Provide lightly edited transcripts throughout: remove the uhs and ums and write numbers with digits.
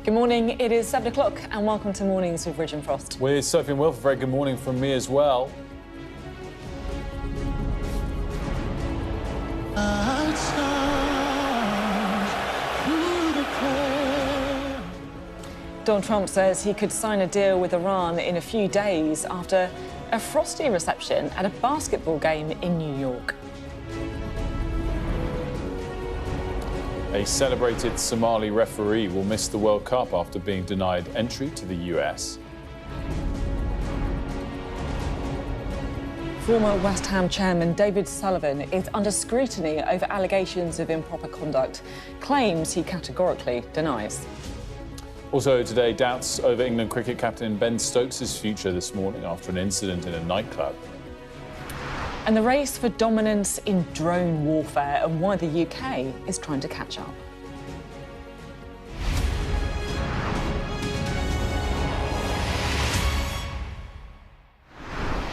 Good morning, it is 7 o'clock and welcome to Mornings with Ridge and Frost. With Sophy and Wilfred, very good morning from me as well. Donald Trump says he could sign a deal with Iran in a few days after a frosty reception at a basketball game in New York. A celebrated Somali referee will miss the World Cup after being denied entry to the US. Former West Ham chairman David Sullivan is under scrutiny over allegations of improper conduct, claims he categorically denies. Also today, doubts over England cricket captain Ben Stokes' future this morning after an incident in a nightclub. And the race for dominance in drone warfare and why the UK is trying to catch up.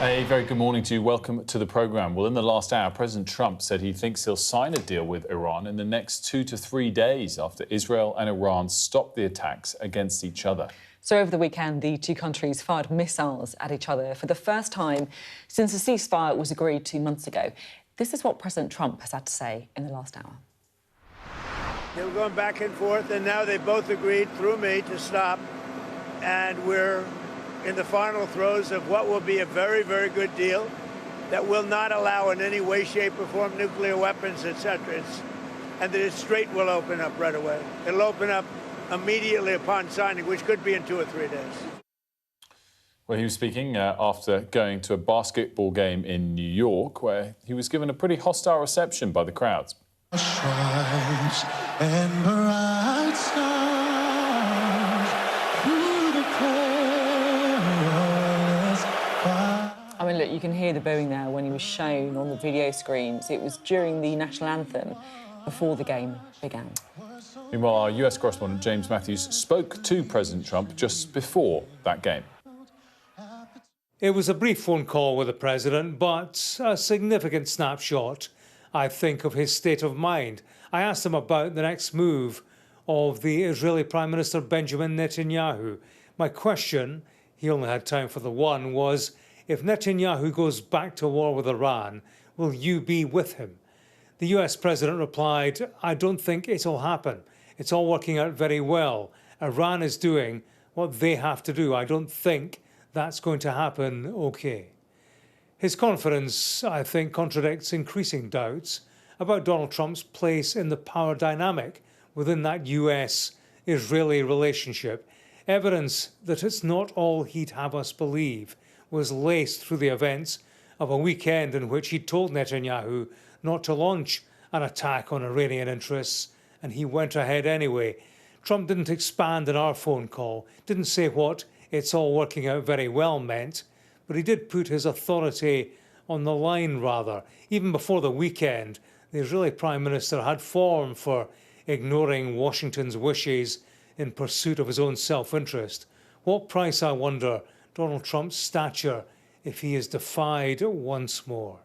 A very good morning to you. Welcome to the programme. Well, in the last hour, President Trump said he thinks he'll sign a deal with Iran in the next 2 to 3 days after Israel and Iran stopped the attacks against each other. So over the weekend, the two countries fired missiles at each other for the first time since a ceasefire was agreed 2 months ago. This is what President Trump has had to say in the last hour. They were going back and forth, and now they both agreed through me to stop. And we're in the final throes of what will be a very, very good deal that will not allow in any way, shape, or form nuclear weapons, etc. And that its strait will open up right away. It'll open up immediately upon signing, which could be in 2 or 3 days. Well, he was speaking after going to a basketball game in New York, where he was given a pretty hostile reception by the crowds. I mean, look, you can hear the booing there when he was shown on the video screens. It was during the national anthem before the game began. Meanwhile, our US correspondent James Matthews spoke to President Trump just before that game. It was a brief phone call with the president, but a significant snapshot, I think, of his state of mind. I asked him about the next move of the Israeli Prime Minister Benjamin Netanyahu. My question, he only had time for the one, was, if Netanyahu goes back to war with Iran, will you be with him? The US president replied, I don't think it'll happen. It's all working out very well. Iran is doing what they have to do. I don't think that's going to happen okay. His confidence, I think, contradicts increasing doubts about Donald Trump's place in the power dynamic within that US-Israeli relationship. Evidence that it's not all he'd have us believe was laced through the events of a weekend in which he told Netanyahu not to launch an attack on Iranian interests, and he went ahead anyway. Trump didn't expand on our phone call, didn't say what "it's all working out very well" meant, but he did put his authority on the line, rather. Even before the weekend, the Israeli Prime Minister had form for ignoring Washington's wishes in pursuit of his own self-interest. What price, I wonder, Donald Trump's stature if he is defied once more?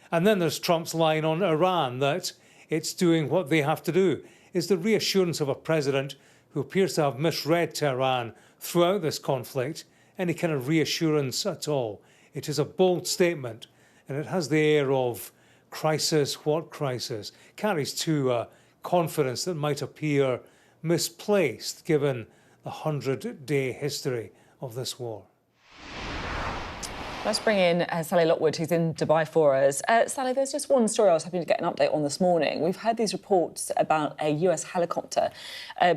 And then there's Trump's line on Iran, that it's doing what they have to do. Is the reassurance of a president who appears to have misread Tehran throughout this conflict any kind of reassurance at all? It is a bold statement, and it has the air of crisis, what crisis? Carries too a confidence that might appear misplaced given the 100-day history of this war. Let's bring in Sally Lockwood, who's in Dubai for us. Sally, there's just one story I was hoping to get an update on this morning. We've heard these reports about a US helicopter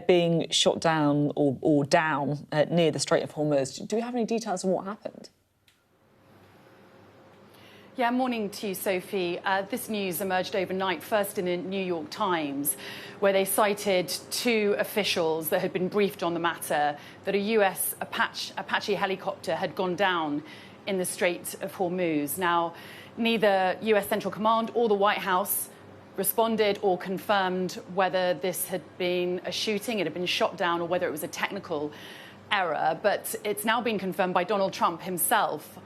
being shot down or down near the Strait of Hormuz. Do we have any details on what happened? Yeah, morning to you, Sophie. This news emerged overnight, first in the New York Times, where they cited 2 officials that had been briefed on the matter, that a US Apache helicopter had gone down in the Strait of Hormuz. Now, neither US Central Command or the White House responded or confirmed whether this had been a shooting, it had been shot down, or whether it was a technical error. But it's now been confirmed by Donald Trump himself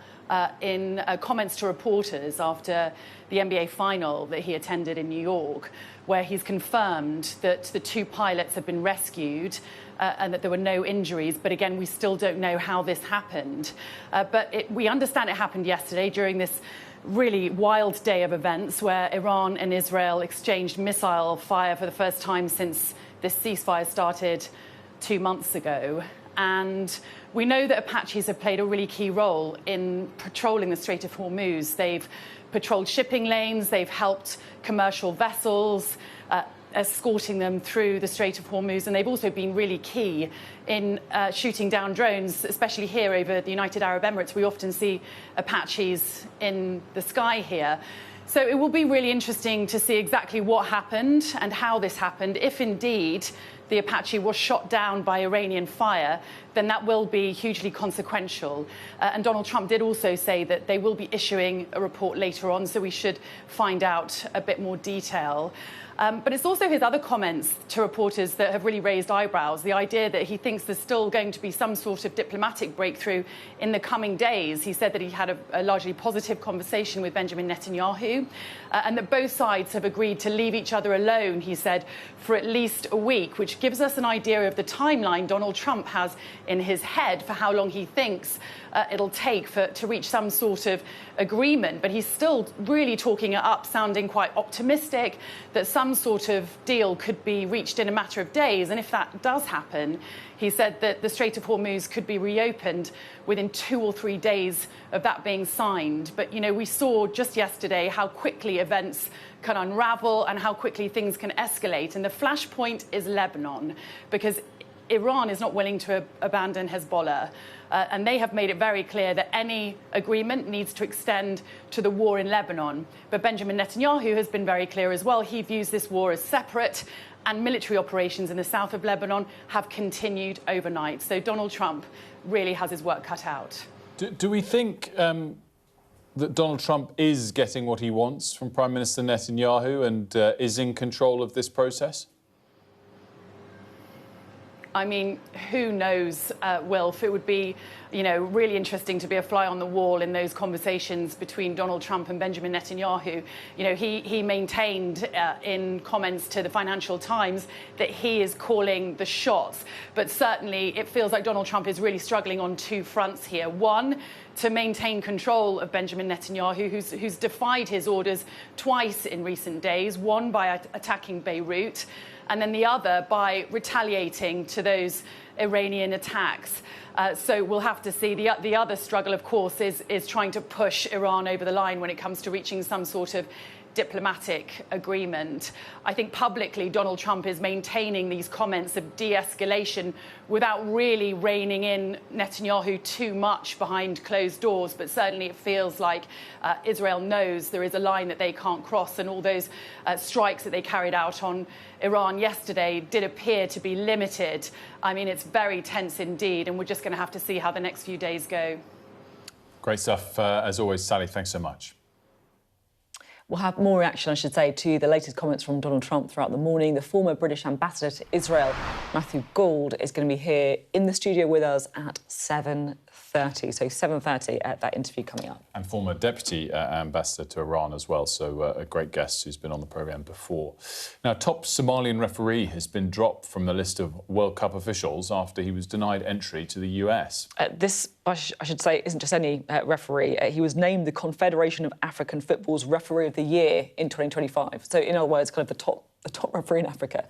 in comments to reporters after the NBA final that he attended in New York, where he's confirmed that the 2 pilots have been rescued and that there were no injuries. But again, we still don't know how this happened. But we understand it happened yesterday during this really wild day of events where Iran and Israel exchanged missile fire for the first time since this ceasefire started 2 months ago. And we know that Apaches have played a really key role in patrolling the Strait of Hormuz. They've patrolled shipping lanes, they've helped commercial vessels, escorting them through the Strait of Hormuz, and they've also been really key in shooting down drones, especially here over the United Arab Emirates. We often see Apaches in the sky here. So it will be really interesting to see exactly what happened and how this happened. If indeed the Apache was shot down by Iranian fire, then that will be hugely consequential. And Donald Trump did also say that they will be issuing a report later on, so we should find out a bit more detail. But it's also his other comments to reporters that have really raised eyebrows. The idea that he thinks there's still going to be some sort of diplomatic breakthrough in the coming days. He said that he had a largely positive conversation with Benjamin Netanyahu and that both sides have agreed to leave each other alone, he said, for at least a week, which gives us an idea of the timeline Donald Trump has in his head for how long he thinks it'll take to reach some sort of agreement. But he's still really talking it up, sounding quite optimistic that some sort of deal could be reached in a matter of days. And if that does happen, he said that the Strait of Hormuz could be reopened within 2 or 3 days of that being signed. But, you know, we saw just yesterday how quickly events can unravel and how quickly things can escalate. And the flashpoint is Lebanon, because Iran is not willing to abandon Hezbollah. And they have made it very clear that any agreement needs to extend to the war in Lebanon. But Benjamin Netanyahu has been very clear as well. He views this war as separate, and military operations in the south of Lebanon have continued overnight. So Donald Trump really has his work cut out. Do we think that Donald Trump is getting what he wants from Prime Minister Netanyahu and is in control of this process? I mean, who knows, Wilf? It would be, you know, really interesting to be a fly on the wall in those conversations between Donald Trump and Benjamin Netanyahu. You know, he maintained in comments to the Financial Times that he is calling the shots. But certainly it feels like Donald Trump is really struggling on 2 fronts here. One, to maintain control of Benjamin Netanyahu, who's defied his orders twice in recent days, one by attacking Beirut, and then the other by retaliating to those Iranian attacks. So we'll have to see. The other struggle, of course, is trying to push Iran over the line when it comes to reaching some sort of diplomatic agreement. I think publicly Donald Trump is maintaining these comments of de-escalation without really reining in Netanyahu too much behind closed doors. But certainly it feels like Israel knows there is a line that they can't cross, and all those strikes that they carried out on Iran yesterday did appear to be limited. I mean, it's very tense indeed, and we're just going to have to see how the next few days go. Great stuff. As always, Sally, thanks so much. We'll have more reaction, I should say, to the latest comments from Donald Trump throughout the morning. The former British ambassador to Israel, Matthew Gould, is going to be here in the studio with us at 7:30. So 7:30 at that interview coming up. And former deputy ambassador to Iran as well. So a great guest who's been on the programme before. Now, top Somalian referee has been dropped from the list of World Cup officials after he was denied entry to the US. This, I should say, isn't just any referee. He was named the Confederation of African Football's Referee of the Year in 2025. So, in other words, kind of the top referee in Africa.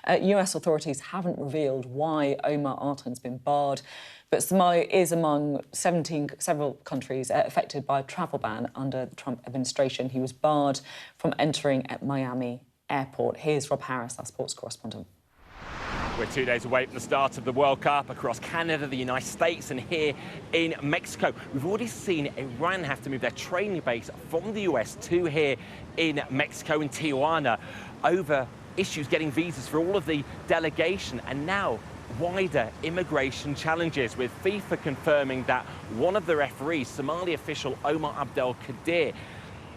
US authorities haven't revealed why Omar Artan's been barred, but Somalia is among several countries affected by a travel ban under the Trump administration. He was barred from entering at Miami Airport. Here's Rob Harris, our sports correspondent. We're 2 days away from the start of the World Cup across Canada, the United States and here in Mexico. We've already seen Iran have to move their training base from the US to here in Mexico, in Tijuana, over issues getting visas for all of the delegation, and now wider immigration challenges, with FIFA confirming that one of the referees, Somali official Omar Abdel Kadir,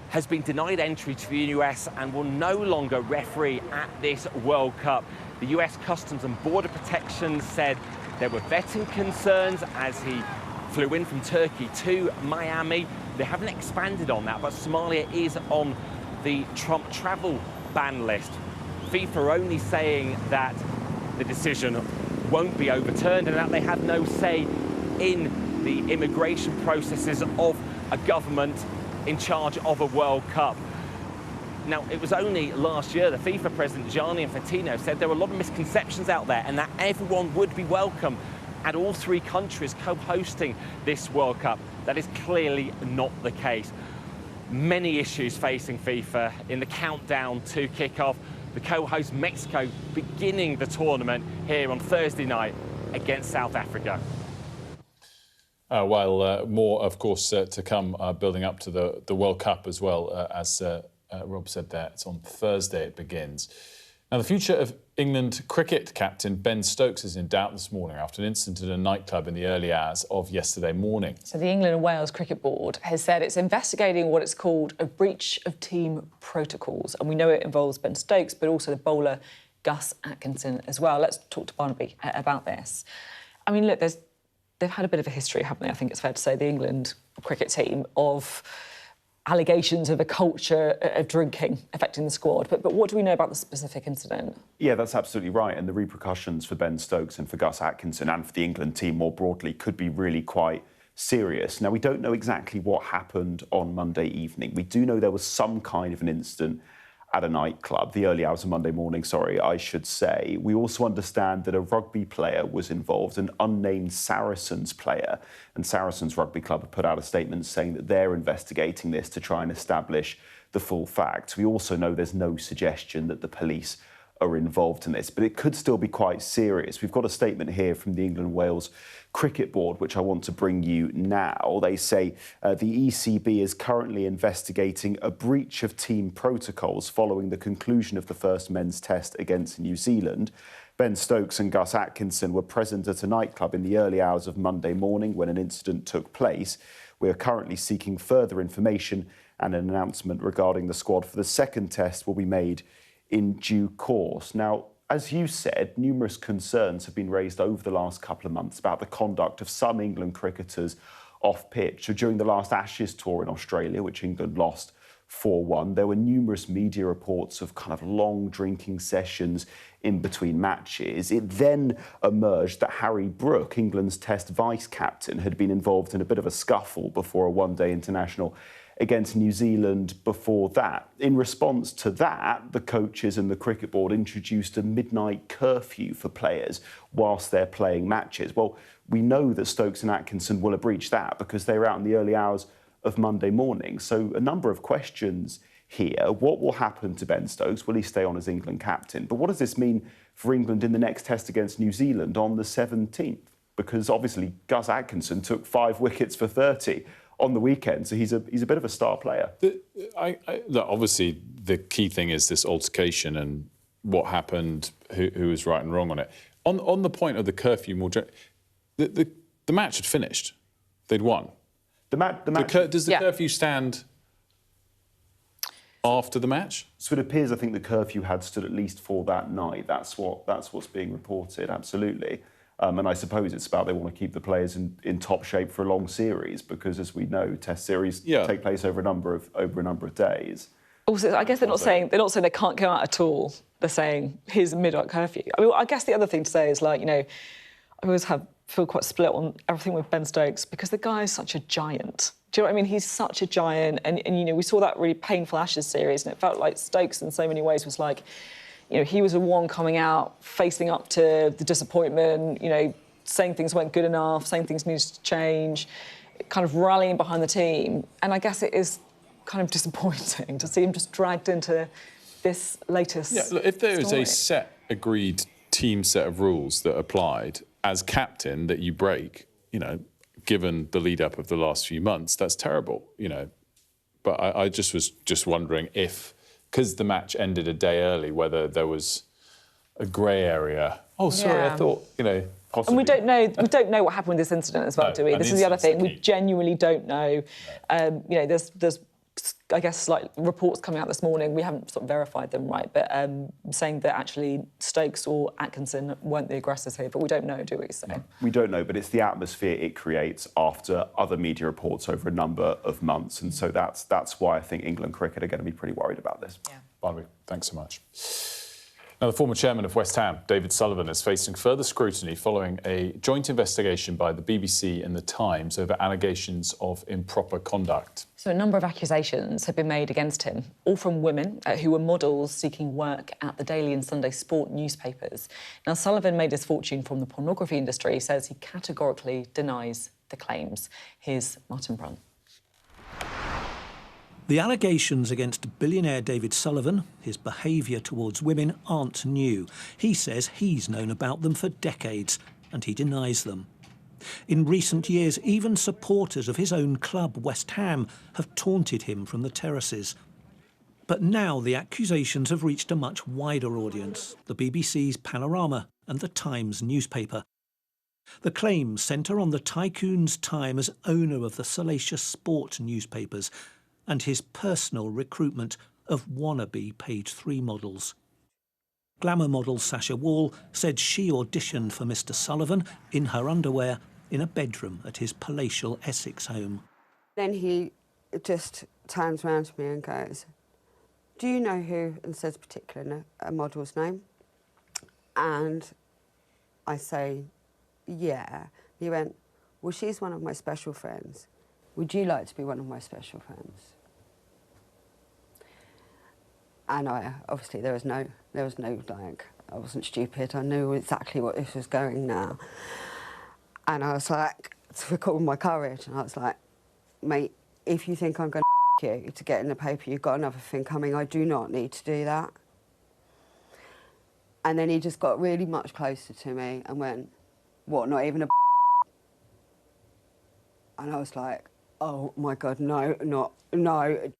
has been denied entry to the US and will no longer referee at this World Cup. The US Customs and Border Protection said there were vetting concerns as he flew in from Turkey to Miami. They haven't expanded on that, but Somalia is on the Trump travel ban list. FIFA are only saying that the decision won't be overturned and that they have no say in the immigration processes of a government in charge of a World Cup. Now, it was only last year the FIFA president, Gianni Infantino, said there were a lot of misconceptions out there and that everyone would be welcome at all three countries co-hosting this World Cup. That is clearly not the case. Many issues facing FIFA in the countdown to kick-off. The co-host Mexico beginning the tournament here on Thursday night against South Africa. While more, of course, to come building up to the World Cup as well, as Rob said there, it's on Thursday it begins. Now, the future of England cricket captain Ben Stokes is in doubt this morning after an incident at a nightclub in the early hours of yesterday morning. So the England and Wales Cricket Board has said it's investigating what it's called a breach of team protocols. And we know it involves Ben Stokes, but also the bowler Gus Atkinson as well. Let's talk to Barnaby about this. I mean, look, they've had a bit of a history, haven't they? I think it's fair to say, the England cricket team, of allegations of a culture of drinking affecting the squad. But what do we know about the specific incident? Yeah, that's absolutely right. And the repercussions for Ben Stokes and for Gus Atkinson and for the England team more broadly could be really quite serious. Now, we don't know exactly what happened on Monday evening. We do know there was some kind of an incident at a nightclub, the early hours of Monday morning, I should say. We also understand that a rugby player was involved, an unnamed Saracens player, and Saracens Rugby Club have put out a statement saying that they're investigating this to try and establish the full facts. We also know there's no suggestion that the police are involved in this, but it could still be quite serious. We've got a statement here from the England and Wales Cricket Board, which I want to bring you now. They say the ECB is currently investigating a breach of team protocols following the conclusion of the first men's test against New Zealand. Ben Stokes and Gus Atkinson were present at a nightclub in the early hours of Monday morning when an incident took place. We are currently seeking further information, and an announcement regarding the squad for the second test will be made in due course. Now, as you said, numerous concerns have been raised over the last couple of months about the conduct of some England cricketers off pitch. So during the last Ashes tour in Australia, which England lost 4-1, there were numerous media reports of kind of long drinking sessions in between matches. It then emerged that Harry Brook, England's Test vice-captain, had been involved in a bit of a scuffle before a one-day international against New Zealand before that. In response to that, the coaches and the cricket board introduced a midnight curfew for players whilst they're playing matches. Well, we know that Stokes and Atkinson will have breached that because they were out in the early hours of Monday morning. So a number of questions here. What will happen to Ben Stokes? Will he stay on as England captain? But what does this mean for England in the next test against New Zealand on the 17th? Because obviously Gus Atkinson took 5 wickets for 30 on the weekend, so he's a bit of a star player. Look, obviously, the key thing is this altercation and what happened, who was right and wrong on it. On the point of the curfew, more generally, the match had finished. They'd won. Does the curfew stand after the match? So it appears, I think, the curfew had stood at least for that night. That's what's being reported, absolutely. And I suppose it's about they want to keep the players in top shape for a long series because, as we know, Test series take place over a number of days. Also, I guess they're not saying they can't go out at all. They're saying here's a midnight curfew. I mean, I guess the other thing to say is, like, you know, I always feel quite split on everything with Ben Stokes because the guy is such a giant. Do you know what I mean? He's such a giant, and you know, we saw that really painful Ashes series, and it felt like Stokes in so many ways was like, you know, he was the one coming out, facing up to the disappointment, you know, saying things weren't good enough, saying things needed to change, kind of rallying behind the team. And I guess it is kind of disappointing to see him just dragged into this latest look, if there story. is a set, agreed team set of rules that applied as captain that you break, you know, given the lead-up of the last few months, that's terrible, you know. But I just was wondering if, because the match ended a day early, whether there was a grey area. Oh, sorry, I thought, you know, possibly. And we don't know what happened with this incident as well, do we? This is the other thing. We genuinely don't know. You know, there's I guess, like reports coming out this morning, we haven't sort of verified them, right, but saying that actually Stokes or Atkinson weren't the aggressors here, but we don't know, do we? So. No, we don't know, but it's the atmosphere it creates after other media reports over a number of months, and so that's why I think England cricket are going to be pretty worried about this. Yeah. Barbie, thanks so much. Now, the former chairman of West Ham, David Sullivan, is facing further scrutiny following a joint investigation by the BBC and The Times over allegations of improper conduct. So a number of accusations have been made against him, all from women who were models seeking work at the Daily and Sunday Sport newspapers. Now, Sullivan made his fortune from the pornography industry, says he categorically denies the claims. Here's Martin Brunt. The allegations against billionaire David Sullivan, his behaviour towards women, aren't new. He says he's known about them for decades, and he denies them. In recent years, even supporters of his own club, West Ham, have taunted him from the terraces. But now the accusations have reached a much wider audience, the BBC's Panorama and the Times newspaper. The claims centre on the tycoon's time as owner of the salacious sport newspapers and his personal recruitment of wannabe Page 3 models. Glamour model Sasha Wall said she auditioned for Mr Sullivan in her underwear in a bedroom at his palatial Essex home. Then he just turns around to me and goes, "Do you know who," and says a model's name. And I say, "Yeah." He went, "Well, she's one of my special friends. Would you like to be one of my special friends?" And obviously there was no like, I wasn't stupid. I knew exactly what this was going now. And I was like, to recall my courage, and I was like, "Mate, if you think I'm going to you to get in the paper, you've got another thing coming. I do not need to do that." And then he just got really much closer to me and went, "What, not even a?" And I was like, "Oh my God, no, no."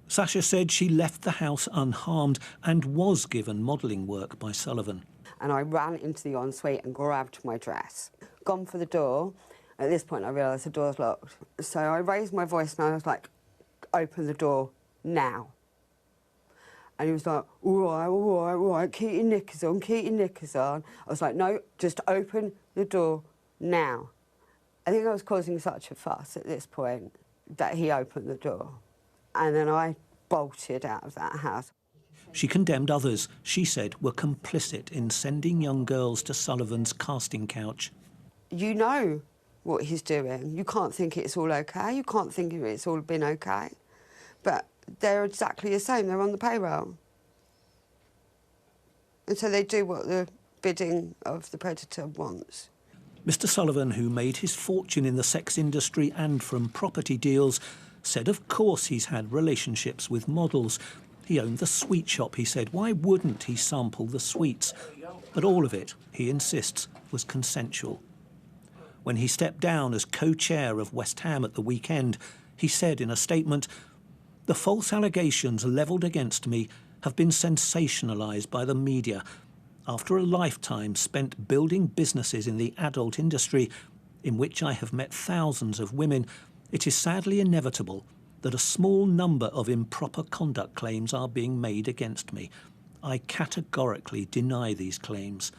Sasha said she left the house unharmed and was given modelling work by Sullivan. And I ran into the ensuite and grabbed my dress. Gone for the door. At this point, I realised the door's locked. So I raised my voice and I was like, "Open the door now." And he was like, all right, keep your knickers on, keep your knickers on. I was like, "No, just open the door now." I think I was causing such a fuss at this point that he opened the door. And then I bolted out of that house. She condemned others she said were complicit in sending young girls to Sullivan's casting couch. You know what he's doing. You can't think it's all OK. You can't think it's all been OK. But they're exactly the same. They're on the payroll. And so they do what the bidding of the predator wants. Mr Sullivan, who made his fortune in the sex industry and from property deals, said of course he's had relationships with models. He owned the sweet shop, he said. Why wouldn't he sample the sweets? But all of it, he insists, was consensual. When he stepped down as co-chair of West Ham at the weekend, he said in a statement, "The false allegations levelled against me have been sensationalised by the media. After a lifetime spent building businesses in the adult industry, in which I have met thousands of women, it is sadly inevitable that a small number of improper conduct claims are being made against me. I categorically deny these claims."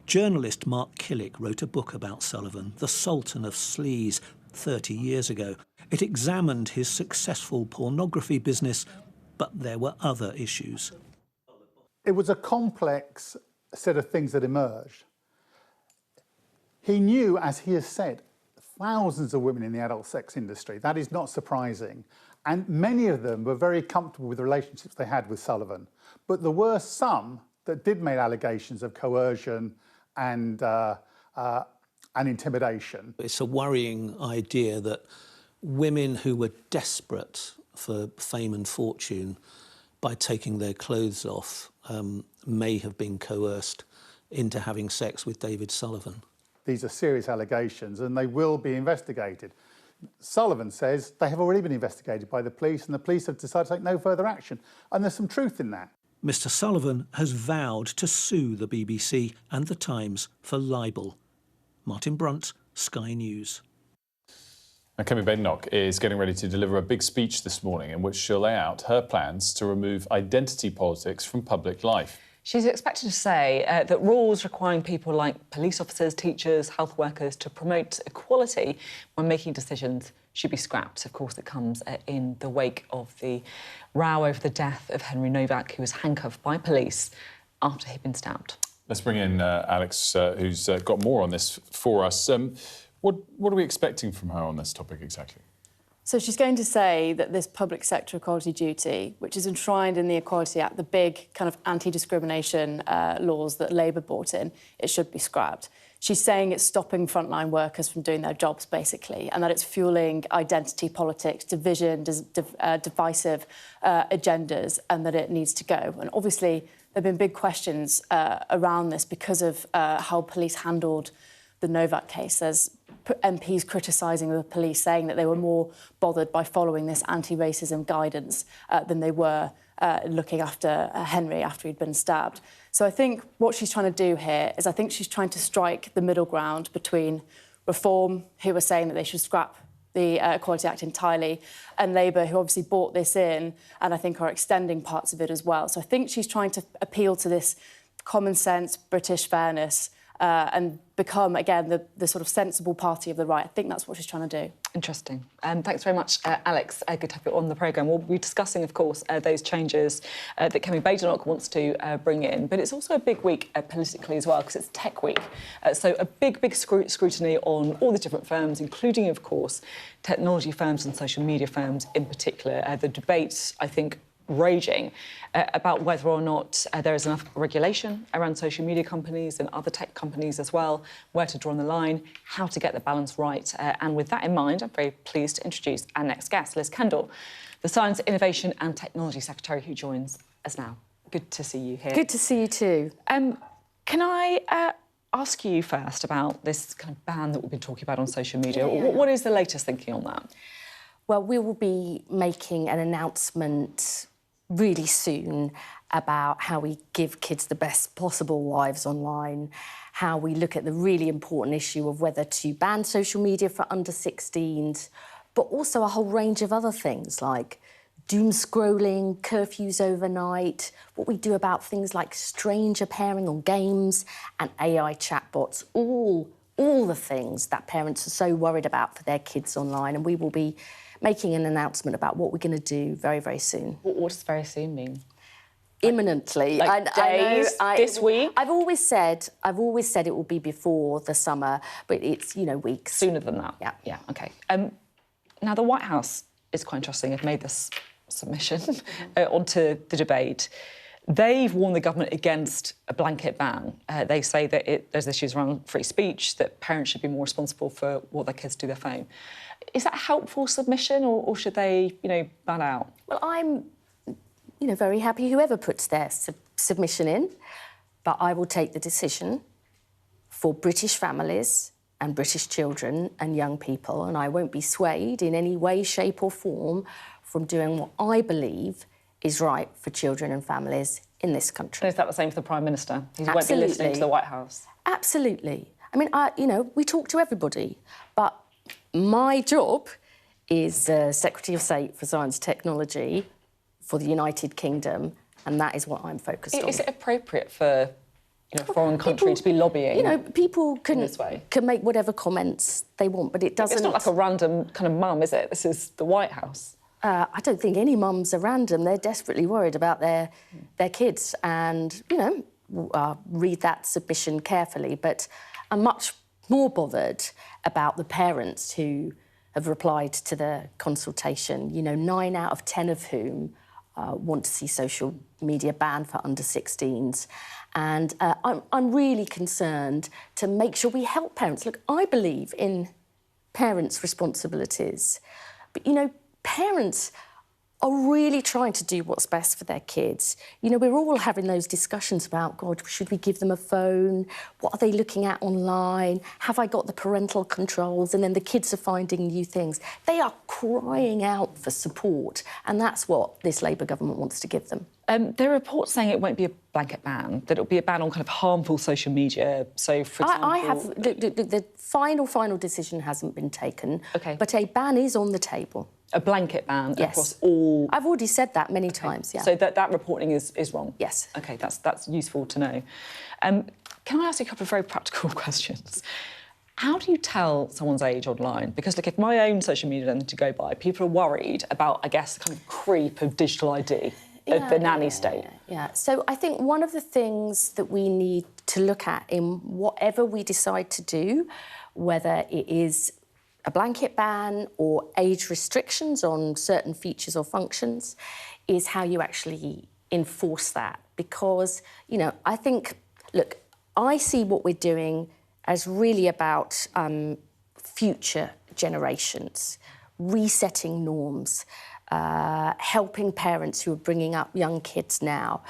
Journalist Mark Killick wrote a book about Sullivan, The Sultan of Sleaze, 30 years ago. It examined his successful pornography business, but there were other issues. It was a complex set of things that emerged. He knew, as he has said, thousands of women in the adult sex industry. That is not surprising. And many of them were very comfortable with the relationships they had with Sullivan. But there were some that did make allegations of coercion and intimidation. It's a worrying idea that women who were desperate for fame and fortune by taking their clothes off may have been coerced into having sex with David Sullivan. These are serious allegations and they will be investigated. Sullivan says they have already been investigated by the police and the police have decided to take no further action. And there's some truth in that. Mr Sullivan has vowed to sue the BBC and the Times for libel. Martin Brunt, Sky News. Now, Kemi Badenoch is getting ready to deliver a big speech this morning in which she'll lay out her plans to remove identity politics from public life. She's expected to say that rules requiring people like police officers, teachers, health workers to promote equality when making decisions should be scrapped. Of course, it comes in the wake of the row over the death of Henry Novak, who was handcuffed by police after he'd been stabbed. Let's bring in Alex, who's got more on this for us. What are we expecting from her on this topic exactly? So she's going to say that this public sector equality duty, which is enshrined in the Equality Act, the big kind of anti-discrimination laws that Labour brought in, it should be scrapped. She's saying it's stopping frontline workers from doing their jobs, basically, and that it's fuelling identity politics, division, divisive agendas, and that it needs to go. And obviously, there have been big questions around this because of how police handled the Novak case. There's MPs criticising the police, saying that they were more bothered by following this anti-racism guidance than they were looking after Henry after he'd been stabbed. So I think what she's trying to do here is I think she's trying to strike the middle ground between Reform, who are saying that they should scrap the Equality Act entirely, and Labour, who obviously brought this in and I think are extending parts of it as well. So I think she's trying to appeal to this common sense, British fairness, and become, again, the sort of sensible party of the right. I think that's what she's trying to do. Interesting. Thanks very much, Alex. Good to have you on the programme. We'll be discussing, of course, those changes that Kemi Badenoch wants to bring in. But it's also a big week politically as well, because it's Tech Week. So a big scrutiny on all the different firms, including, of course, technology firms and social media firms in particular. The debate, I think, raging about whether or not there is enough regulation around social media companies and other tech companies as well, where to draw on the line, how to get the balance right. And with that in mind, I'm very pleased to introduce our next guest, Liz Kendall, the Science, Innovation and Technology Secretary, who joins us now. Good to see you here. Good to see you too. Can I ask you first about this kind of ban that we've been talking about on social media? Yeah. What is the latest thinking on that? Well, we will be making an announcement really soon about how we give kids the best possible lives online, how we look at the really important issue of whether to ban social media for under 16s, but also a whole range of other things like doom scrolling, curfews overnight, what we do about things like stranger pairing on games and AI chatbots, all the things that parents are so worried about for their kids online. And we will be making an announcement about what we're going to do very, very soon. What does very soon mean? Imminently. Like days, this week? I've always said it will be before the summer, but it's, weeks. Sooner than that? Yeah. Yeah, OK. Now, the White House is quite interesting. They've made this submission onto the debate. They've warned the government against a blanket ban. They say that there's issues around free speech, that parents should be more responsible for what their kids do their phone. Is that a helpful submission, or should they, ban out? Well, I'm, very happy whoever puts their submission in, but I will take the decision for British families and British children and young people, and I won't be swayed in any way, shape or form from doing what I believe is right for children and families in this country. Is that the same for the Prime Minister? He won't be listening to the White House? Absolutely. I mean, we talk to everybody, but my job is Secretary of State for Science and Technology for the United Kingdom, and that is what I'm focused on. Is it appropriate for a foreign country to be lobbying? People can make whatever comments they want, but it doesn't... It's not like a random kind of mum, is it? This is the White House. I don't think any mums are random. They're desperately worried about their kids and, read that submission carefully. But I'm much more bothered about the parents who have replied to the consultation, 9 out of 10 of whom want to see social media banned for under 16s. And I'm really concerned to make sure we help parents. Look, I believe in parents' responsibilities, but, parents are really trying to do what's best for their kids. We're all having those discussions about, God, should we give them a phone? What are they looking at online? Have I got the parental controls? And then the kids are finding new things. They are crying out for support, and that's what this Labour government wants to give them. There are reports saying it won't be a blanket ban, that it'll be a ban on kind of harmful social media. So, for example... I have... The final decision hasn't been taken. OK. But a ban is on the table. A blanket ban Yes. across all... I've already said that many times, yeah. So that reporting is wrong? Yes. OK, that's useful to know. Can I ask you a couple of very practical questions? How do you tell someone's age online? Because, look, if my own social media is to go by, people are worried about, I guess, the kind of creep of digital ID, of the nanny state. Yeah. So I think one of the things that we need to look at in whatever we decide to do, whether it is a blanket ban or age restrictions on certain features or functions, is how you actually enforce that. Because, you know, I think, look, I see what we're doing as really about future generations, resetting norms, helping parents who are bringing up young kids now.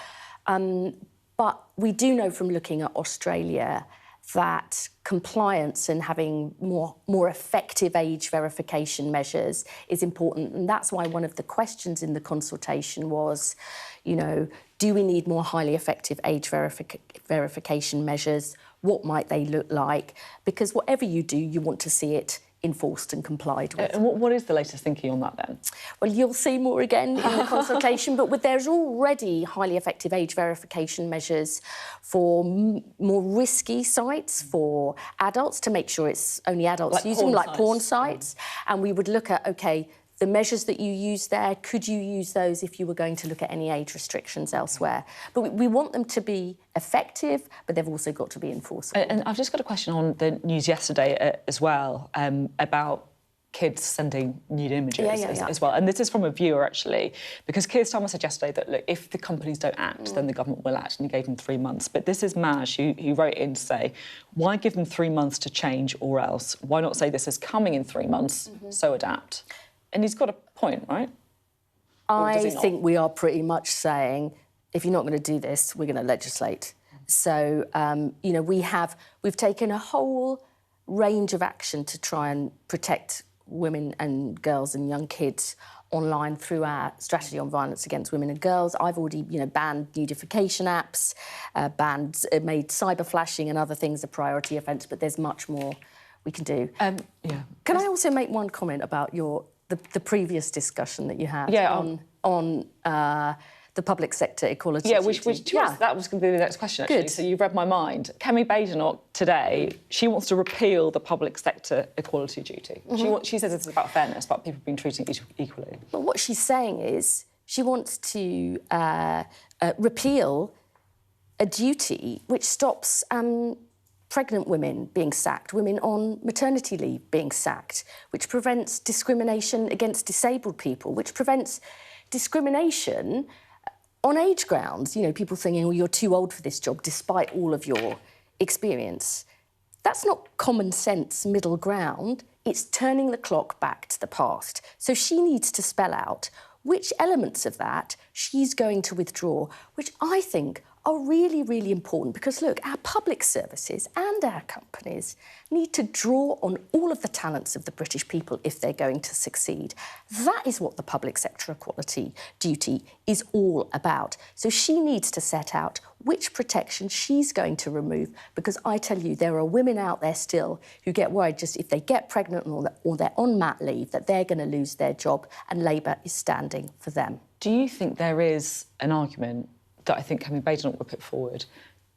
But we do know from looking at Australia that compliance and having more effective age verification measures is important. And that's why one of the questions in the consultation was, you know, do we need more highly effective age verification measures? What might they look like? Because whatever you do, you want to see it enforced and complied with. And what is the latest thinking on that, then? Well, you'll see more again in the consultation, but there's already highly effective age verification measures for more risky sites for adults, to make sure it's only adults using, like porn sites. And we would look at, OK, the measures that you use there, could you use those if you were going to look at any age restrictions elsewhere? But we want them to be effective, but they've also got to be enforceable. And I've just got a question on the news yesterday as well, about kids sending nude images as well. And this is from a viewer, actually, because Keir Starmer said yesterday that, look, if the companies don't act, then the government will act, and he gave them 3 months. But this is Maj, who wrote in to say, why give them 3 months to change or else? Why not say this is coming in 3 months, so adapt? And he's got a point, right? I think we are pretty much saying, if you're not going to do this, we're going to legislate. So, you know, we've taken a whole range of action to try and protect women and girls and young kids online through our strategy on violence against women and girls. I've already, you know, banned nudification apps, made cyber flashing and other things a priority offence, but there's much more we can do. Can I also make one comment about the previous discussion that you had on the public sector equality duty? That was going to be the next question, actually. Good. So you've read my mind. Kemi Badenoch today, she wants to repeal the public sector equality duty. She says it's about fairness, about people being treated equally. But what she's saying is she wants to repeal a duty which stops pregnant women being sacked, women on maternity leave being sacked, which prevents discrimination against disabled people, which prevents discrimination on age grounds. You know, people thinking, oh, you're too old for this job, despite all of your experience. That's not common sense middle ground. It's turning the clock back to the past. So she needs to spell out which elements of that she's going to withdraw, which I think are really, really important because, look, our public services and our companies need to draw on all of the talents of the British people if they're going to succeed. That is what the public sector equality duty is all about. So she needs to set out which protection she's going to remove, because I tell you, there are women out there still who get worried just if they get pregnant or they're on mat leave that they're going to lose their job, and Labour is standing for them. Do you think there is an argument that I think Kemi Badenoch would put forward,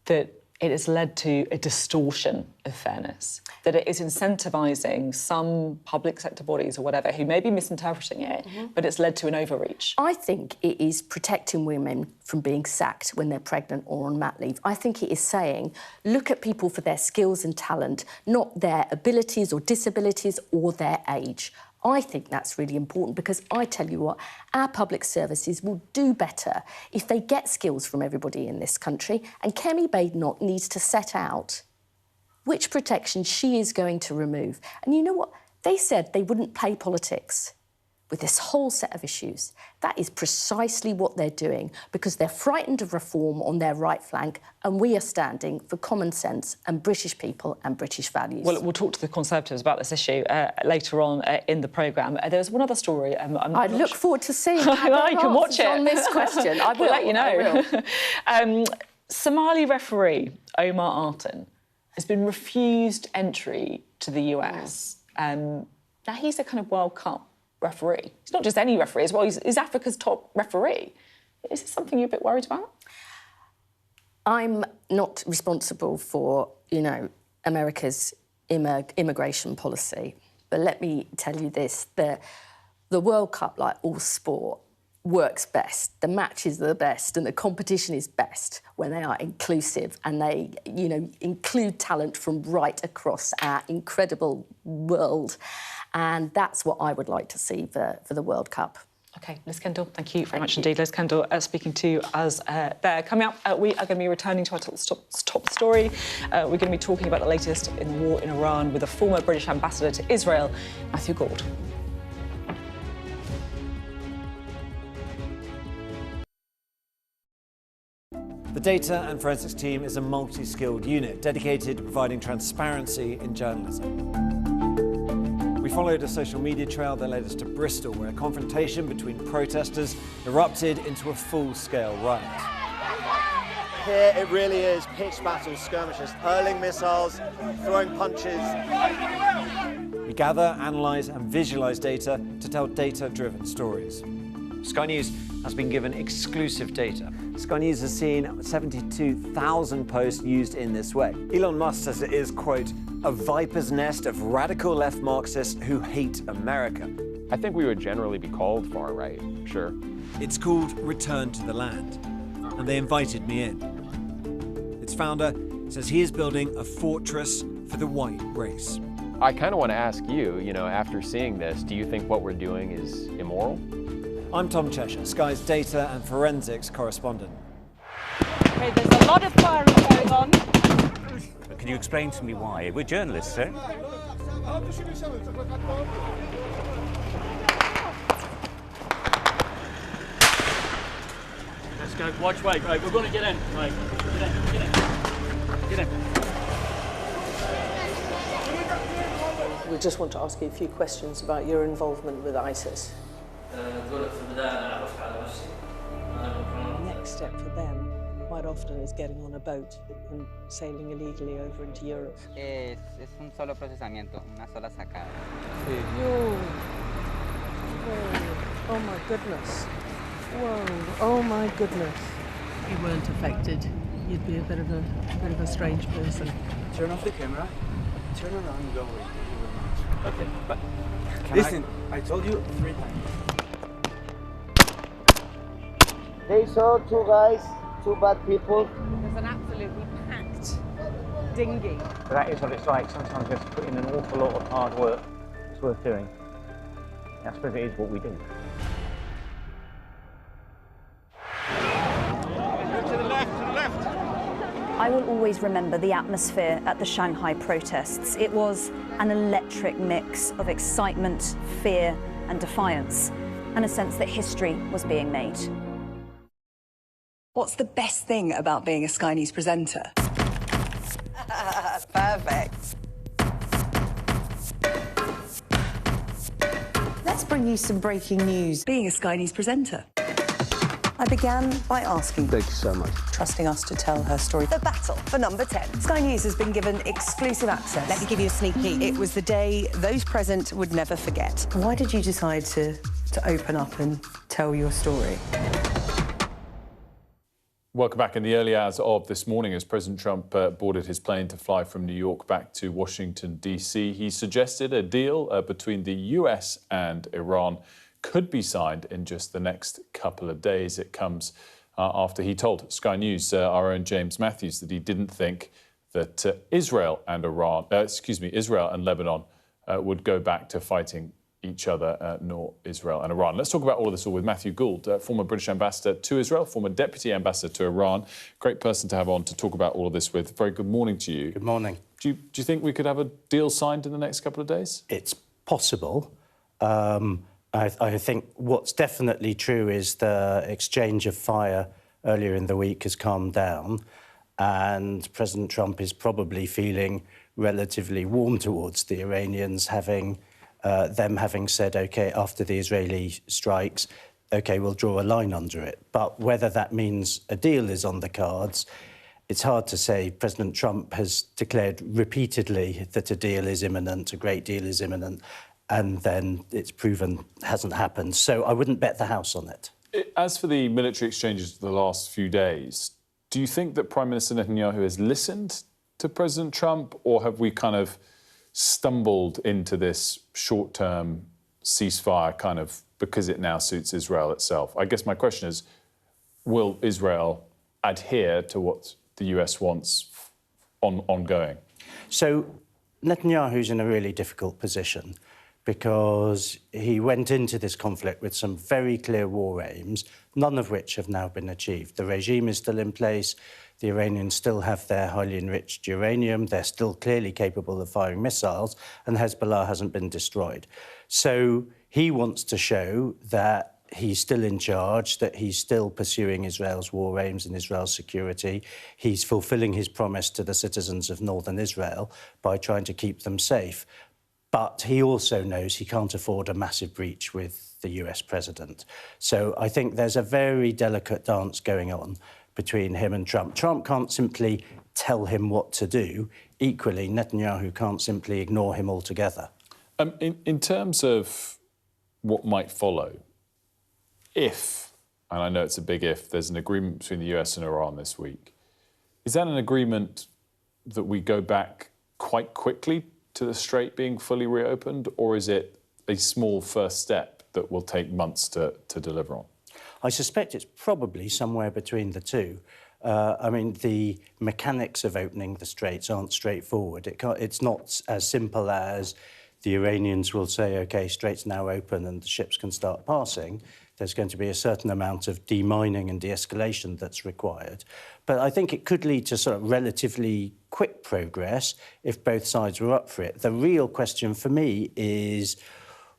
that it has led to a distortion of fairness, that it is incentivising some public sector bodies or whatever who may be misinterpreting it, but it's led to an overreach? I think it is protecting women from being sacked when they're pregnant or on mat leave. I think it is saying, look at people for their skills and talent, not their abilities or disabilities or their age. I think that's really important because I tell you what, our public services will do better if they get skills from everybody in this country, and Kemi Badenoch needs to set out which protection she is going to remove. And you know what? They said they wouldn't play politics with this whole set of issues. That is precisely what they're doing, because they're frightened of reform on their right flank, and we are standing for common sense and British people and British values. Well, we'll talk to the Conservatives about this issue later on in the programme. There was one other story. I look forward to seeing how you can watch it on this question. I will we'll let you know. I will. Somali referee Omar Artan has been refused entry to the US. Now, he's a kind of World Cup referee. He's not just any referee as well, he's Africa's top referee. Is this something you're a bit worried about? I'm not responsible for, you know, America's immigration policy, but let me tell you this, the World Cup, like all sport, works best, the matches are the best and the competition is best when they are inclusive and they, you know, include talent from right across our incredible world. And that's what I would like to see for the World Cup. OK, Liz Kendall, thank you very much indeed. Liz Kendall speaking to us there. Coming up, we are going to be returning to our top story. We're going to be talking about the latest in the war in Iran with a former British ambassador to Israel, Matthew Gould. The Data and Forensics team is a multi-skilled unit dedicated to providing transparency in journalism. We followed a social media trail that led us to Bristol, where a confrontation between protesters erupted into a full-scale riot. Here it really is pitched battle skirmishes, hurling missiles, throwing punches. We gather, analyse and visualise data to tell data-driven stories. Sky News has been given exclusive data. Sky News has seen 72,000 posts used in this way. Elon Musk says it is, quote, a viper's nest of radical left Marxists who hate America. I think we would generally be called far right, sure. It's called Return to the Land, and they invited me in. Its founder says he is building a fortress for the white race. I kind of want to ask you, after seeing this, do you think what we're doing is immoral? I'm Tom Cheshire, Sky's data and forensics correspondent. Okay, there's a lot of firing going on. Can you explain to me why? We're journalists, sir. Let's go. Watch, wait, right, we're going to get in. Right, get in. We just want to ask you a few questions about your involvement with ISIS. The next step for them quite often is getting on a boat and sailing illegally over into Europe. Es un solo procesamiento, una sola sacada. Oh my goodness. Whoa, oh my goodness. If you weren't affected, you'd be a bit of a strange person. Turn off the camera, turn around and go away. Okay, but listen, I told you 3 times. They saw 2 guys, 2 bad people. There's an absolutely packed dinghy. That is what it's like. Sometimes you have to put in an awful lot of hard work. It's worth doing. I suppose it is what we do. To the left. I will always remember the atmosphere at the Shanghai protests. It was an electric mix of excitement, fear and defiance, and a sense that history was being made. What's the best thing about being a Sky News presenter? Perfect. Let's bring you some breaking news. Being a Sky News presenter. I began by asking... Thank you so much. ...trusting us to tell her story. The battle for number 10. Sky News has been given exclusive access. Let me give you a sneak peek. It was the day those present would never forget. Why did you decide to open up and tell your story? Welcome back. In the early hours of this morning, as President Trump boarded his plane to fly from New York back to Washington, D.C., he suggested a deal between the US and Iran could be signed in just the next couple of days. It comes after he told Sky News, our own James Matthews, that he didn't think that Israel and Lebanon would go back to fighting each other, nor Israel and Iran. Let's talk about all of this with Matthew Gould, former British ambassador to Israel, former deputy ambassador to Iran. Great person to have on to talk about all of this with. Very good morning to you. Good morning. Do you think we could have a deal signed in the next couple of days? It's possible. I think what's definitely true is the exchange of fire earlier in the week has calmed down, and President Trump is probably feeling relatively warm towards the Iranians, having said, OK, after the Israeli strikes, OK, we'll draw a line under it. But whether that means a deal is on the cards, it's hard to say. President Trump has declared repeatedly that a deal is imminent, a great deal is imminent, and then it's proven hasn't happened. So I wouldn't bet the house on it. As for the military exchanges of the last few days, do you think that Prime Minister Netanyahu has listened to President Trump, or have we kind of stumbled into this short-term ceasefire kind of because it now suits Israel itself? I guess my question is, will Israel adhere to what the US wants ongoing? So Netanyahu's in a really difficult position because he went into this conflict with some very clear war aims, none of which have now been achieved. The regime is still in place. The Iranians still have their highly enriched uranium. They're still clearly capable of firing missiles, and Hezbollah hasn't been destroyed. So he wants to show that he's still in charge, that he's still pursuing Israel's war aims and Israel's security. He's fulfilling his promise to the citizens of northern Israel by trying to keep them safe. But he also knows he can't afford a massive breach with the US president. So I think there's a very delicate dance going on between him and Trump. Trump can't simply tell him what to do. Equally, Netanyahu can't simply ignore him altogether. In terms of what might follow, if, and I know it's a big if, there's an agreement between the US and Iran this week, is that an agreement that we go back quite quickly to the Strait being fully reopened, or is it a small first step that will take months to deliver on? I suspect it's probably somewhere between the two. I mean, the mechanics of opening the Straits aren't straightforward. It's not as simple as the Iranians will say, OK, Straits now open and the ships can start passing. There's going to be a certain amount of demining and de-escalation that's required. But I think it could lead to sort of relatively quick progress if both sides were up for it. The real question for me is,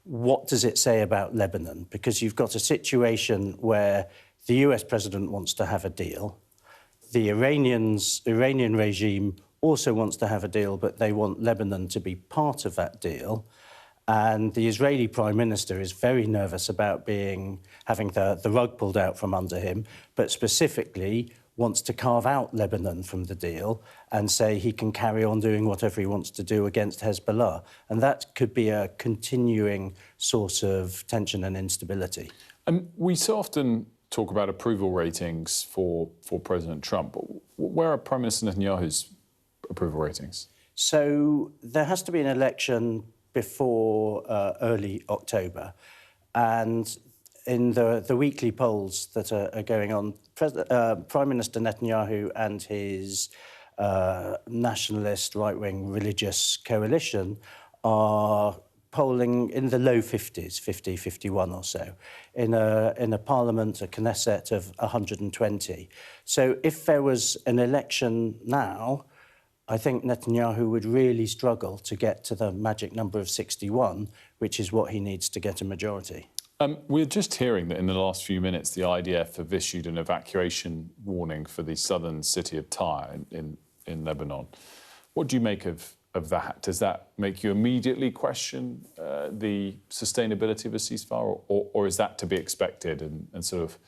what does it say about Lebanon? Because you've got a situation where the US president wants to have a deal. The Iranian regime also wants to have a deal, but they want Lebanon to be part of that deal. And the Israeli Prime Minister is very nervous about having the rug pulled out from under him, but specifically wants to carve out Lebanon from the deal and say he can carry on doing whatever he wants to do against Hezbollah. And that could be a continuing source of tension and instability. We so often talk about approval ratings for President Trump. Where are Prime Minister Netanyahu's approval ratings? So there has to be an election before early October. And in the weekly polls that are going on, Prime Minister Netanyahu and his nationalist right-wing religious coalition are polling in the low 50s, 50, 51 or so, in a parliament, a Knesset of 120. So if there was an election now, I think Netanyahu would really struggle to get to the magic number of 61, which is what he needs to get a majority. We're just hearing that in the last few minutes, the IDF have issued an evacuation warning for the southern city of Tyre in Lebanon. What do you make of that? Does that make you immediately question the sustainability of a ceasefire, or is that to be expected and sort of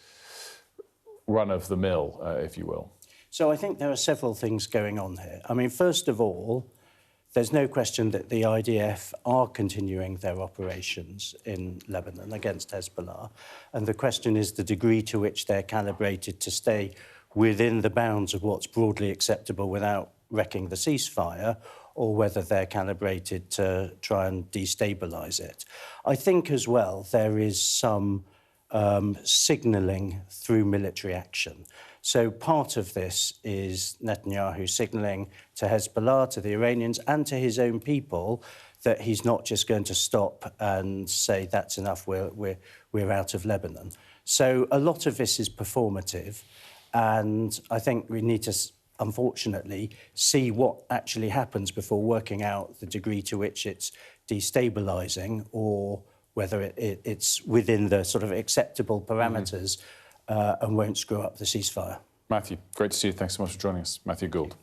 run-of-the-mill, if you will? So I think there are several things going on here. I mean, first of all, there's no question that the IDF are continuing their operations in Lebanon against Hezbollah. And the question is the degree to which they're calibrated to stay within the bounds of what's broadly acceptable without wrecking the ceasefire, or whether they're calibrated to try and destabilise it. I think as well there is some signalling through military action. So part of this is Netanyahu signalling to Hezbollah, to the Iranians and to his own people that he's not just going to stop and say that's enough, we're out of Lebanon. So a lot of this is performative, and I think we need to, unfortunately, see what actually happens before working out the degree to which it's destabilising or whether it's within the sort of acceptable parameters and won't screw up the ceasefire. Matthew, great to see you. Thanks so much for joining us. Matthew Gould.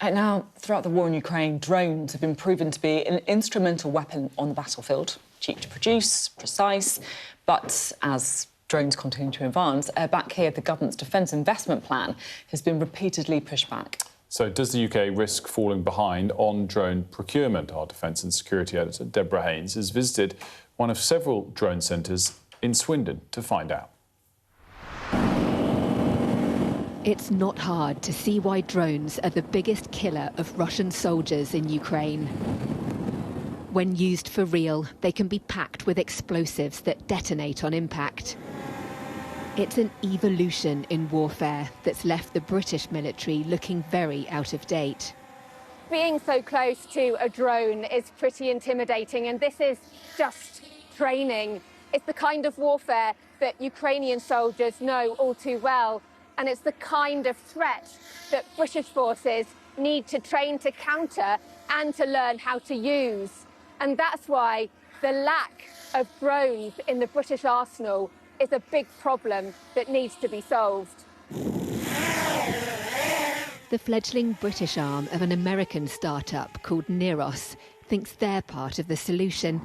Now, throughout the war in Ukraine, drones have been proven to be an instrumental weapon on the battlefield. Cheap to produce, precise, but as drones continue to advance, back here, the government's defence investment plan has been repeatedly pushed back. So does the UK risk falling behind on drone procurement? Our defence and security editor, Deborah Haynes, has visited one of several drone centres in Swindon to find out. It's not hard to see why drones are the biggest killer of Russian soldiers in Ukraine. When used for real, they can be packed with explosives that detonate on impact. It's an evolution in warfare that's left the British military looking very out of date. Being so close to a drone is pretty intimidating, and this is just training. It's the kind of warfare that Ukrainian soldiers know all too well, and it's the kind of threat that British forces need to train to counter and to learn how to use. And that's why the lack of drones in the British arsenal is a big problem that needs to be solved. The fledgling British arm of an American startup called Neros thinks they're part of the solution.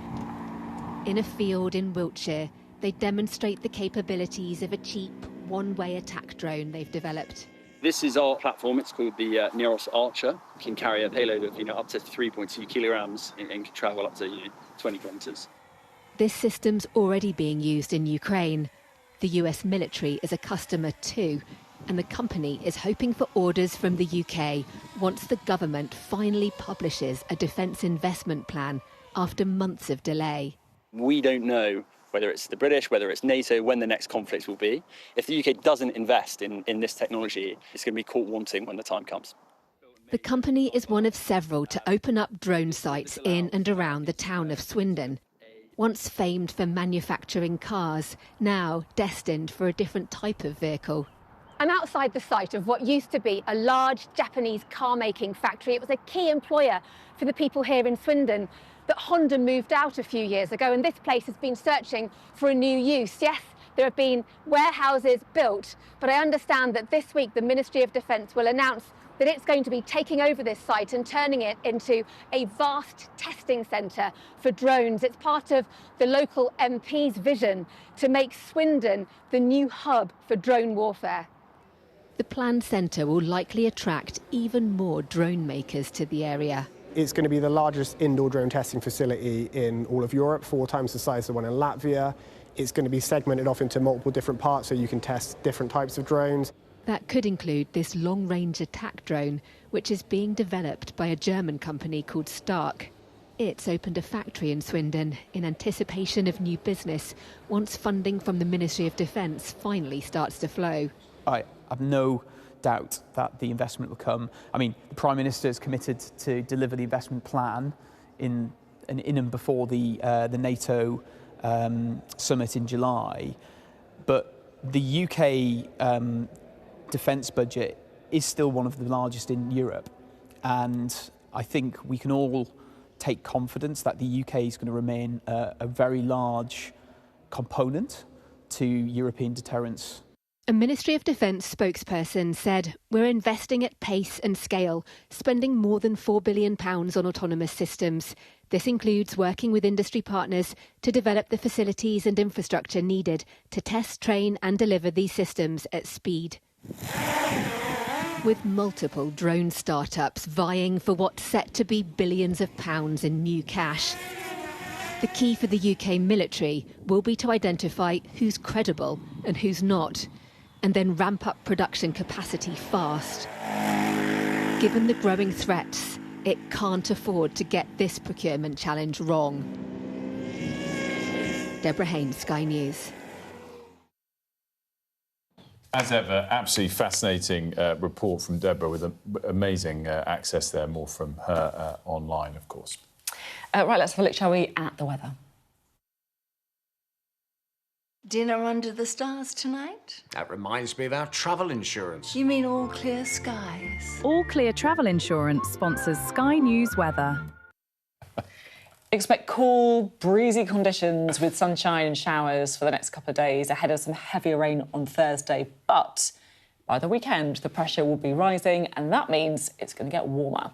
In a field in Wiltshire, they demonstrate the capabilities of a cheap, one-way attack drone they've developed. This is our platform. It's called the Neros Archer. It can carry a payload of up to 3.2 kilograms and can travel up to 20 kilometres. This system's already being used in Ukraine. The US military is a customer too, and the company is hoping for orders from the UK once the government finally publishes a defence investment plan after months of delay. We don't know whether it's the British, whether it's NATO, when the next conflict will be. If the UK doesn't invest in this technology, it's going to be caught wanting when the time comes. The company is one of several to open up drone sites in and around the town of Swindon. Once famed for manufacturing cars, now destined for a different type of vehicle. I'm outside the site of what used to be a large Japanese car-making factory. It was a key employer for the people here in Swindon. That Honda moved out a few years ago, and this place has been searching for a new use. Yes, there have been warehouses built, but I understand that this week the Ministry of Defence will announce that it's going to be taking over this site and turning it into a vast testing centre for drones. It's part of the local MP's vision to make Swindon the new hub for drone warfare. The planned centre will likely attract even more drone makers to the area. It's going to be the largest indoor drone testing facility in all of Europe, 4 times the size of the one in Latvia. It's going to be segmented off into multiple different parts so you can test different types of drones. That could include this long-range attack drone, which is being developed by a German company called Stark. It's opened a factory in Swindon in anticipation of new business once funding from the Ministry of Defence finally starts to flow. I have no doubt that the investment will come. I mean, the Prime Minister is committed to deliver the investment plan in and before the NATO summit in July. But the UK defence budget is still one of the largest in Europe, and I think we can all take confidence that the UK is going to remain a very large component to European deterrence. A Ministry of Defence spokesperson said, "We're investing at pace and scale, spending more than £4 billion on autonomous systems. This includes working with industry partners to develop the facilities and infrastructure needed to test, train and deliver these systems at speed." With multiple drone startups vying for what's set to be billions of pounds in new cash, the key for the UK military will be to identify who's credible and who's not, and then ramp up production capacity fast. Given the growing threats, it can't afford to get this procurement challenge wrong. Deborah Haynes, Sky News. As ever, absolutely fascinating report from Deborah with amazing access there. More from her online, of course. Right, let's have a look, shall we, at the weather. Dinner under the stars tonight? That reminds me of our travel insurance. You mean All Clear Skies? All Clear Travel Insurance sponsors Sky News weather. Expect cool, breezy conditions with sunshine and showers for the next couple of days ahead of some heavier rain on Thursday. But by the weekend, the pressure will be rising and that means it's going to get warmer.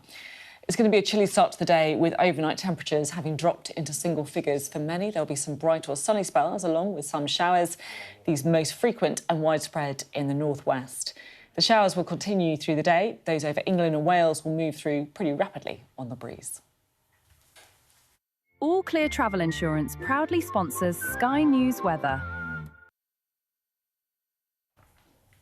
It's going to be a chilly start to the day with overnight temperatures having dropped into single figures. For many, there'll be some bright or sunny spells along with some showers, these most frequent and widespread in the northwest. The showers will continue through the day. Those over England and Wales will move through pretty rapidly on the breeze. All Clear Travel Insurance proudly sponsors Sky News Weather.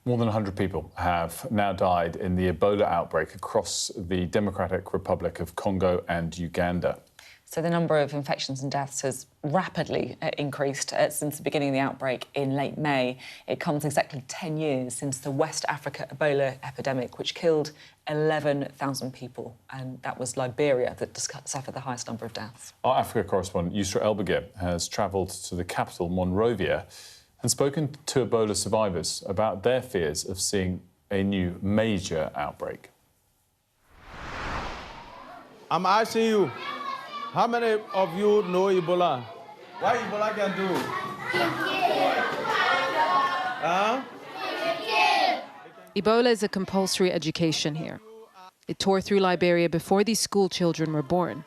More than 100 people have now died in the Ebola outbreak across the Democratic Republic of Congo and Uganda. So the number of infections and deaths has rapidly increased since the beginning of the outbreak in late May. It comes exactly 10 years since the West Africa Ebola epidemic, which killed 11,000 people. And that was Liberia that suffered the highest number of deaths. Our Africa correspondent, Yusra Elbegir, has travelled to the capital, Monrovia, and spoken to Ebola survivors about their fears of seeing a new major outbreak. I'm asking you, how many of you know Ebola? What Ebola can do? Huh? Ebola is a compulsory education here. It tore through Liberia before these school children were born,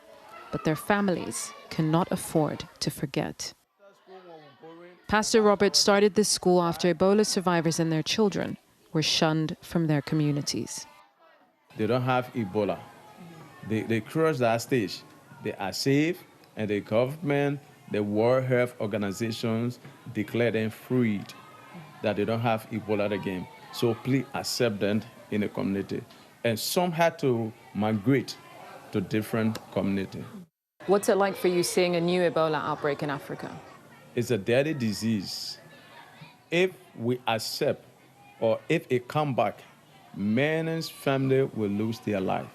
but their families cannot afford to forget. Pastor Robert started this school after Ebola survivors and their children were shunned from their communities. They don't have Ebola. They cross that stage. They are safe, and the government, the World Health Organizations declare them freed, that they don't have Ebola again. So please accept them in the community. And some had to migrate to different communities. What's it like for you seeing a new Ebola outbreak in Africa? It's a deadly disease. If we accept, or if it comes back, many's family will lose their life.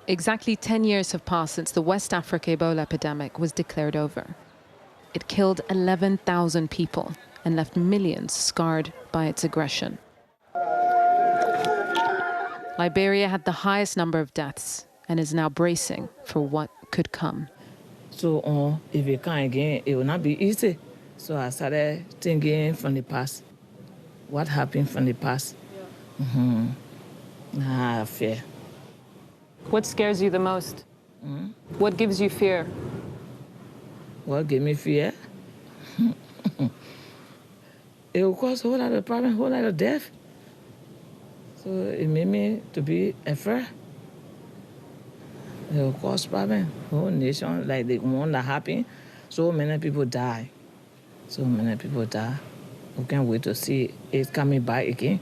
Exactly 10 years have passed since the West Africa Ebola epidemic was declared over. It killed 11,000 people and left millions scarred by its aggression. Liberia had the highest number of deaths and is now bracing for what could come. So if it come again, it will not be easy. So I started thinking from the past. What happened from the past? I fear. What scares you the most? What gives you fear? What gives me fear? It will cause a whole lot of problem, a whole lot of death. So it made me to be afraid. It will cause problem. Whole nation, like the one that happened, so many people die. So many people die. We can't wait to see it coming back again.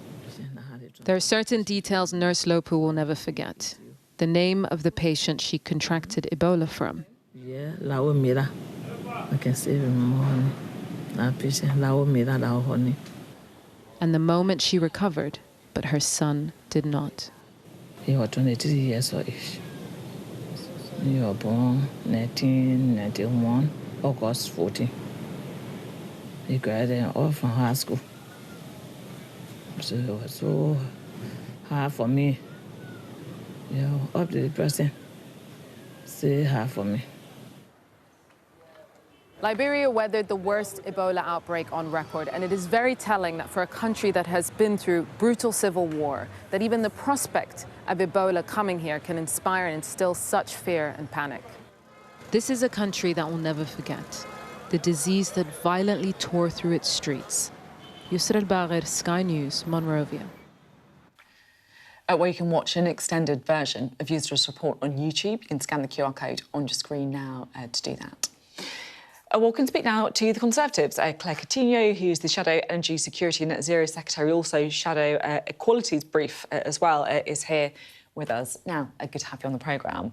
There are certain details Nurse Lopu will never forget. The name of the patient she contracted Ebola from. Yeah, Lao Mira. I can say honey. That patient, Lao Mira, Lao honey. And the moment she recovered, but her son did not. He was 23 years of age. He was born 1991, August 14. He graduated off from high school. So it was so hard for me. Up to the present, still hard for me. Liberia weathered the worst Ebola outbreak on record, and it is very telling that for a country that has been through brutal civil war, that even the prospect of Ebola coming here can inspire and instill such fear and panic. This is a country that will never forget the disease that violently tore through its streets. Yusra Elbegir, Sky News, Monrovia. Where you can watch an extended version of Yusra's report on YouTube. You can scan the QR code on your screen now to do that. We can speak now to the Conservatives. Claire Coutinho, who's the Shadow Energy Security and Net Zero Secretary, also Shadow Equalities Brief as well, is here with us. Now, good to have you on the programme.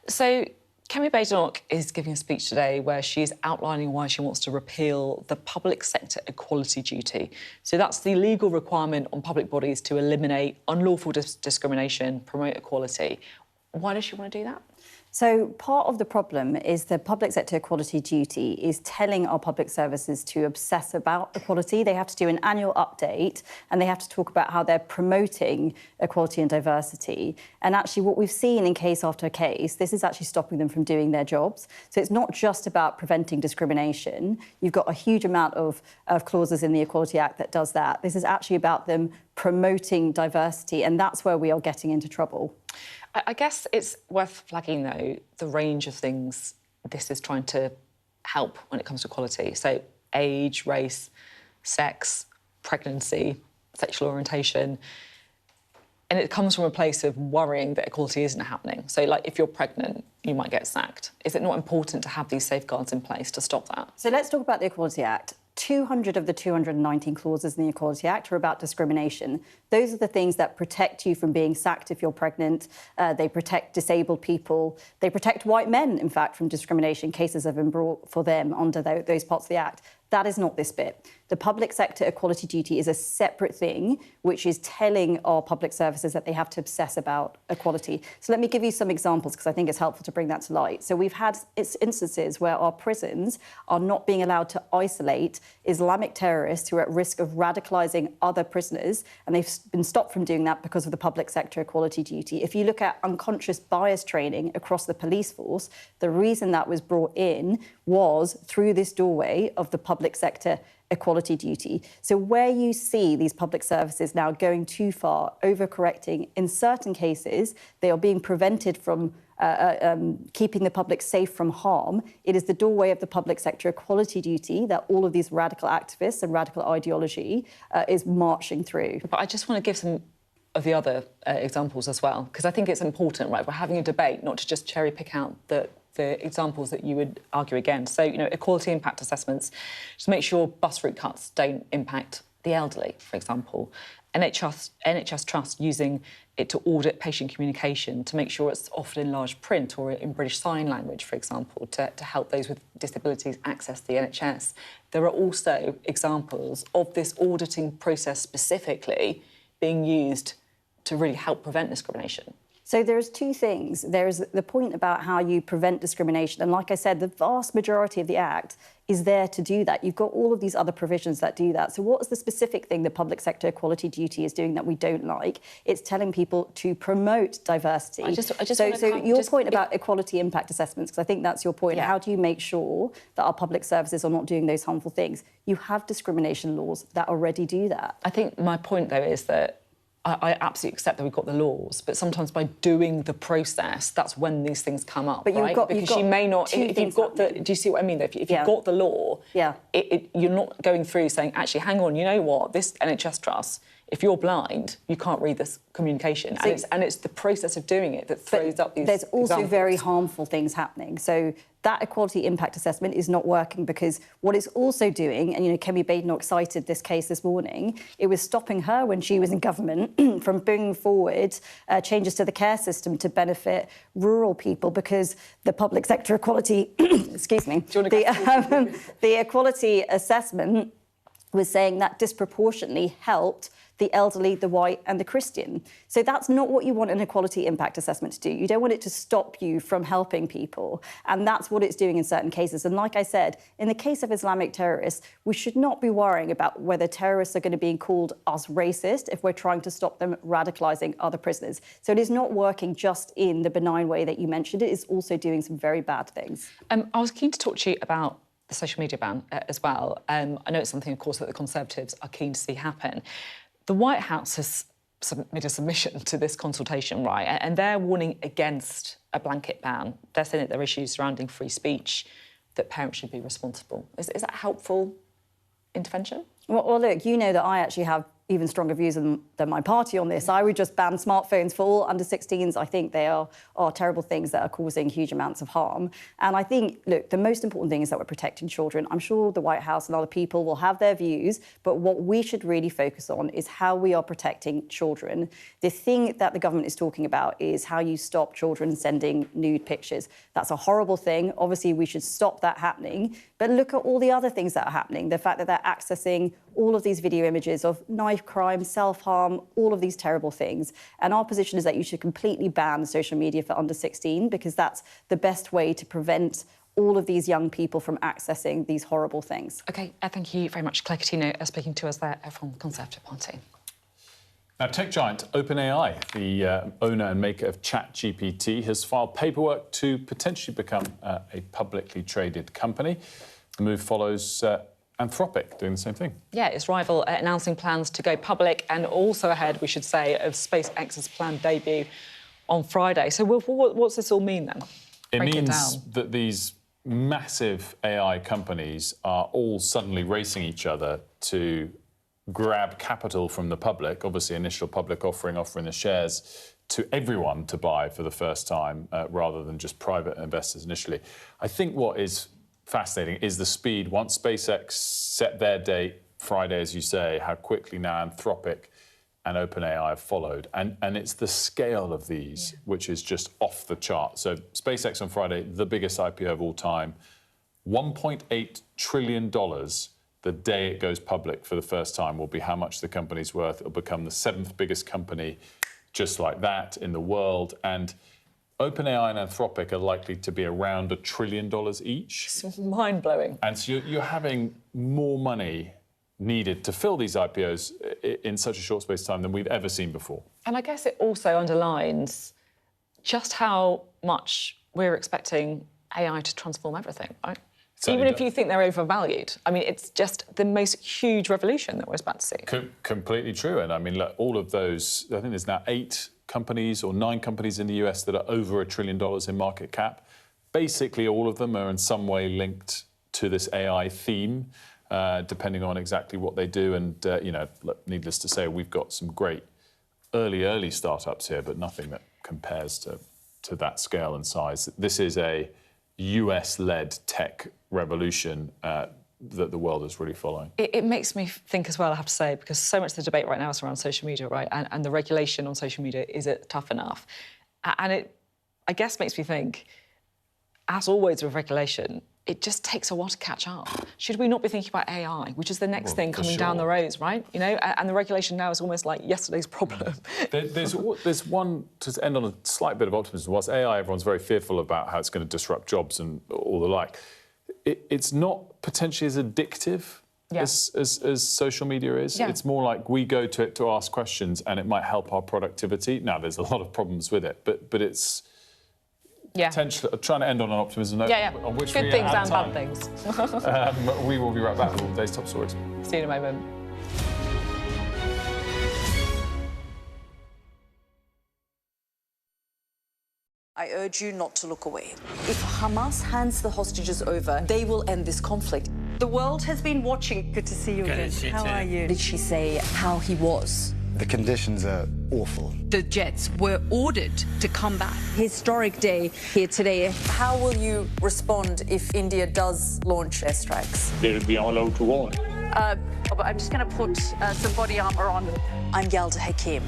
So, Kemi Badenoch is giving a speech today where she is outlining why she wants to repeal the public sector equality duty. So that's the legal requirement on public bodies to eliminate unlawful discrimination, promote equality. Why does she want to do that? So part of the problem is the public sector equality duty is telling our public services to obsess about equality. They have to do an annual update and they have to talk about how they're promoting equality and diversity. And actually what we've seen in case after case, this is actually stopping them from doing their jobs. So it's not just about preventing discrimination. You've got a huge amount of clauses in the Equality Act that does that. This is actually about them promoting diversity, and that's where we are getting into trouble. I guess it's worth flagging, though, the range of things this is trying to help when it comes to equality. So age, race, sex, pregnancy, sexual orientation. And it comes from a place of worrying that equality isn't happening. So, like, if you're pregnant, you might get sacked. Is it not important to have these safeguards in place to stop that? So let's talk about the Equality Act. 200 of the 219 clauses in the Equality Act are about discrimination. Those are the things that protect you from being sacked if you're pregnant. They protect disabled people. They protect white men, in fact, from discrimination. Cases have been brought for them under those parts of the Act. That is not this bit. The public sector equality duty is a separate thing, which is telling our public services that they have to obsess about equality. So let me give you some examples, because I think it's helpful to bring that to light. So we've had instances where our prisons are not being allowed to isolate Islamic terrorists who are at risk of radicalising other prisoners, and they've been stopped from doing that because of the public sector equality duty. If you look at unconscious bias training across the police force, the reason that was brought in was through this doorway of the public sector equality duty. So where you see these public services now going too far, overcorrecting, in certain cases, they are being prevented from keeping the public safe from harm. It is the doorway of the public sector equality duty that all of these radical activists and radical ideology is marching through. But I just want to give some of the other examples as well, because I think it's important, right? We're having a debate, not to just cherry pick out the examples that you would argue against. So, you know, equality impact assessments, just make sure bus route cuts don't impact the elderly, for example. NHS Trust using it to audit patient communication to make sure it's often in large print or in British Sign Language, for example, to help those with disabilities access the NHS. There are also examples of this auditing process specifically being used to really help prevent discrimination. So there's two things. There's the point about how you prevent discrimination. And like I said, the vast majority of the Act is there to do that. You've got all of these other provisions that do that. So what is the specific thing the public sector equality duty is doing that we don't like? It's telling people to promote diversity. So your point about equality impact assessments, because I think that's your point. Yeah. How do you make sure that our public services are not doing those harmful things? You have discrimination laws that already do that. I think my point, though, is that I absolutely accept that we've got the laws, but sometimes by doing the process, that's when these things come up, right? Because you may not... If you've got the... Do you see what I mean? If you've got the law, you're not going through saying, actually, hang on, you know what? This NHS Trust, if you're blind, you can't read this communication. And it's the process of doing it that throws up these There's also examples. very harmful things happening. So that equality impact assessment is not working because what it's also doing, and, you know, Kemi Badenoch cited this case this morning, it was stopping her when she was in government from bringing forward changes to the care system to benefit rural people because the public sector equality, excuse me, the equality assessment was saying that disproportionately helped the elderly, the white and the Christian. So that's not what you want an equality impact assessment to do. You don't want it to stop you from helping people. And that's what it's doing in certain cases. And like I said, in the case of Islamic terrorists, we should not be worrying about whether terrorists are going to be called us racist if we're trying to stop them radicalising other prisoners. So it is not working just in the benign way that you mentioned. It is also doing some very bad things. I was keen to talk to you about the social media ban as well. I know it's something, of course, that the Conservatives are keen to see happen. The White House has made a submission to this consultation, right? And they're warning against a blanket ban. They're saying that there are issues surrounding free speech, that parents should be responsible. Is that a helpful intervention? Well, look, you know that I actually have even stronger views than my party on this. I would just ban smartphones for all under-16s. I think they are terrible things that are causing huge amounts of harm. And I think, look, the most important thing is that we're protecting children. I'm sure the White House and other people will have their views, but what we should really focus on is how we are protecting children. The thing that the government is talking about is how you stop children sending nude pictures. That's a horrible thing. Obviously, we should stop that happening. But look at all the other things that are happening. The fact that they're accessing all of these video images of knife crime, self-harm, all of these terrible things. And our position is that you should completely ban social media for under 16 because that's the best way to prevent all of these young people from accessing these horrible things. OK, thank you very much, Claire Coutinho, speaking to us there from the Conservative Party. Now, tech giant OpenAI, the owner and maker of ChatGPT, has filed paperwork to potentially become a publicly traded company. The move follows Anthropic doing the same thing. Yeah, its rival announcing plans to go public and also ahead, we should say, of SpaceX's planned debut on Friday. So what's this all mean then? It Break means down. that these massive AI companies are all suddenly racing each other to grab capital from the public, obviously initial public offering the shares to everyone to buy for the first time rather than just private investors initially. I think what is fascinating is the speed. Once SpaceX set their date, Friday, as you say, how quickly now Anthropic and OpenAI have followed. And it's the scale of these which is just off the chart. So SpaceX on Friday, the biggest IPO of all time, $1.8 trillion the day it goes public for the first time will be how much the company's worth. It'll become the 7th biggest company just like that in the world. And OpenAI and Anthropic are likely to be around $1 trillion each. It's mind-blowing. And so you're having more money needed to fill these IPOs in such a short space of time than we've ever seen before. And I guess it also underlines just how much we're expecting AI to transform everything, right? Even if you think they're overvalued. I mean, it's just the most huge revolution that we're about to see. Completely true. And I mean, look, all of those, I think there's now 8 companies or 9 companies in the US that are over $1 trillion in market cap. Basically, all of them are in some way linked to this AI theme, depending on exactly what they do. And, you know, look, needless to say, we've got some great early startups here, but nothing that compares to that scale and size. This is a US-led tech revolution that the world is really following. It makes me think as well, I have to say, because so much of the debate right now is around social media, right? And the regulation on social media, is it tough enough? And it, I guess, makes me think, as always with regulation, it just takes a while to catch up. Should we not be thinking about AI, which is the next thing coming down the roads, right? You know, and the regulation now is almost like yesterday's problem. There's one, to end on a slight bit of optimism, whilst AI, everyone's very fearful about how it's going to disrupt jobs and all the like. It's not potentially as addictive as social media is. It's more like we go to it to ask questions and it might help our productivity. Now, there's a lot of problems with it, but it's potentially trying to end on an optimism note. On which good things and bad things. We will be right back with all today's top stories. See you in a moment. I urge you not to look away. If Hamas hands the hostages over, they will end this conflict. The world has been watching. Good to see you again. How are you? Did she say how he was? The conditions are awful. The jets were ordered to come back. Historic day here today. How will you respond if India does launch airstrikes? They'll be all out to war. I'm just going to put some body armor on. I'm Yalda Hakim.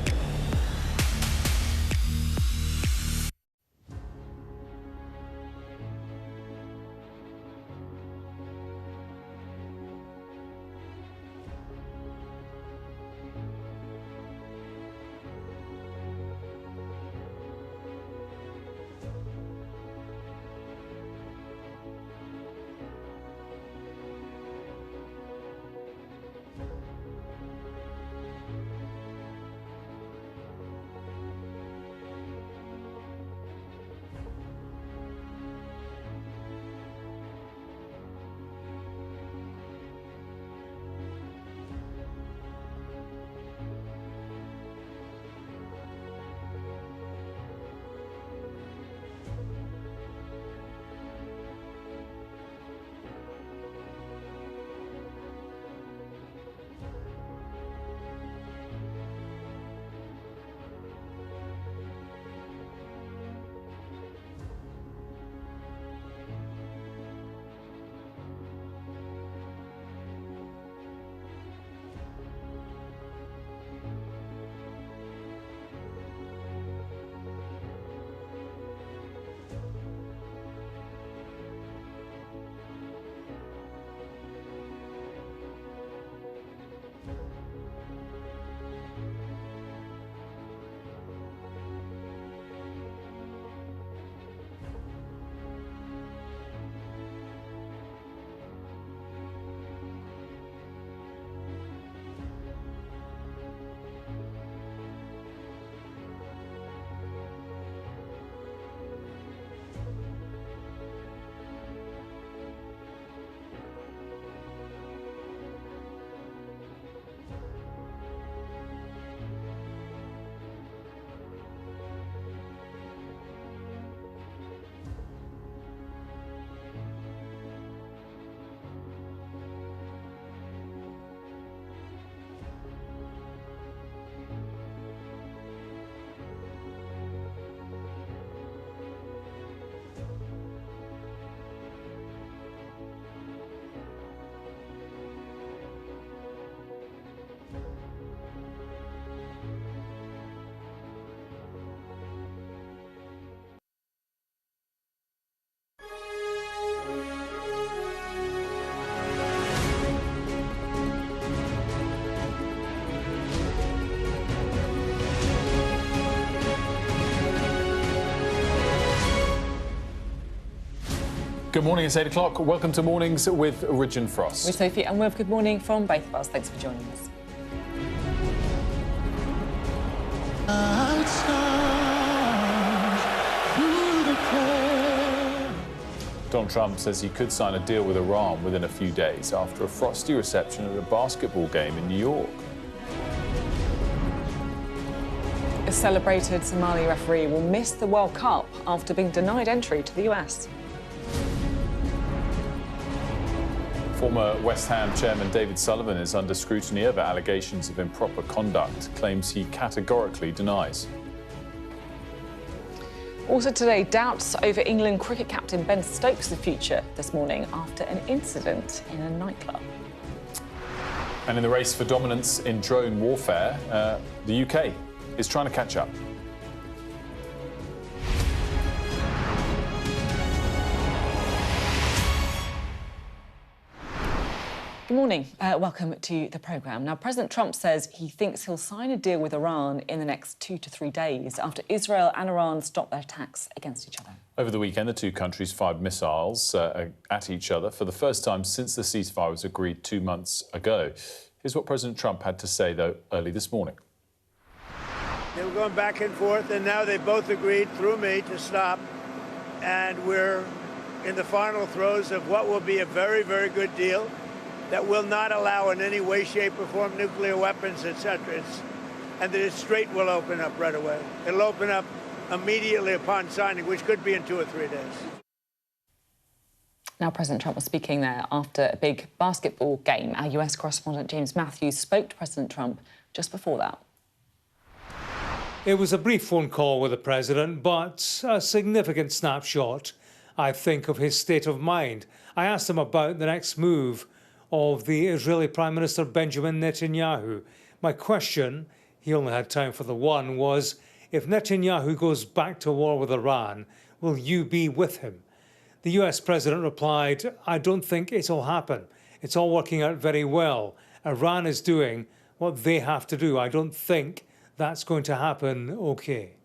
Good morning, it's 8 o'clock. Welcome to Mornings with Ridge and Frost. With Sophie and Wilf, good morning from both of us. Thanks for joining us. Donald Trump says he could sign a deal with Iran within a few days after a frosty reception at a basketball game in New York. A celebrated Somali referee will miss the World Cup after being denied entry to the US. Former West Ham chairman David Sullivan is under scrutiny over allegations of improper conduct, claims he categorically denies. Also today, doubts over England cricket captain Ben Stokes' future this morning after an incident in a nightclub. And in the race for dominance in drone warfare, the UK is trying to catch up. Good morning. Welcome to the programme. Now, President Trump says he thinks he'll sign a deal with Iran in the next 2 to 3 days after Israel and Iran stop their attacks against each other. Over the weekend, the two countries fired missiles at each other for the first time since the ceasefire was agreed 2 months ago. Here's what President Trump had to say, though, early this morning. They were going back and forth, and now they both agreed through me to stop. And we're in the final throes of what will be a very, very good deal that will not allow in any way, shape, or form nuclear weapons, etc. And the Strait will open up right away. It'll open up immediately upon signing, which could be in 2 or 3 days. Now, President Trump was speaking there after a big basketball game. Our US correspondent James Matthews spoke to President Trump just before that. It was a brief phone call with the president, but a significant snapshot, I think, of his state of mind. I asked him about the next move of the Israeli Prime Minister Benjamin Netanyahu. My question, he only had time for the one, was if Netanyahu goes back to war with Iran, will you be with him? The US president replied, I don't think it'll happen. It's all working out very well. Iran is doing what they have to do. I don't think that's going to happen okay.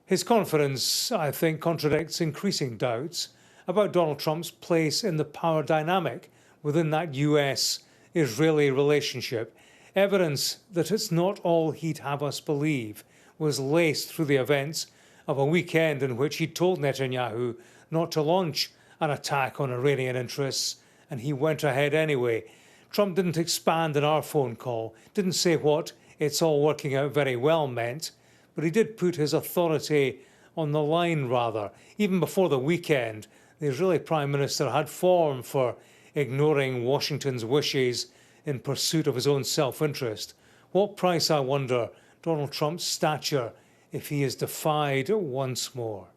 His confidence, I think, contradicts increasing doubts about Donald Trump's place in the power dynamic within that US-Israeli relationship. Evidence that it's not all he'd have us believe was laced through the events of a weekend in which he told Netanyahu not to launch an attack on Iranian interests, and he went ahead anyway. Trump didn't expand on our phone call, didn't say what "it's all working out very well" meant, but he did put his authority on the line, rather. Even before the weekend, the Israeli Prime Minister had form for ignoring Washington's wishes in pursuit of his own self-interest. What price, I wonder, Donald Trump's stature if he is defied once more?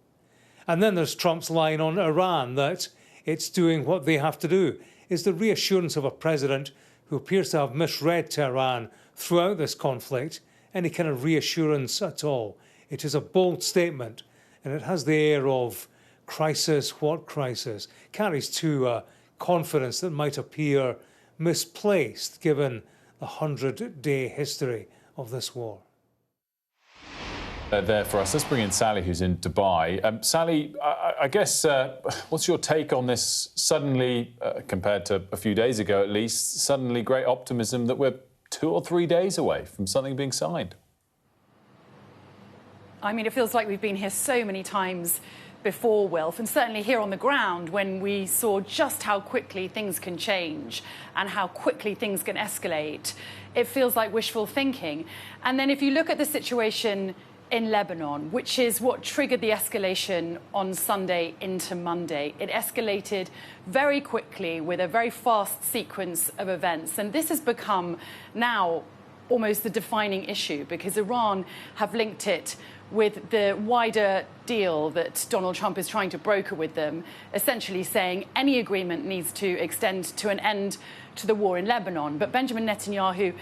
And then there's Trump's line on Iran, that it's doing what they have to do. Is the reassurance of a president who appears to have misread Tehran throughout this conflict any kind of reassurance at all? It is a bold statement, and it has the air of crisis, what crisis? Carries to confidence that might appear misplaced given the 100-day history of this war. There for us. Let's bring in Sally, who's in Dubai. Sally, I guess, what's your take on this suddenly, compared to a few days ago at least, suddenly great optimism that we're 2 or 3 days away from something being signed? I mean, it feels like we've been here so many times before, Wilf, and certainly here on the ground when we saw just how quickly things can change and how quickly things can escalate. It feels like wishful thinking. And then if you look at the situation in Lebanon, which is what triggered the escalation on Sunday into Monday, it escalated very quickly with a very fast sequence of events. And this has become now almost the defining issue because Iran have linked it with the wider deal that Donald Trump is trying to broker with them, essentially saying any agreement needs to extend to an end to the war in Lebanon. But Benjamin Netanyahu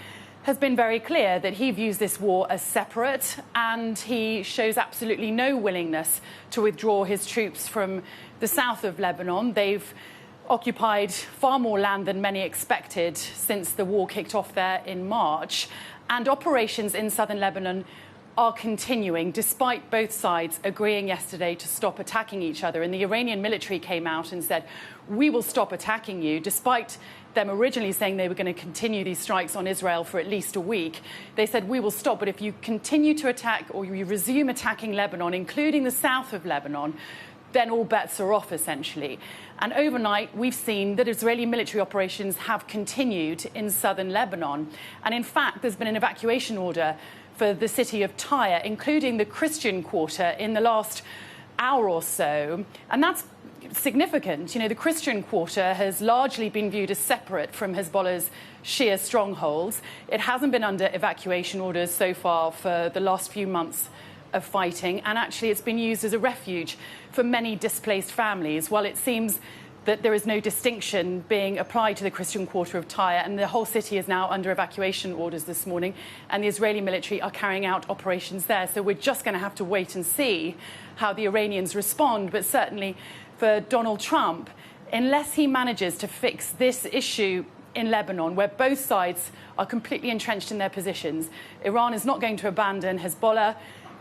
has been very clear that he views this war as separate, and he shows absolutely no willingness to withdraw his troops from the south of Lebanon. They've occupied far more land than many expected since the war kicked off there in March, and operations in southern Lebanon are continuing, despite both sides agreeing yesterday to stop attacking each other. And the Iranian military came out and said, we will stop attacking you, despite them originally saying they were going to continue these strikes on Israel for at least a week. They said, we will stop, but if you continue to attack or you resume attacking Lebanon, including the south of Lebanon, then all bets are off, essentially. And overnight, we've seen that Israeli military operations have continued in southern Lebanon. And in fact, there's been an evacuation order for the city of Tyre, including the Christian quarter, in the last hour or so. And that's significant. You know, the Christian quarter has largely been viewed as separate from Hezbollah's Shia strongholds. It hasn't been under evacuation orders so far for the last few months of fighting, and actually it's been used as a refuge for many displaced families. While it seems that there is no distinction being applied to the Christian quarter of Tyre, and the whole city is now under evacuation orders this morning, and the Israeli military are carrying out operations there. So we're just going to have to wait and see how the Iranians respond. But certainly for Donald Trump, unless he manages to fix this issue in Lebanon, where both sides are completely entrenched in their positions, Iran is not going to abandon Hezbollah,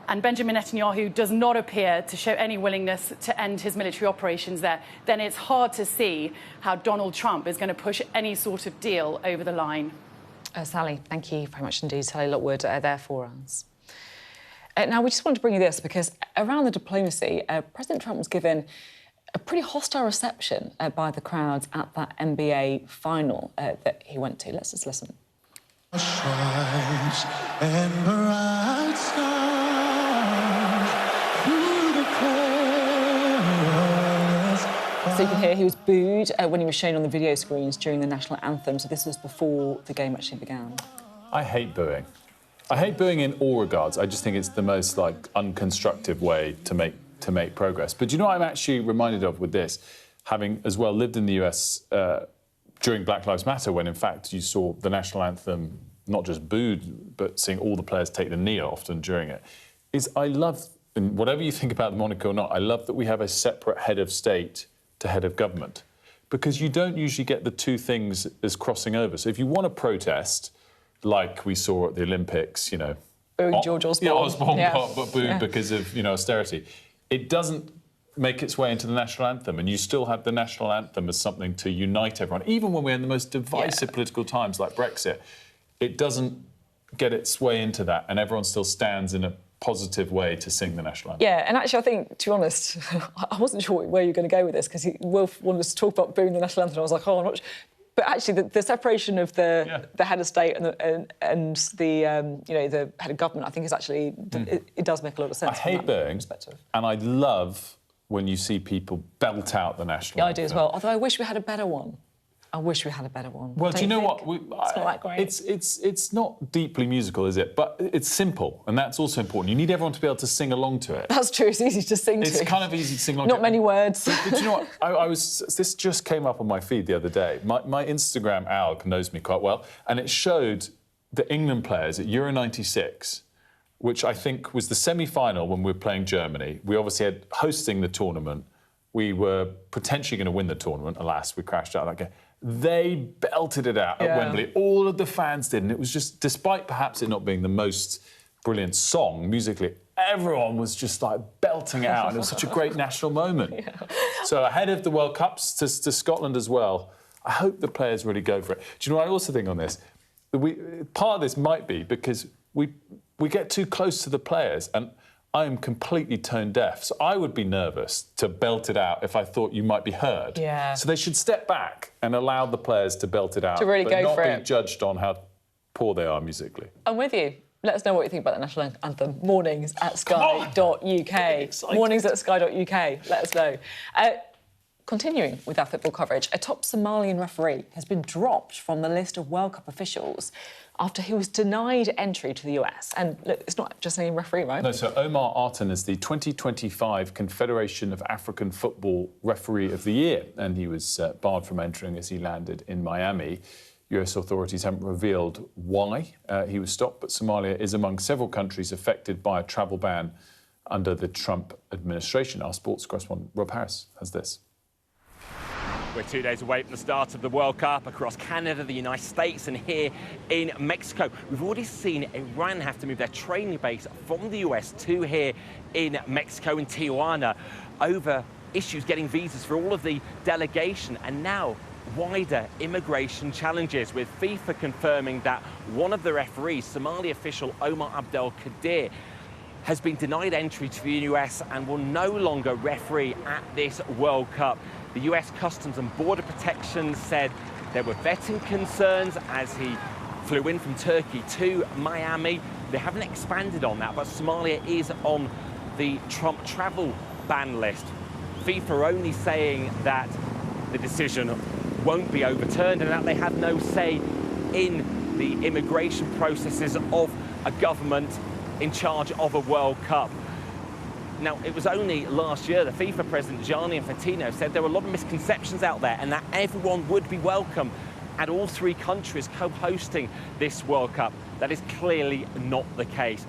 and Benjamin Netanyahu does not appear to show any willingness to end his military operations there, then it's hard to see how Donald Trump is going to push any sort of deal over the line. Sally, thank you very much indeed. Sally Lockwood there for us. Now, we just wanted to bring you this because around the diplomacy, President Trump was given a pretty hostile reception by the crowds at that NBA final that he went to. Let's just listen. So you can hear he was booed when he was shown on the video screens during the national anthem. So this was before the game actually began. I hate booing. I hate booing in all regards. I just think it's the most unconstructive way to make progress. But you know what I'm actually reminded of with this, having as well lived in the US during Black Lives Matter, when in fact you saw the national anthem not just booed, but seeing all the players take the knee often during it, is I love, and whatever you think about the monarchy or not, I love that we have a separate head of state to head of government, because you don't usually get the two things as crossing over. So if you want to protest, like we saw at the Olympics, you know, booing George Osborne. Yeah, Osborne got booed because of, you know, austerity. It doesn't make its way into the national anthem, and you still have the national anthem as something to unite everyone. Even when we're in the most divisive political times like Brexit, it doesn't get its way into that, and everyone still stands in a positive way to sing the national anthem. Yeah, and actually, I think, to be honest, I wasn't sure where you were going to go with this, because Wilf wanted us to talk about booing the national anthem, and I was like, oh, I'm not sure. But actually, the separation of the head of state and the you know, the head of government, I think is actually it does make a lot of sense. I hate booing, and I love when you see people belt out the national anthem. I do as well. Although I wish we had a better one. I wish we had a better one. Well, do you know what? It's not that great. It's not deeply musical, is it? But it's simple, and that's also important. You need everyone to be able to sing along to it. That's true. It's easy to sing to. It's kind of easy to sing along to. Not many words. But you know what? This just came up on my feed the other day. My Instagram alg knows me quite well, and it showed the England players at Euro '96, which I think was the semi-final when we were playing Germany. We obviously had hosting the tournament. We were potentially going to win the tournament. Alas, we crashed out of that game. They belted it out at Wembley. All of the fans did, and it was just, despite perhaps it not being the most brilliant song musically, everyone was just like belting it out, and it was such a great national moment. So ahead of the World Cups to Scotland as well, I hope the players really go for it. Do you know what I also think on this? Part of this might be because we get too close to the players, and I am completely tone deaf, so I would be nervous to belt it out if I thought you might be heard. Yeah. So they should step back and allow the players to belt it out. To really go for it. But not be judged on how poor they are musically. I'm with you. Let us know what you think about the national anthem. Mornings at sky.uk. Mornings at sky.uk. Let us know. Continuing with our football coverage, a top Somalian referee has been dropped from the list of World Cup officials after he was denied entry to the US. And look, it's not just any referee, right? No, so Omar Artan is the 2025 Confederation of African Football Referee of the Year, and he was barred from entering as he landed in Miami. US authorities haven't revealed why he was stopped, but Somalia is among several countries affected by a travel ban under the Trump administration. Our sports correspondent Rob Harris has this. We're 2 days away from the start of the World Cup across Canada, the United States and here in Mexico. We've already seen Iran have to move their training base from the US to here in Mexico, in Tijuana, over issues getting visas for all of the delegation, and now wider immigration challenges, with FIFA confirming that one of the referees, Somali official Omar Abdel Kadir, has been denied entry to the US and will no longer referee at this World Cup. The US Customs and Border Protection said there were vetting concerns as he flew in from Turkey to Miami. They haven't expanded on that, but Somalia is on the Trump travel ban list. FIFA are only saying that the decision won't be overturned and that they have no say in the immigration processes of a government in charge of a World Cup. Now, it was only last year the FIFA president, Gianni Infantino, said there were a lot of misconceptions out there and that everyone would be welcome at all three countries co-hosting this World Cup. That is clearly not the case.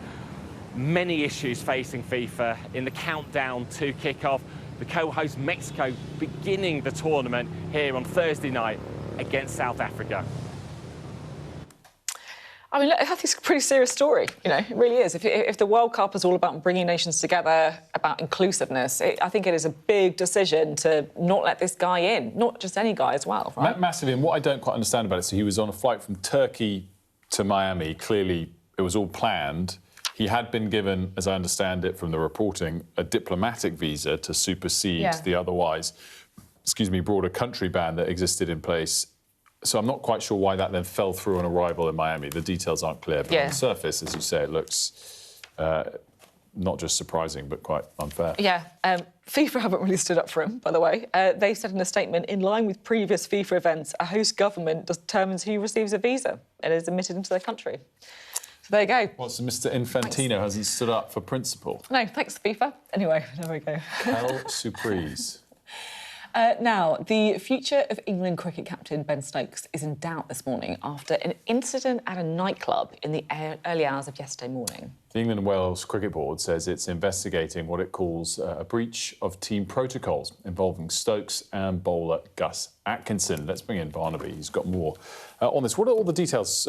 Many issues facing FIFA in the countdown to kick off. The co-host Mexico beginning the tournament here on Thursday night against South Africa. I mean, look, I think it's a pretty serious story, you know, it really is. If the World Cup is all about bringing nations together, about inclusiveness, I think it is a big decision to not let this guy in, not just any guy as well, right? Massively, and what I don't quite understand about it, so he was on a flight from Turkey to Miami. Clearly, it was all planned. He had been given, as I understand it from the reporting, a diplomatic visa to supersede the otherwise, broader country ban that existed in place. So I'm not quite sure why that then fell through on arrival in Miami. The details aren't clear, but on the surface, as you say, it looks not just surprising, but quite unfair. Yeah, FIFA haven't really stood up for him, by the way. They said in a statement, in line with previous FIFA events, a host government determines who receives a visa and is admitted into their country. So there you go. Well, so Mr. Infantino hasn't stood up for principle. No, thanks, FIFA. Anyway, there we go. Quelle surprise. Now, the future of England cricket captain Ben Stokes is in doubt this morning after an incident at a nightclub in the early hours of yesterday morning. The England and Wales Cricket Board says it's investigating what it calls a breach of team protocols involving Stokes and bowler Gus Atkinson. Let's bring in Barnaby. He's got more on this. What are all the details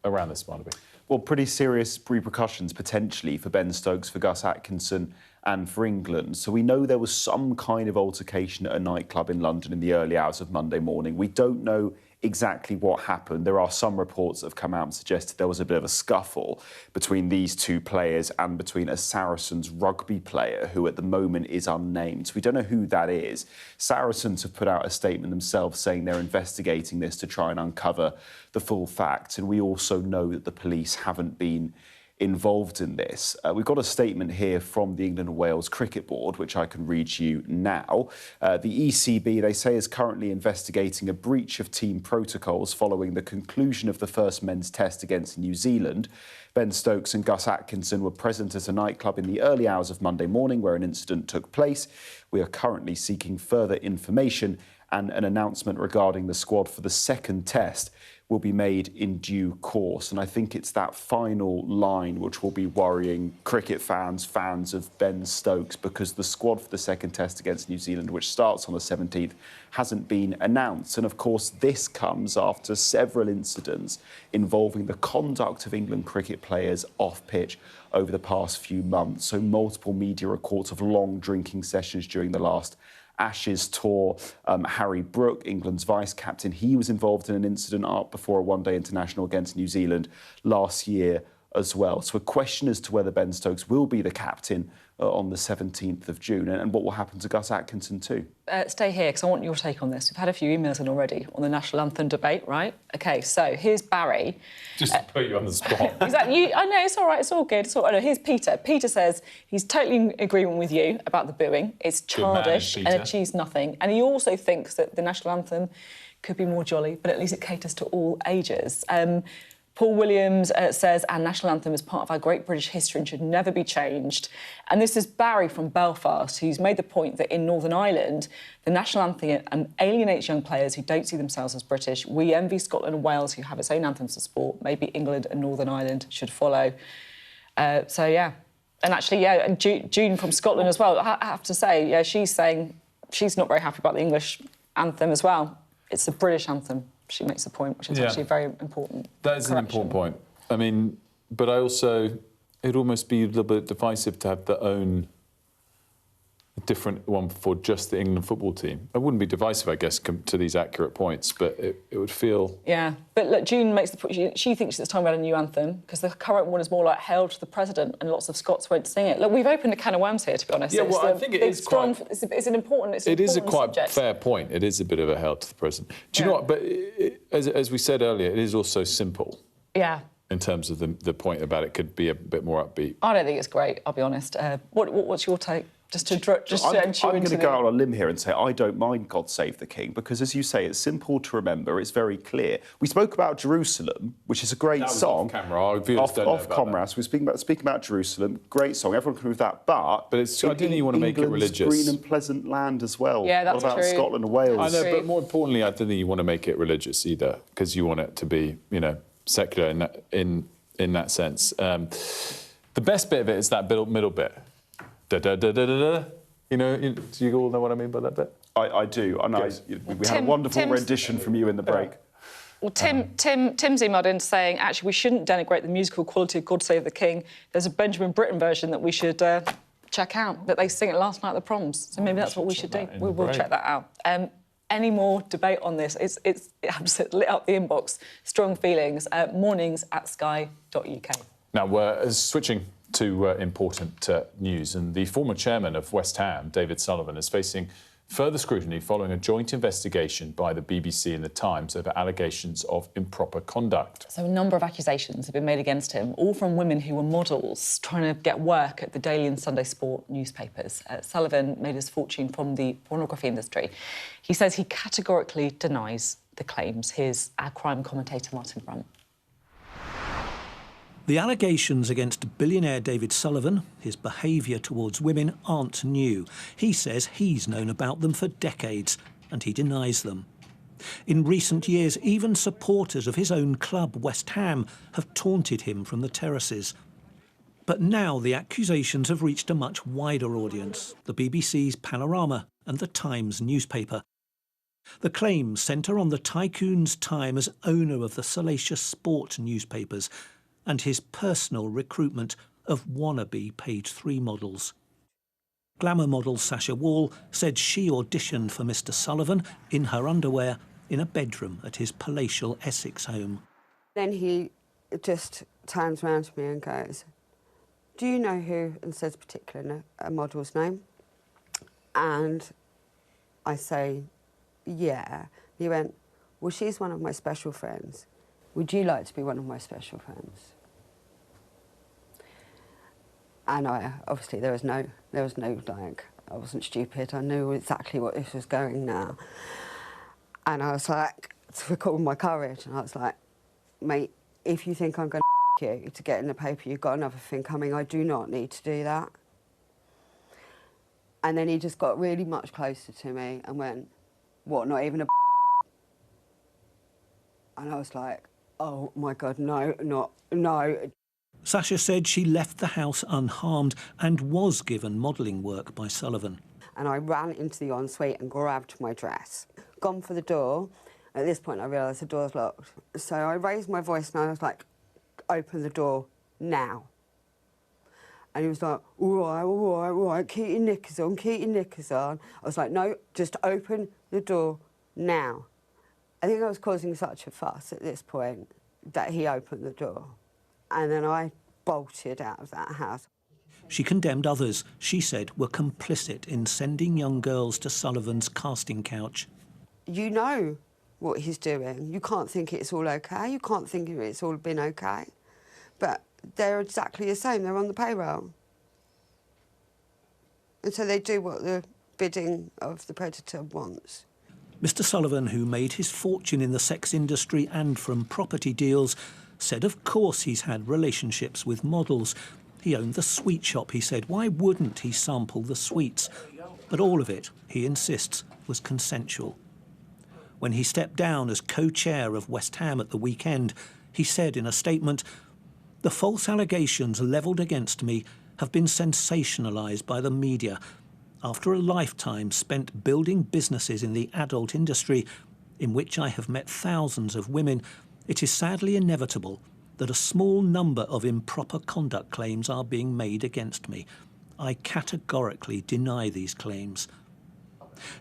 around this, Barnaby? Well, pretty serious repercussions potentially for Ben Stokes, for Gus Atkinson and for England. So we know there was some kind of altercation at a nightclub in London in the early hours of Monday morning. We don't know exactly what happened. There are some reports that have come out and suggested there was a bit of a scuffle between these two players and between a Saracens rugby player who at the moment is unnamed. So we don't know who that is. Saracens have put out a statement themselves saying they're investigating this to try and uncover the full facts. And we also know that the police haven't been involved in this. We've got a statement here from the England and Wales Cricket Board, which I can read you now. The ECB, they say, is currently investigating a breach of team protocols following the conclusion of the first men's test against New Zealand. Ben Stokes and Gus Atkinson were present at a nightclub in the early hours of Monday morning where an incident took place. We are currently seeking further information, and an announcement regarding the squad for the second test will be made in due course. And I think it's that final line which will be worrying cricket fans, fans of Ben Stokes, because the squad for the second test against New Zealand, which starts on the 17th, hasn't been announced. And of course, this comes after several incidents involving the conduct of England cricket players off-pitch over the past few months. So multiple media reports of long drinking sessions during the last Ashes tour. Harry Brook, England's vice-captain, he was involved in an incident before a one-day international against New Zealand last year as well. So a question as to whether Ben Stokes will be the captain on the 17th of June and what will happen to Gus Atkinson too. Stay here, because I want your take on this. We've had a few emails in already on the national anthem debate, right? OK, so here's Barry. Just to put you on the spot. Exactly. I know, it's all right, it's all good. It's all, here's Peter. Peter says he's totally in agreement with you about the booing. It's childish and achieves nothing. And he also thinks that the national anthem could be more jolly, but at least it caters to all ages. Paul Williams says our national anthem is part of our great British history and should never be changed. And this is Barry from Belfast, who's made the point that in Northern Ireland, the national anthem alienates young players who don't see themselves as British. We envy Scotland and Wales, who have its own anthems to sport. Maybe England and Northern Ireland should follow. So, yeah. And actually, yeah, and June from Scotland as well. I have to say, yeah, she's saying she's not very happy about the English anthem as well. It's the British anthem, she makes a point, which is actually very important. That is an important point. I mean, but it'd almost be a little bit divisive to have their own different one for just the England football team. It wouldn't be divisive, I guess, to these accurate points, but it would feel... Yeah, but look, June makes the point, she thinks it's time we had a new anthem, because the current one is more like Hail to the President, and lots of Scots won't sing it. Look, we've opened a can of worms here, to be honest. Yeah, well, I think it is quite... It's an important It is a quite subject. fair point. It is a bit of a Hail to the President. Do you know what? But as we said earlier, it is also simple. Yeah. In terms of the point about it could be a bit more upbeat. I don't think it's great, I'll be honest. What's your take? I'm going to go out on a limb here and say I don't mind God Save the King because, as you say, it's simple to remember, it's very clear. We spoke about Jerusalem, which is a great song. Off camera. So we're speaking about Jerusalem, great song, everyone can move that, but it's, I didn't even want to make it religious. Green and pleasant land as well. Yeah, that's what about true. Scotland and Wales? I know, but more importantly, I don't think you want to make it religious either, because you want it to be, secular in that sense. The best bit of it is that middle bit. Da da da da da da. Do you all know what I mean by that bit? I do. And we had a wonderful rendition from you in the break. Well, Tim's emailed in saying, actually, we shouldn't denigrate the musical quality of God Save the King. There's a Benjamin Britten version that we should check out, that they sing it last night at the proms. So maybe that's what we should do. We will check that out. Any more debate on this? It's absolutely lit up the inbox. Strong feelings. mornings@sky.uk. Now, we're switching to important news, and the former chairman of West Ham, David Sullivan, is facing further scrutiny following a joint investigation by the BBC and the Times over allegations of improper conduct. So a number of accusations have been made against him, all from women who were models trying to get work at the Daily and Sunday Sport newspapers. Sullivan made his fortune from the pornography industry. He says he categorically denies the claims. Here's our crime commentator, Martin Brunt. The allegations against billionaire David Sullivan, his behaviour towards women, aren't new. He says he's known about them for decades, and he denies them. In recent years, even supporters of his own club, West Ham, have taunted him from the terraces. But now the accusations have reached a much wider audience, the BBC's Panorama and the Times newspaper. The claims centre on the tycoon's time as owner of the salacious sport newspapers and his personal recruitment of wannabe Page 3 models. Glamour model Sasha Wall said she auditioned for Mr Sullivan in her underwear in a bedroom at his palatial Essex home. Then he just turns around to me and goes, "Do you know who," and says a model's name. And I say, "Yeah." He went, "Well, she's one of my special friends. Would you like to be one of my special friends?" And obviously there was no like, I wasn't stupid. I knew exactly what this was going now. And I was like, to recall my courage, and I was like, "Mate, if you think I'm going to you to get in the paper, you've got another thing coming. I do not need to do that." And then he just got really much closer to me and went, "What, not even a?" And I was like, "Oh my God, no, no." Sasha said she left the house unharmed and was given modelling work by Sullivan. And I ran into the ensuite and grabbed my dress. Gone for the door. At this point, I realised the door's locked. So I raised my voice and I was like, "Open the door now." And he was like, all right, keep your knickers on, keep your knickers on. I was like, "No, just open the door now." I think I was causing such a fuss at this point that he opened the door. And then I bolted out of that house. She condemned others she said were complicit in sending young girls to Sullivan's casting couch. You know what he's doing. You can't think it's all OK. You can't think it's all been OK. But they're exactly the same. They're on the payroll. And so they do what the bidding of the predator wants. Mr Sullivan, who made his fortune in the sex industry and from property deals, said of course he's had relationships with models. He owned the sweet shop, he said. Why wouldn't he sample the sweets? But all of it, he insists, was consensual. When he stepped down as co-chair of West Ham at the weekend, he said in a statement, "The false allegations levelled against me have been sensationalised by the media. after a lifetime spent building businesses in the adult industry, in which I have met thousands of women, it is sadly inevitable that a small number of improper conduct claims are being made against me. I categorically deny these claims.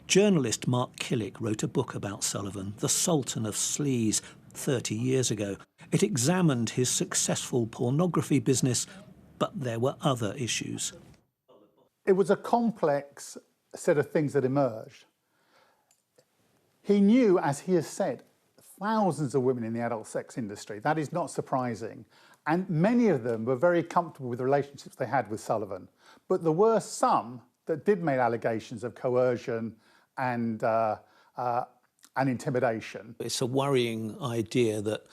Journalist Mark Killick wrote a book about Sullivan, The Sultan of Sleaze, 30 years ago. It examined his successful pornography business, but there were other issues. It was a complex set of things that emerged. He knew, as he has said, thousands of women in the adult sex industry. That is not surprising. And many of them were very comfortable with the relationships they had with Sullivan. But there were some that did make allegations of coercion and intimidation. It's a worrying idea that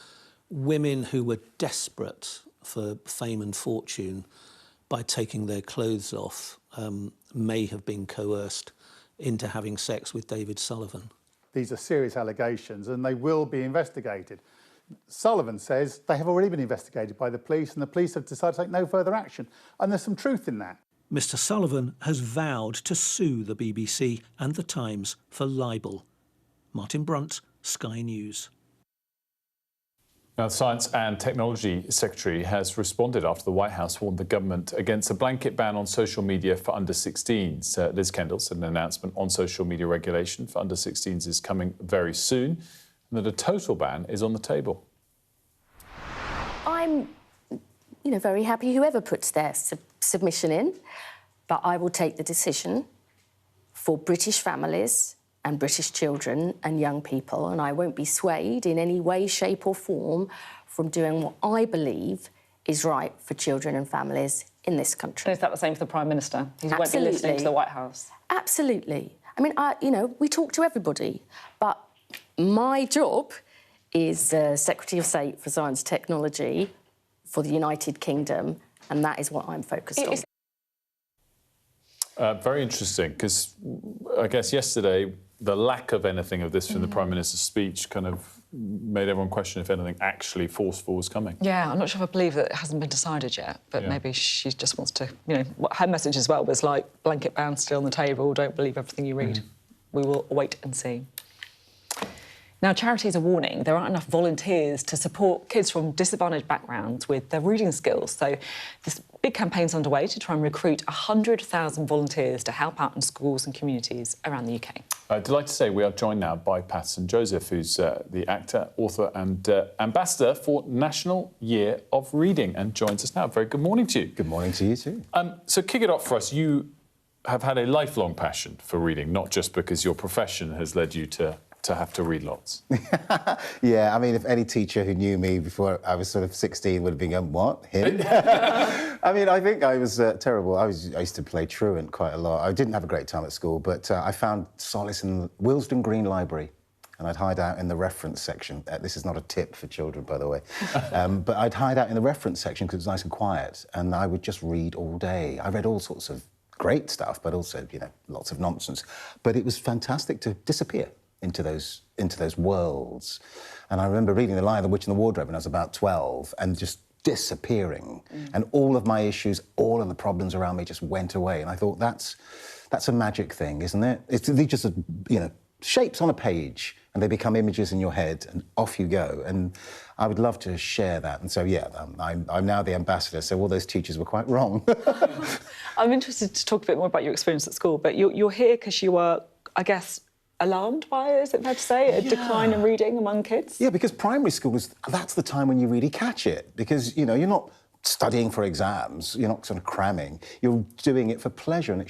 women who were desperate for fame and fortune by taking their clothes off may have been coerced into having sex with David Sullivan. These are serious allegations and they will be investigated. Sullivan says they have already been investigated by the police and the police have decided to take no further action. And there's some truth in that. Mr. Sullivan has vowed to sue the BBC and The Times for libel. Martin Brunt, Sky News. Now, the Science and Technology Secretary has responded after the White House warned the government against a blanket ban on social media for under-16s. Liz Kendall said an announcement on social media regulation for under-16s is coming very soon, and that a total ban is on the table. I'm, very happy whoever puts their submission in, but I will take the decision for British families and British children and young people, and I won't be swayed in any way, shape or form from doing what I believe is right for children and families in this country. Is that the same for the Prime Minister? He won't be listening to the White House? Absolutely. I mean, we talk to everybody, but my job is Secretary of State for Science and Technology for the United Kingdom, and that is what I'm focused on. Very interesting, because I guess yesterday the lack of anything of this from the Prime Minister's speech kind of made everyone question if anything actually forceful was coming. Yeah, I'm not sure if I believe that it hasn't been decided yet, but maybe she just wants to, her message as well was like, blanket ban still on the table, don't believe everything you read. We will wait and see. Now, charities are warning there aren't enough volunteers to support kids from disadvantaged backgrounds with their reading skills. So this big campaign's underway to try and recruit 100,000 volunteers to help out in schools and communities around the UK. I'd like to say we are joined now by Patterson Joseph, who's the actor, author and ambassador for National Year of Reading, and joins us now. Very good morning to you. Good morning to you too. So kick it off for us. You have had a lifelong passion for reading, not just because your profession has led you to have to read lots. Yeah, I mean, if any teacher who knew me before I was sort of 16 would have been going, what, him? I mean, I think I was terrible. I used to play truant quite a lot. I didn't have a great time at school, but I found solace in Willesden Green Library, and I'd hide out in the reference section. This is not a tip for children, by the way. But I'd hide out in the reference section because it was nice and quiet, and I would just read all day. I read all sorts of great stuff, but also, lots of nonsense. But it was fantastic to disappear into those worlds. And I remember reading The Lion, the Witch and the Wardrobe when I was about 12 and just disappearing. And all of my issues, all of the problems around me just went away. And I thought, that's a magic thing, isn't it? They're just, shapes on a page and they become images in your head and off you go. And I would love to share that. And so, I'm now the ambassador, so all those teachers were quite wrong. I'm interested to talk a bit more about your experience at school, but you're here because you were, I guess, alarmed by it, is it fair to say, a decline in reading among kids? Yeah, because primary school that's the time when you really catch it, because, you're not studying for exams, you're not sort of cramming, you're doing it for pleasure, and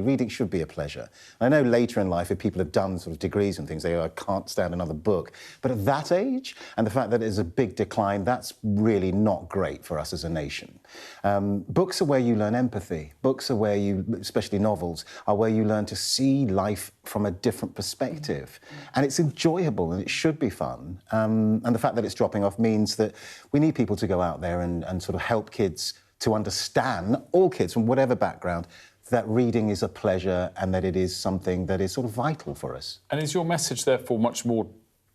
reading should be a pleasure. I know later in life, if people have done sort of degrees and things, they go, I can't stand another book. But at that age, and the fact that there's a big decline, that's really not great for us as a nation. Books are where you learn empathy. Books are where you, especially novels, are where you learn to see life from a different perspective. And it's enjoyable and it should be fun. And the fact that it's dropping off means that we need people to go out there and sort of help kids to understand, all kids from whatever background, that reading is a pleasure and that it is something that is sort of vital for us. And is your message, therefore, much more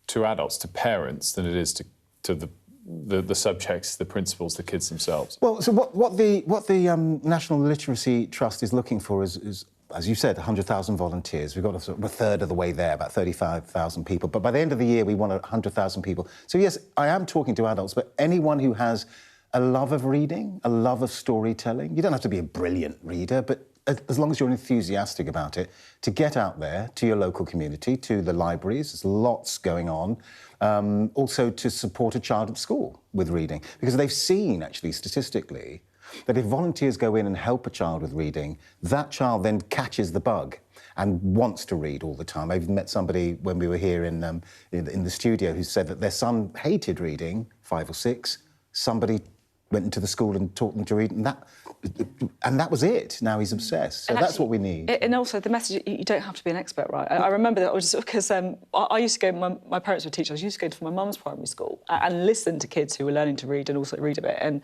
to adults, to parents, than it is to the subjects, the principals, the kids themselves? Well, so what the National Literacy Trust is looking for is as you said, 100,000 volunteers. We've got a third of the way there, about 35,000 people. But by the end of the year, we want 100,000 people. So yes, I am talking to adults, but anyone who has a love of reading, a love of storytelling, you don't have to be a brilliant reader, but as long as you're enthusiastic about it, to get out there to your local community, to the libraries, there's lots going on. Also to support a child at school with reading, because they've seen, actually, statistically, that if volunteers go in and help a child with reading, that child then catches the bug and wants to read all the time. I even met somebody when we were here in the studio who said that their son hated reading, 5 or 6. Somebody went into the school and taught them to read, and that was it. Now he's obsessed. So that's what we need. And also the message, you don't have to be an expert, right? I remember that because I used to go, my parents were teachers, I used to go to my mum's primary school and listen to kids who were learning to read and also read a bit. And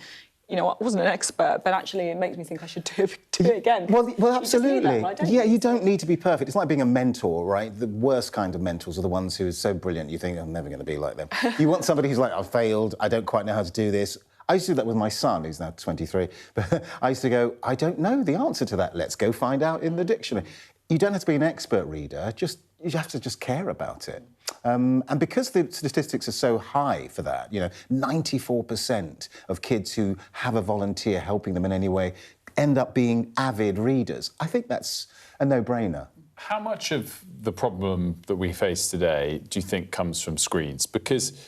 you know, I wasn't an expert, but actually it makes me think I should do it again. Well, absolutely. That, right, yeah, you don't need to be perfect. It's like being a mentor, right? The worst kind of mentors are the ones who are so brilliant you think, I'm never going to be like them. You want somebody who's like, I failed, I don't quite know how to do this. I used to do that with my son, who's now 23. But I used to go, I don't know the answer to that. Let's go find out in the dictionary. You don't have to be an expert reader, you have to just care about it. And because the statistics are so high for that, you know, 94% of kids who have a volunteer helping them in any way end up being avid readers. I think that's a no-brainer. How much of the problem that we face today do you think comes from screens? Because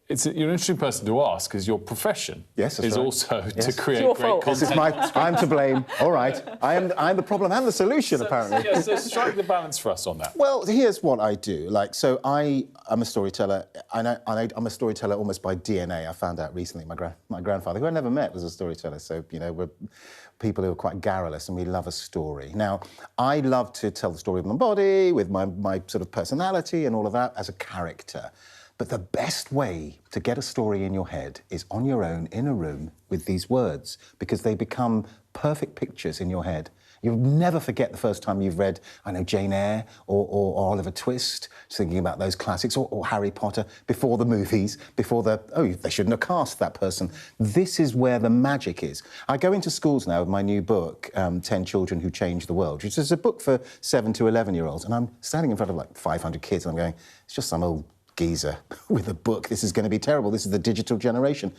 you're an interesting person to ask, because your profession is also to create great content. This is I'm to blame. All right. I'm the problem and the solution, apparently. Yeah, so strike the balance for us on that. Well, here's what I do. So I'm a storyteller, and I'm a storyteller almost by DNA. I found out recently my grandfather, who I never met, was a storyteller. So, you know, we're people who are quite garrulous, and we love a story. Now, I love to tell the story of my body, with my sort of personality and all of that, as a character. But the best way to get a story in your head is on your own, in a room, with these words, because they become perfect pictures in your head. You'll never forget the first time you've read, I know, Jane Eyre or Oliver Twist, just thinking about those classics, or Harry Potter, before the movies, before they shouldn't have cast that person. This is where the magic is. I go into schools now with my new book, 10 Children Who Changed the World, which is a book for 7 to 11-year-olds, and I'm standing in front of like 500 kids, and I'm going, it's just some old geezer with a book. This is going to be terrible. This is the digital generation.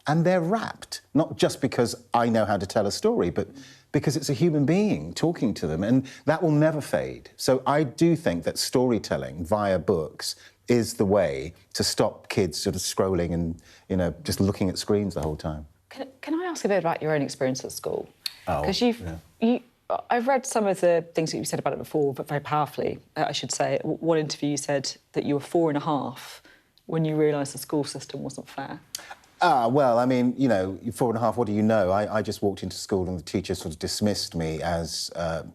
And they're rapt, not just because I know how to tell a story, but because it's a human being talking to them, and that will never fade. So I do think that storytelling via books is the way to stop kids sort of scrolling and, you know, just looking at screens the whole time. Can I ask a bit about your own experience at school? Oh, because I've read some of the things that you've said about it before, but very powerfully, I should say. One interview you said that you were 4.5 when you realised the school system wasn't fair. Well, I mean, you know, 4.5, what do you know? I just walked into school and the teacher sort of dismissed me as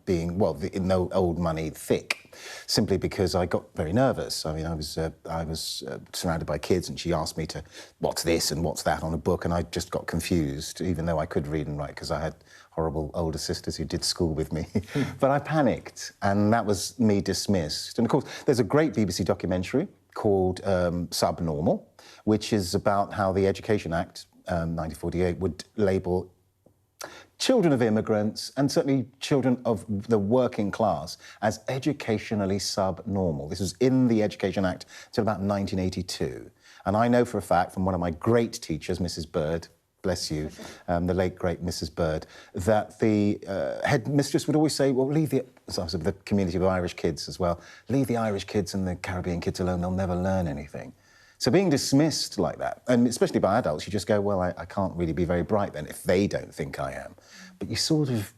being, well, in no old money thick, simply because I got very nervous. I mean, I was surrounded by kids, and she asked me to, what's this and what's that on a book, and I just got confused, even though I could read and write, because I had horrible older sisters who did school with me. But I panicked, and that was me dismissed. And of course, there's a great BBC documentary called Subnormal, which is about how the Education Act, 1948, would label children of immigrants, and certainly children of the working class, as educationally subnormal. This was in the Education Act until about 1982. And I know for a fact from one of my great teachers, Mrs. Bird, bless you, the late, great Mrs. Bird, that the headmistress would always say, well, leave the community of Irish kids as well, leave the Irish kids and the Caribbean kids alone, they'll never learn anything. So being dismissed like that, and especially by adults, you just go, well, I can't really be very bright then if they don't think I am. But you sort of...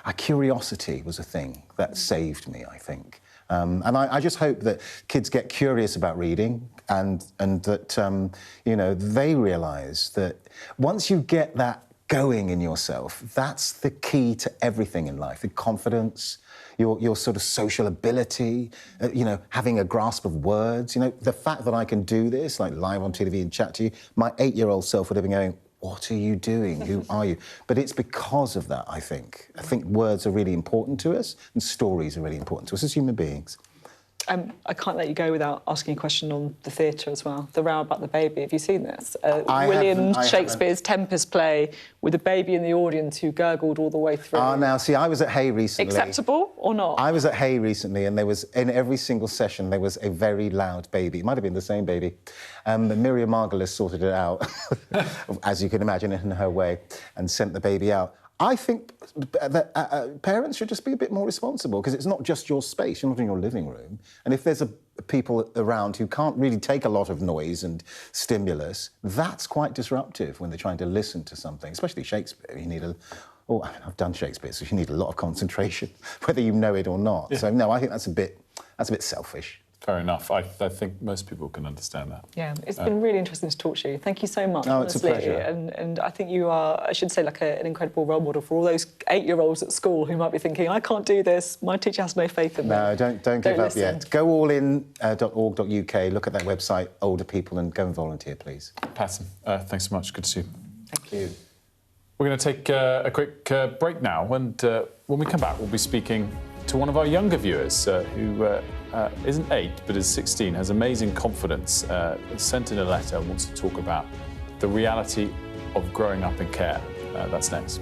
Our curiosity was a thing that saved me, I think. And I just hope that kids get curious about reading, and that, you know, they realise that once you get that going in yourself, that's the key to everything in life. The confidence, your sort of social ability, you know, having a grasp of words. You know, the fact that I can do this, like live on TV and chat to you, my 8-year-old self would have been going, what are you doing? Who are you? But it's because of that, I think. I think words are really important to us, and stories are really important to us as human beings. I can't let you go without asking a question on the theatre as well. The row about the baby. Have you seen this? William Shakespeare's Tempest play with a baby in the audience who gurgled all the way through. Now, see, I was at Hay recently. Acceptable or not? I was at Hay recently, and there was, in every single session, there was a very loud baby. It might have been the same baby. Miriam Margolyes sorted it out, as you can imagine, in her way, and sent the baby out. I think that parents should just be a bit more responsible, because it's not just your space, you're not in your living room. And if there's people around who can't really take a lot of noise and stimulus, that's quite disruptive when they're trying to listen to something, especially Shakespeare. You need I've done Shakespeare, so you need a lot of concentration, whether you know it or not. Yeah. So, no, I think that's a bit selfish. Fair enough. I think most people can understand that. Yeah, it's been really interesting to talk to you. Thank you so much, No, honestly. it's a pleasure. And I think you are, I should say, like an incredible role model for all those 8-year-olds at school who might be thinking, I can't do this, my teacher has no faith in me. No, don't give up yet. Go allin.org.uk, look at that website, older people, and go and volunteer, please. Patton, thanks so much. Good to see you. Thank you. We're going to take a quick break now, and when we come back, we'll be speaking to one of our younger viewers who isn't 8 but is 16, has amazing confidence, sent in a letter, wants to talk about the reality of growing up in care. That's next.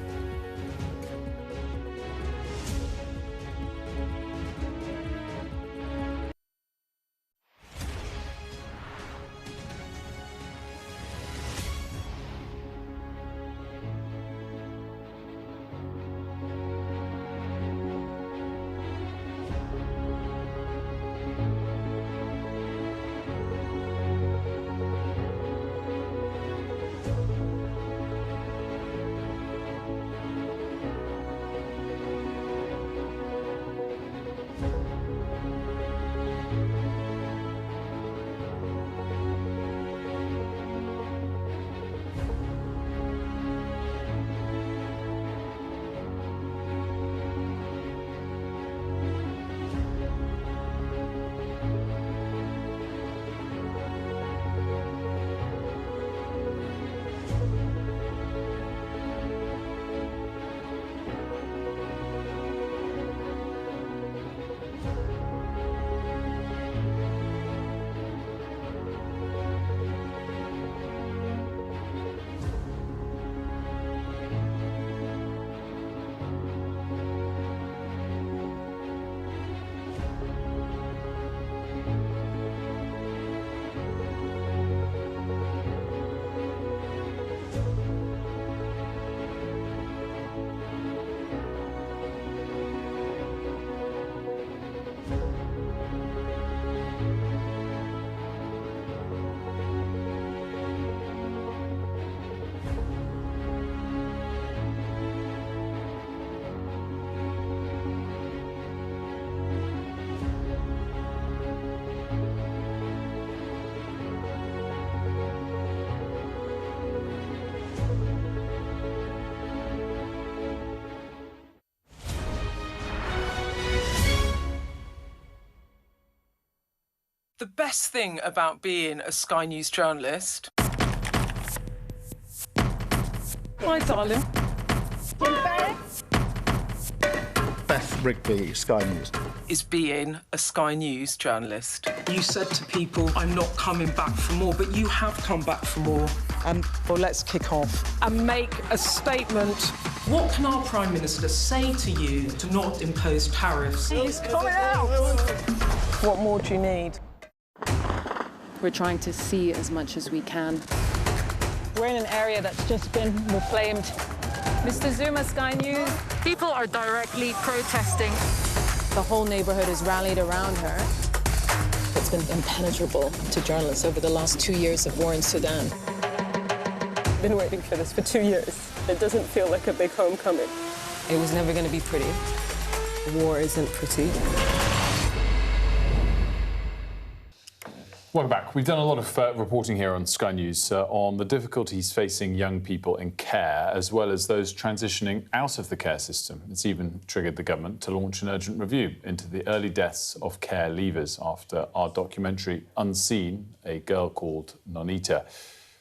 The best thing about being a Sky News journalist... My darling. Beth Rigby, Sky News. Is being a Sky News journalist. You said to people, I'm not coming back for more, but you have come back for more. Well, let's kick off and make a statement. What can our Prime Minister say to you to not impose tariffs? He's coming out! What more do you need? We're trying to see as much as we can. We're in an area that's just been reclaimed. Mr. Zuma, Sky News. People are directly protesting. The whole neighborhood is rallied around her. It's been impenetrable to journalists over the last 2 years of war in Sudan. I've been waiting for this for 2 years. It doesn't feel like a big homecoming. It was never going to be pretty. War isn't pretty. Welcome back. We've done a lot of reporting here on Sky News on the difficulties facing young people in care, as well as those transitioning out of the care system. It's even triggered the government to launch an urgent review into the early deaths of care leavers after our documentary Unseen, a girl called Nonita,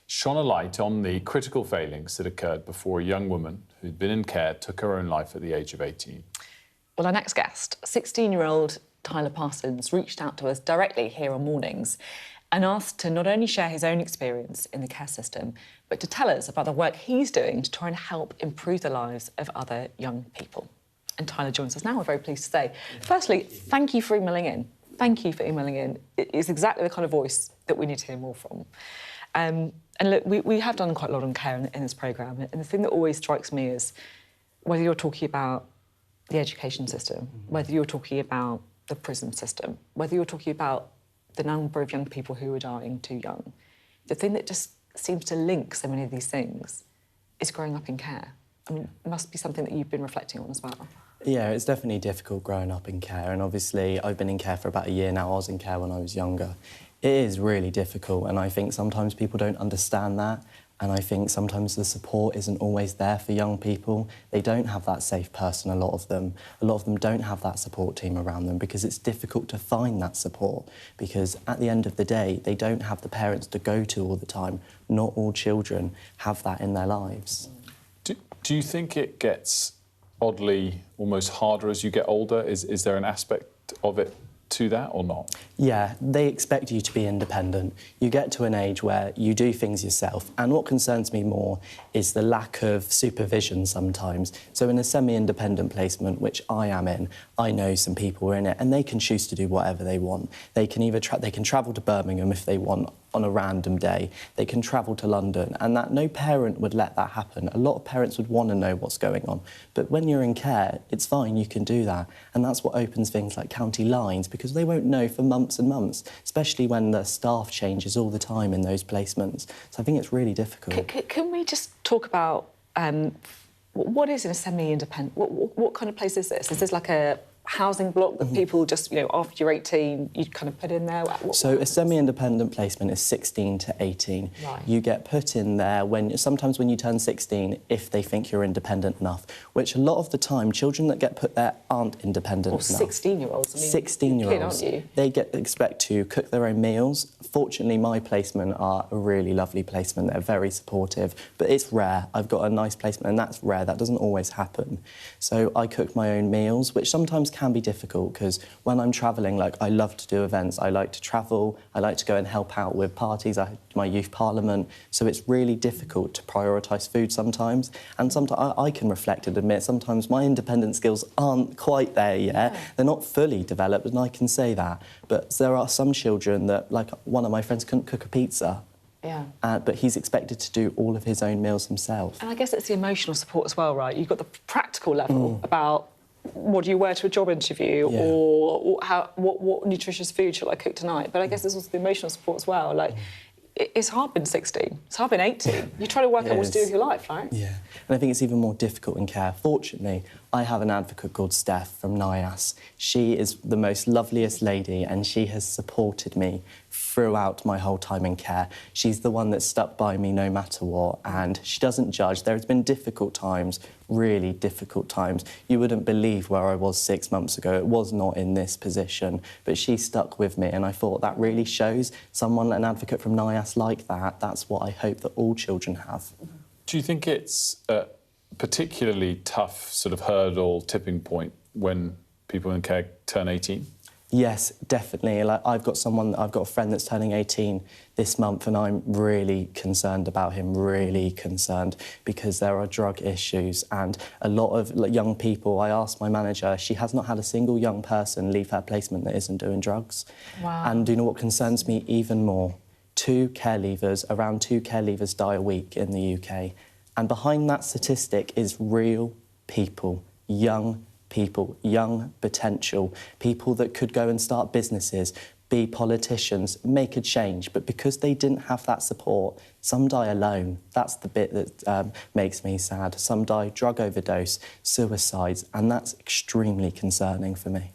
shone a light on the critical failings that occurred before a young woman who'd been in care took her own life at the age of 18. Well, our next guest, 16-year-old Tyler Parsons, reached out to us directly here on Mornings and asked to not only share his own experience in the care system, but to tell us about the work he's doing to try and help improve the lives of other young people. And Tyler joins us now, we're very pleased to say. Firstly, thank you for emailing in. Thank you for emailing in. It is exactly the kind of voice that we need to hear more from. And look, we have done quite a lot on care in this programme, and the thing that always strikes me is whether you're talking about the education system, whether you're talking about the prison system, whether you're talking about the number of young people who are dying too young, the thing that just seems to link so many of these things is growing up in care. I mean, it must be something that you've been reflecting on as well. Yeah, it's definitely difficult growing up in care, and obviously I've been in care for about a year now. I was in care when I was younger. It is really difficult, and I think sometimes people don't understand that, and I think sometimes the support isn't always there for young people. They don't have that safe person, a lot of them. A lot of them don't have that support team around them because it's difficult to find that support, because at the end of the day, they don't have the parents to go to all the time. Not all children have that in their lives. Do you think it gets oddly almost harder as you get older? Is there an aspect of it to that or not? Yeah, they expect you to be independent. You get to an age where you do things yourself, and what concerns me more is the lack of supervision sometimes. So in a semi-independent placement, which I am in, I know some people are in it, and they can choose to do whatever they want. They can either they can travel to Birmingham if they want on a random day. They can travel to London, and that no parent would let that happen. A lot of parents would want to know what's going on, but when you're in care, it's fine, you can do that, and that's what opens things like county lines, because they won't know for months and months, especially when the staff changes all the time in those placements. So I think it's really difficult. Can we just talk about what is in a semi-independent? What kind of place is this? Is this like a housing block that people just, after you're 18, you kind of put in there? So a semi-independent placement is 16 to 18. Right. You get put in there sometimes when you turn 16, if they think you're independent enough, which a lot of the time, children that get put there aren't independent enough. 16-year-olds. 16-year-olds. Aren't you? They expect to cook their own meals. Fortunately, my placement are a really lovely placement. They're very supportive, but it's rare. I've got a nice placement, and that's rare. That doesn't always happen. So I cook my own meals, which sometimes can be difficult, because when I'm travelling, I love to do events. I like to travel. I like to go and help out with parties. I had my youth parliament. So it's really difficult to prioritise food sometimes. And sometimes I can reflect and admit sometimes my independent skills aren't quite there yet. Yeah. They're not fully developed, and I can say that. But there are some children that, like one of my friends couldn't cook a pizza. Yeah. But he's expected to do all of his own meals himself. And I guess it's the emotional support as well, right? You've got the practical level about what do you wear to a job interview, or what nutritious food shall I cook tonight? But I guess there's also the emotional support as well. It's hard being 16. It's hard being 18. You try to work out what to do with your life, right? Yeah. And I think it's even more difficult in care. Fortunately, I have an advocate called Steph from NIAS. She is the most loveliest lady, and she has supported me throughout my whole time in care. She's the one that stuck by me no matter what, and she doesn't judge. There has been difficult times, really difficult times. You wouldn't believe where I was 6 months ago. It was not in this position, but she stuck with me, and I thought that really shows someone, an advocate from NIAS like that. That's what I hope that all children have. Do you think it's a particularly tough sort of hurdle, tipping point when people in care turn 18? Yes, definitely. I've got a friend that's turning 18 this month, and I'm really concerned about him, really concerned, because there are drug issues and a lot of young people. I asked my manager, she has not had a single young person leave her placement that isn't doing drugs. Wow. And do you know what concerns me even more? Around two care leavers die a week in the UK. And behind that statistic is real people, young potential, people that could go and start businesses, be politicians, make a change. But because they didn't have that support, some die alone. That's the bit that makes me sad. Some die drug overdose, suicides, and that's extremely concerning for me.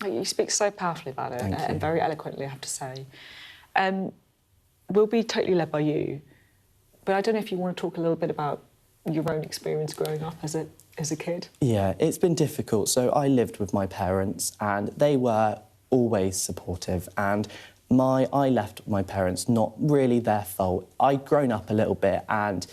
You speak so powerfully about it, Thank you. and very eloquently, I have to say. We'll be totally led by you, but I don't know if you want to talk a little bit about your own experience growing up as a kid. Yeah, it's been difficult. So I lived with my parents, and they were always supportive, and I left my parents, not really their fault. I'd grown up a little bit, and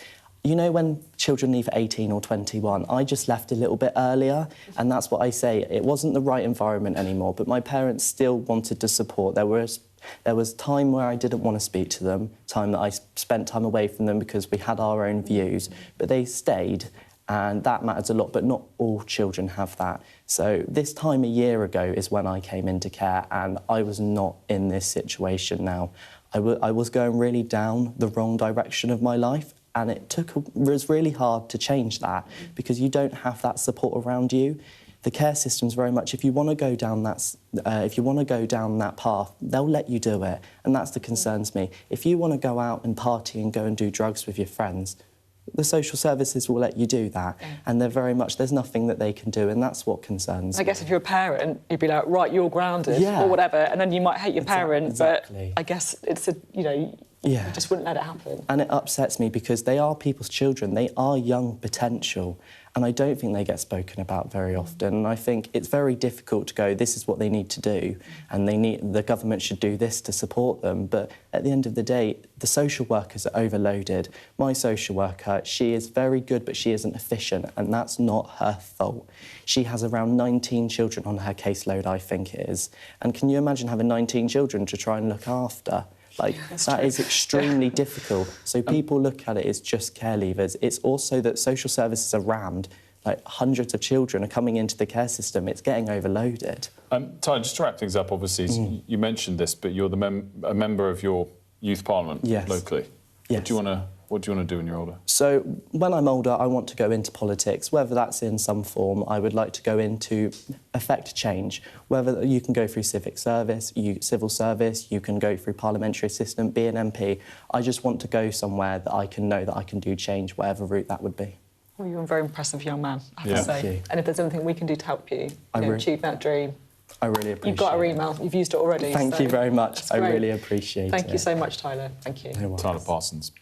You know when children leave at 18 or 21, I just left a little bit earlier, and that's what I say. It wasn't the right environment anymore, but my parents still wanted to support. There was time where I didn't want to speak to them, time that I spent time away from them because we had our own views, but they stayed, and that matters a lot, but not all children have that. So this time a year ago is when I came into care, and I was not in this situation now. I was going really down the wrong direction of my life, and it was really hard to change that because you don't have that support around you. The care system's very much, if you want to go down that path, they'll let you do it, and that's what concerns me. If you want to go out and party and go and do drugs with your friends, the social services will let you do that, and they're very much, there's nothing that they can do, and that's what concerns me. I guess if you're a parent, you'd be like, right, you're grounded, or whatever, and then you might hate your parent, but I guess it's you just wouldn't let it happen. And it upsets me because they are people's children, they are young potential, and I don't think they get spoken about very often. And I think it's very difficult to go, this is what they need to do, and the government should do this to support them. But at the end of the day, the social workers are overloaded. My social worker, she is very good, but she isn't efficient, and that's not her fault. She has around 19 children on her caseload, I think it is. And can you imagine having 19 children to try and look after? Like, that is extremely difficult. So people look at it as just care leavers. It's also that social services are rammed. Like, hundreds of children are coming into the care system. It's getting overloaded. Ty, just to wrap things up, obviously, you mentioned this, but you're a member of your youth parliament locally. Yes. What do you want to do when you're older? So, when I'm older, I want to go into politics, whether that's in some form. I would like to go into affect change, whether you can go through civic service, civil service, you can go through parliamentary assistant, be an MP. I just want to go somewhere that I can know that I can do change, whatever route that would be. Well, you're a very impressive young man, I have to say. Thank you. And if there's anything we can do to help you achieve that dream, I really appreciate it. You've got our email, you've used it already. Thank you very much. I really appreciate it. Thank you so much, Tyler. Thank you. Tyler Parsons.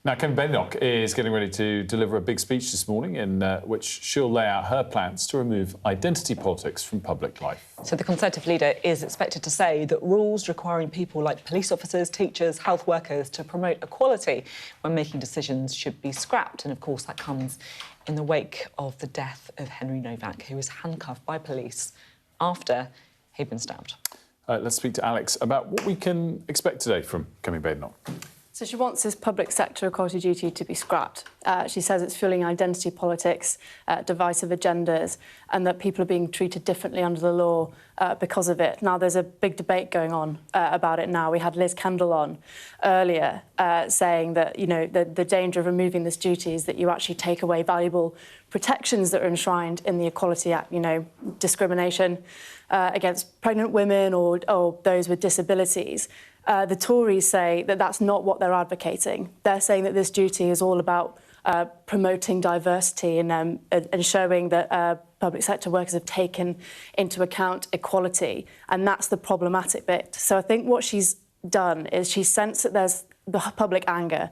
Now, Kemi Badenoch is getting ready to deliver a big speech this morning in which she'll lay out her plans to remove identity politics from public life. So the Conservative leader is expected to say that rules requiring people like police officers, teachers, health workers to promote equality when making decisions should be scrapped. And, of course, that comes in the wake of the death of Henry Novak, who was handcuffed by police after he'd been stabbed. Let's speak to Alex about what we can expect today from Kemi Badenoch. So she wants this public sector equality duty to be scrapped. She says it's fuelling identity politics, divisive agendas, and that people are being treated differently under the law because of it. Now, there's a big debate going on about it now. We had Liz Kendall on earlier saying that, you know, the danger of removing this duty is that you actually take away valuable protections that are enshrined in the Equality Act, you know, discrimination against pregnant women or those with disabilities. The Tories say that that's not what they're advocating. They're saying that this duty is all about promoting diversity and showing that public sector workers have taken into account equality, and that's the problematic bit. So I think what she's done is she's sensed that there's the public anger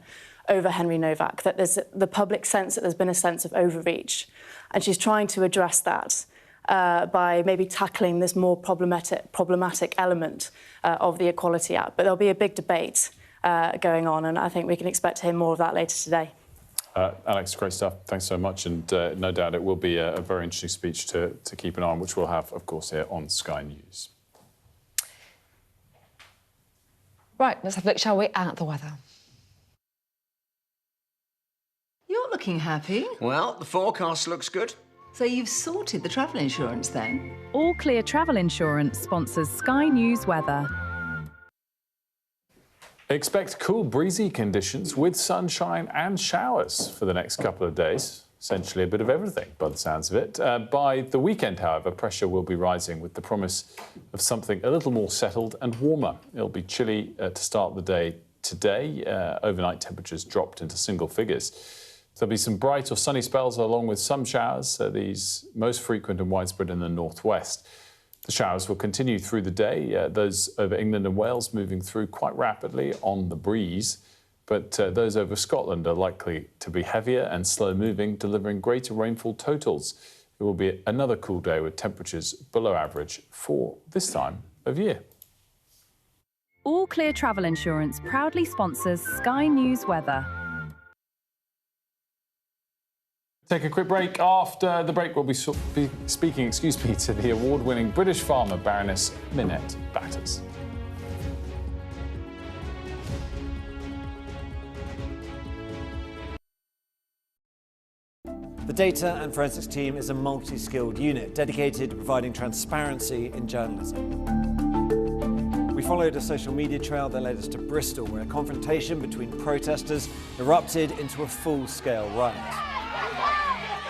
over Henry Novak, that there's the public sense that there's been a sense of overreach, and she's trying to address that by maybe tackling this more problematic element of the Equality Act. But there'll be a big debate going on, and I think we can expect to hear more of that later today. Alex, great stuff. Thanks so much. And no doubt it will be a very interesting speech to keep an eye on, which we'll have, of course, here on Sky News. Right, let's have a look, shall we, at the weather. You're looking happy. Well, the forecast looks good. So you've sorted the travel insurance then? All Clear Travel Insurance sponsors Sky News weather. Expect cool, breezy conditions with sunshine and showers for the next couple of days. Essentially a bit of everything, by the sounds of it. By the weekend, however, pressure will be rising with the promise of something a little more settled and warmer. It'll be chilly to start the day today. Overnight temperatures dropped into single figures. There'll be some bright or sunny spells along with some showers, these most frequent and widespread in the northwest. The showers will continue through the day, those over England and Wales moving through quite rapidly on the breeze, but those over Scotland are likely to be heavier and slow-moving, delivering greater rainfall totals. It will be another cool day with temperatures below average for this time of year. All Clear Travel Insurance proudly sponsors Sky News weather. Take a quick break. After the break, we'll be speaking, to the award-winning British farmer, Baroness Minette Batters. The data and forensics team is a multi-skilled unit dedicated to providing transparency in journalism. We followed a social media trail that led us to Bristol, where a confrontation between protesters erupted into a full-scale riot.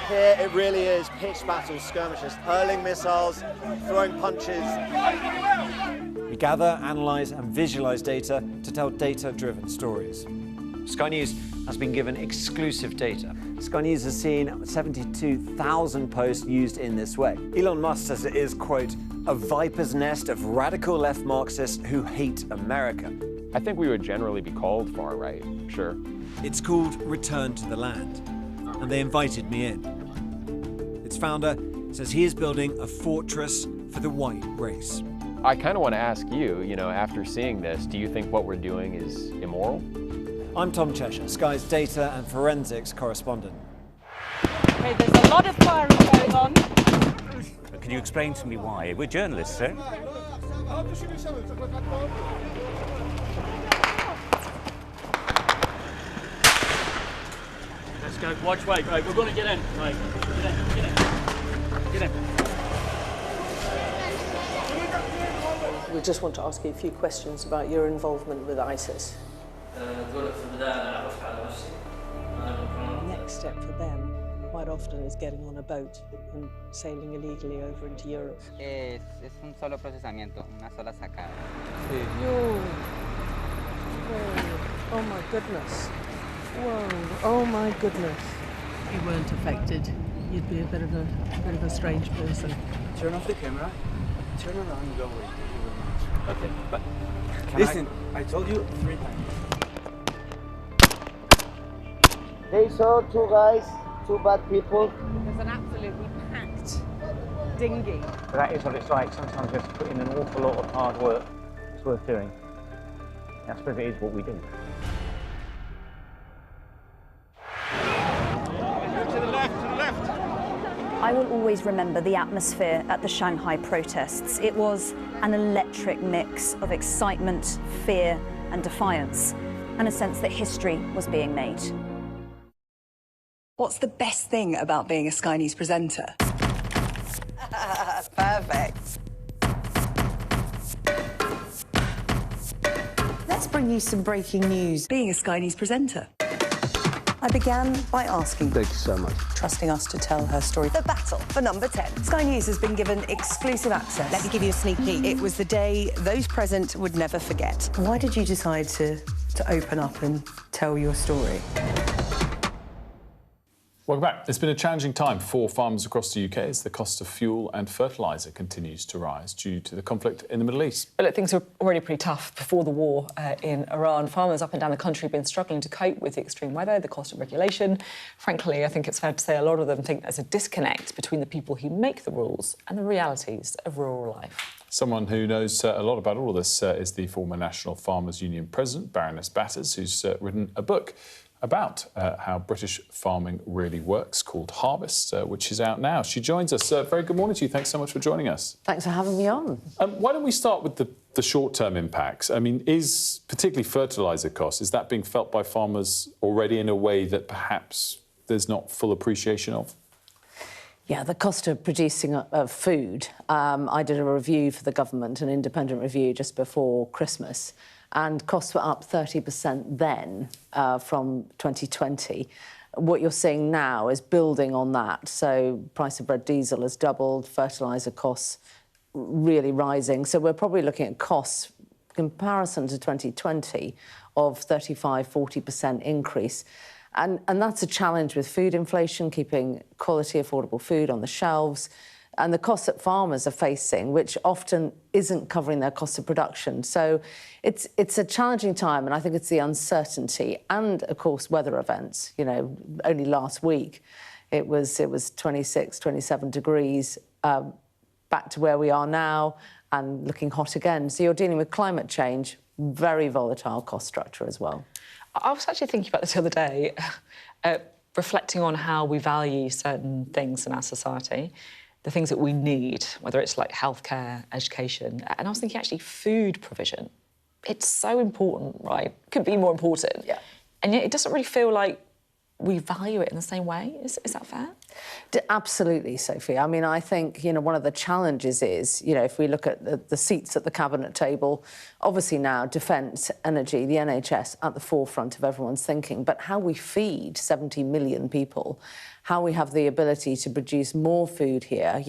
Here it really is pitched battle skirmishes, hurling missiles, throwing punches. We gather, analyse and visualise data to tell data-driven stories. Sky News has been given exclusive data. Sky News has seen 72,000 posts used in this way. Elon Musk says it is, quote, a viper's nest of radical left Marxists who hate America. I think we would generally be called far right, sure. It's called Return to the Land, and they invited me in. Its founder says he is building a fortress for the white race. I kind of want to ask you, after seeing this, do you think what we're doing is immoral? I'm Tom Cheshire, Sky's data and forensics correspondent. Okay, there's a lot of firing going on. Can you explain to me why? We're journalists, sir. Let's go. Watch, wait. Right, we're going to get in. Right, get in. We just want to ask you a few questions about your involvement with ISIS. Next step for them quite often is getting on a boat and sailing illegally over into Europe. Es un solo procesamiento, una sola sacada. Whoa. Whoa. Oh my goodness. Whoa. Oh my goodness. If you weren't affected, you'd be a bit of a strange person. Turn off the camera, turn around and go away. Okay, but listen, I told you 3 times. They saw two guys, two bad people. There's an absolutely packed dinghy. But that is what it's like. Sometimes you have to put in an awful lot of hard work. It's worth doing. I suppose it is what we do. To the left. I will always remember the atmosphere at the Shanghai protests. It was an electric mix of excitement, fear and defiance, and a sense that history was being made. What's the best thing about being a Sky News presenter? Perfect. Let's bring you some breaking news. Being a Sky News presenter. I began by asking... Thank you so much. ...trusting us to tell her story. The battle for number 10. Sky News has been given exclusive access. Let me give you a sneak peek. It was the day those present would never forget. Why did you decide to open up and tell your story? Welcome back. It's been a challenging time for farmers across the UK as the cost of fuel and fertiliser continues to rise due to the conflict in the Middle East. But look, things were already pretty tough before the war in Iran. Farmers up and down the country have been struggling to cope with the extreme weather, the cost of regulation. Frankly, I think it's fair to say a lot of them think there's a disconnect between the people who make the rules and the realities of rural life. Someone who knows a lot about all of this is the former National Farmers Union President, Baroness Batters, who's written a book about how British farming really works, called Harvest, which is out now. She joins us. Very good morning to you. Thanks so much for joining us. Thanks for having me on. Why don't we start with the short-term impacts? I mean, is particularly fertiliser costs, is that being felt by farmers already in a way that perhaps there's not full appreciation of? Yeah, the cost of producing food. I did a review for the government, an independent review, just before Christmas, and costs were up 30% then from 2020. What you're seeing now is building on that. So price of red diesel has doubled, fertiliser costs really rising. So we're probably looking at costs, comparison to 2020, of 35–40% increase. And that's a challenge with food inflation, keeping quality, affordable food on the shelves, and the costs that farmers are facing, which often isn't covering their cost of production. So it's a challenging time, and I think it's the uncertainty and, of course, weather events. You know, only last week it was 26, 27 degrees, back to where we are now, and looking hot again. So you're dealing with climate change, very volatile cost structure as well. I was actually thinking about this the other day. reflecting on how we value certain things in our society, the things that we need, whether it's like healthcare, education, and I was thinking actually food provision. It's so important, right? Could be more important. Yeah. And yet it doesn't really feel like we value it in the same way. Is that fair? Absolutely, Sophie. I mean, I think, one of the challenges is, if we look at the seats at the cabinet table, obviously now defence, energy, the NHS at the forefront of everyone's thinking, but how we feed 70 million people, how we have the ability to produce more food here.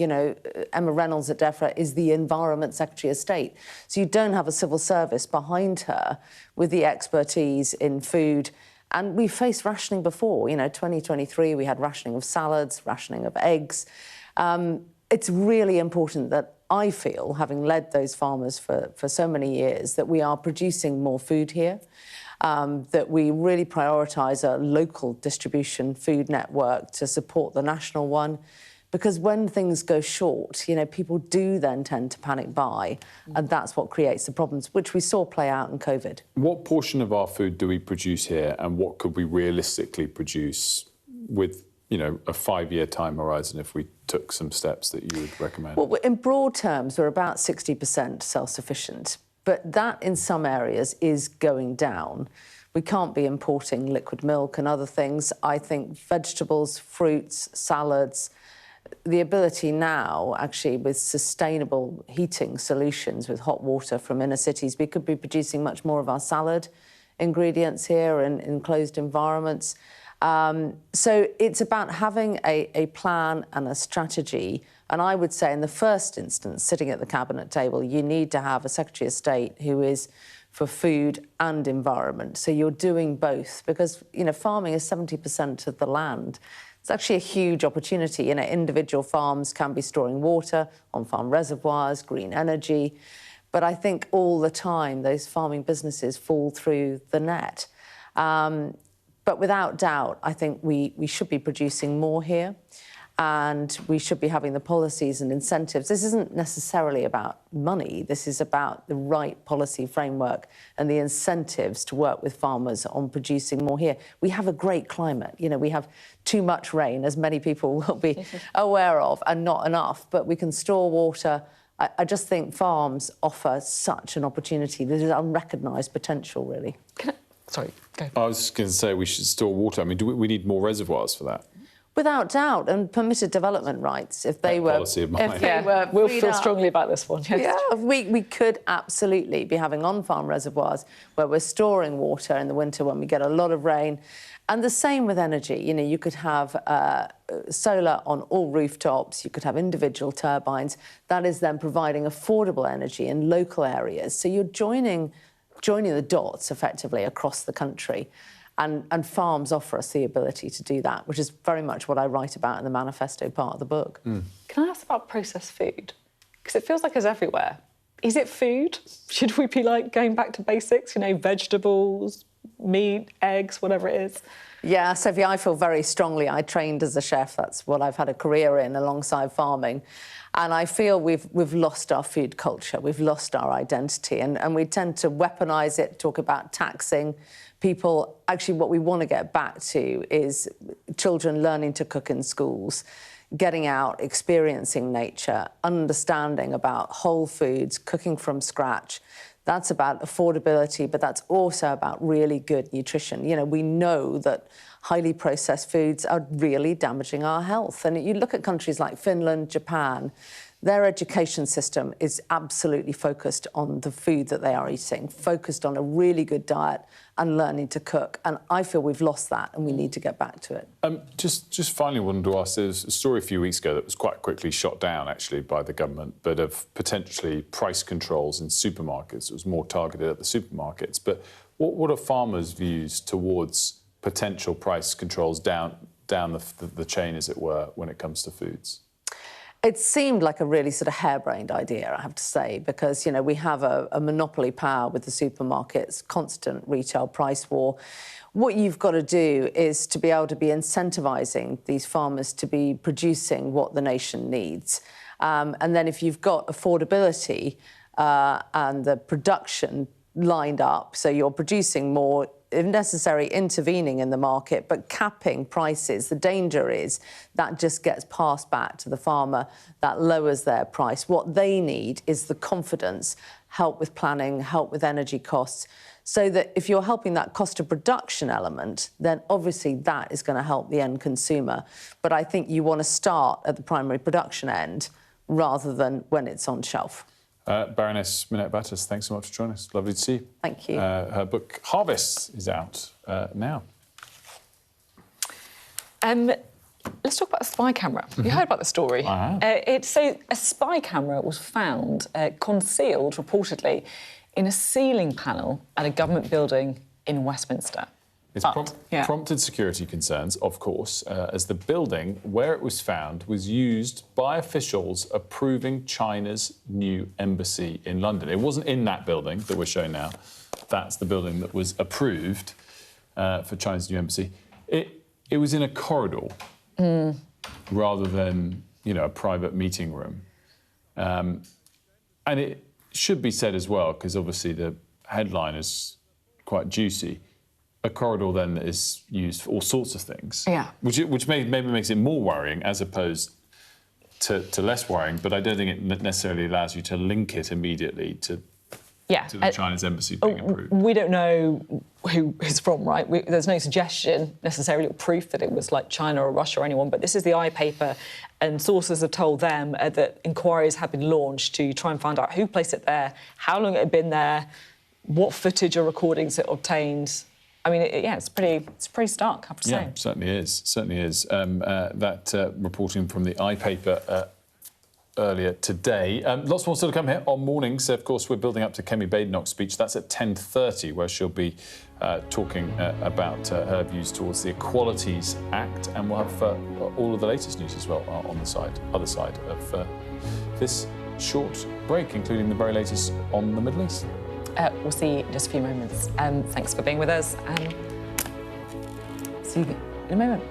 Emma Reynolds at DEFRA is the Environment Secretary of State, so you don't have a civil service behind her with the expertise in food. And we faced rationing before. 2023, we had rationing of salads, rationing of eggs. It's really important that I feel, having led those farmers for so many years, that we are producing more food here, that we really prioritise a local distribution food network to support the national one. Because when things go short, people do then tend to panic buy, and that's what creates the problems, which we saw play out in COVID. What portion of our food do we produce here, and what could we realistically produce with, a 5-year time horizon if we took some steps that you would recommend? Well, in broad terms, we're about 60% self-sufficient, but that in some areas is going down. We can't be importing liquid milk and other things. I think vegetables, fruits, salads, the ability now, actually, with sustainable heating solutions, with hot water from inner cities, we could be producing much more of our salad ingredients here in enclosed environments. So it's about having a plan and a strategy. And I would say, in the first instance, sitting at the cabinet table, you need to have a Secretary of State who is for food and environment. So you're doing both, because, farming is 70% of the land. It's actually a huge opportunity. Individual farms can be storing water, on-farm reservoirs, green energy. But I think all the time those farming businesses fall through the net. But without doubt, I think we should be producing more here, and we should be having the policies and incentives. This isn't necessarily about money. This is about the right policy framework and the incentives to work with farmers on producing more here. We have a great climate. We have too much rain, as many people will be aware of, and not enough, but we can store water. I just think farms offer such an opportunity. There's unrecognised potential, really. Sorry, go. I was just going to say we should store water. I mean, do we need more reservoirs for that? Without doubt, and permitted development rights, if they were... policy of mine. We'll feel strongly about this one. Yes. Yeah, we could absolutely be having on-farm reservoirs where we're storing water in the winter when we get a lot of rain. And the same with energy. You could have solar on all rooftops, you could have individual turbines. That is then providing affordable energy in local areas. So you're joining the dots, effectively, across the country. And farms offer us the ability to do that, which is very much what I write about in the manifesto part of the book. Can I ask about processed food? Because it feels like it's everywhere. Is it food? Should we be, going back to basics, vegetables, meat, eggs, whatever it is? Yeah, Sophie, I feel very strongly. I trained as a chef. That's what I've had a career in, alongside farming. And I feel we've lost our food culture. We've lost our identity. And we tend to weaponise it, talk about taxing people. Actually, what we want to get back to is children learning to cook in schools, getting out, experiencing nature, understanding about whole foods, cooking from scratch. That's about affordability, but that's also about really good nutrition. We know that highly processed foods are really damaging our health. And you look at countries like Finland, Japan, their education system is absolutely focused on the food that they are eating, focused on a really good diet and learning to cook. And I feel we've lost that, and we need to get back to it. Just finally wanted to ask, there was a story a few weeks ago that was quite quickly shot down, actually, by the government, but of potentially price controls in supermarkets. It was more targeted at the supermarkets. But what are farmers' views towards potential price controls down the chain, as it were, when it comes to foods? It seemed like a really sort of harebrained idea, I have to say, because, we have a monopoly power with the supermarkets, constant retail price war. What you've got to do is to be able to be incentivising these farmers to be producing what the nation needs. And then if you've got affordability and the production, lined up, so you're producing more, if necessary, intervening in the market, but capping prices. The danger is that just gets passed back to the farmer, that lowers their price. What they need is the confidence, help with planning, help with energy costs, so that if you're helping that cost of production element, then obviously that is going to help the end consumer. But I think you want to start at the primary production end rather than when it's on shelf. Baroness Minette Battus, thanks so much for joining us. Lovely to see you. Thank you. Her book Harvest is out now. Let's talk about a spy camera. You heard about the story. I have. So a spy camera was found concealed, reportedly, in a ceiling panel at a government building in Westminster. It's prompted security concerns, of course, as the building where it was found was used by officials approving China's new embassy in London. It wasn't in that building that we're showing now. That's the building that was approved for China's new embassy. It was in a corridor rather than, you know, a private meeting room. And it should be said as well, because obviously the headline is quite juicy. A corridor then is used for all sorts of things, which maybe makes it more worrying as opposed to less worrying. But I don't think it necessarily allows you to link it immediately to the Chinese embassy being approved. We don't know who it's from, right? There's no suggestion necessarily or proof that it was like China or Russia or anyone. But this is the iPaper, and sources have told them that inquiries have been launched to try and find out who placed it there, how long it had been there, what footage or recordings it obtained. I mean, it's pretty stark, I have to say. Yeah, certainly is. Certainly is. That reporting from the iPaper earlier today. Lots more still to come here on Mornings. Of course, we're building up to Kemi Badenoch's speech. That's at 10:30, where she'll be talking about her views towards the Equalities Act, and we'll have all of the latest news as well on the other side of this short break, including the very latest on the Middle East. We'll see you in just a few moments. Thanks for being with us, and see you in a moment.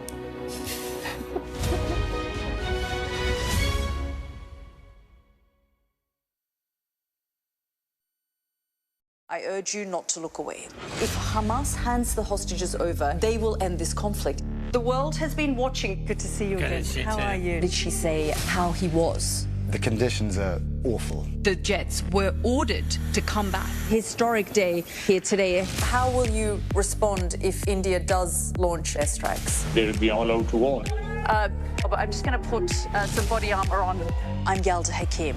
I urge you not to look away. If Hamas hands the hostages over, they will end this conflict. The world has been watching. Good to see you again. How are you? Did she say how he was? The conditions are awful. The jets were ordered to come back. Historic day here today. How will you respond if India does launch airstrikes? They'll be all out to war. I'm just going to put some body armor on. I'm Yalda Hakim.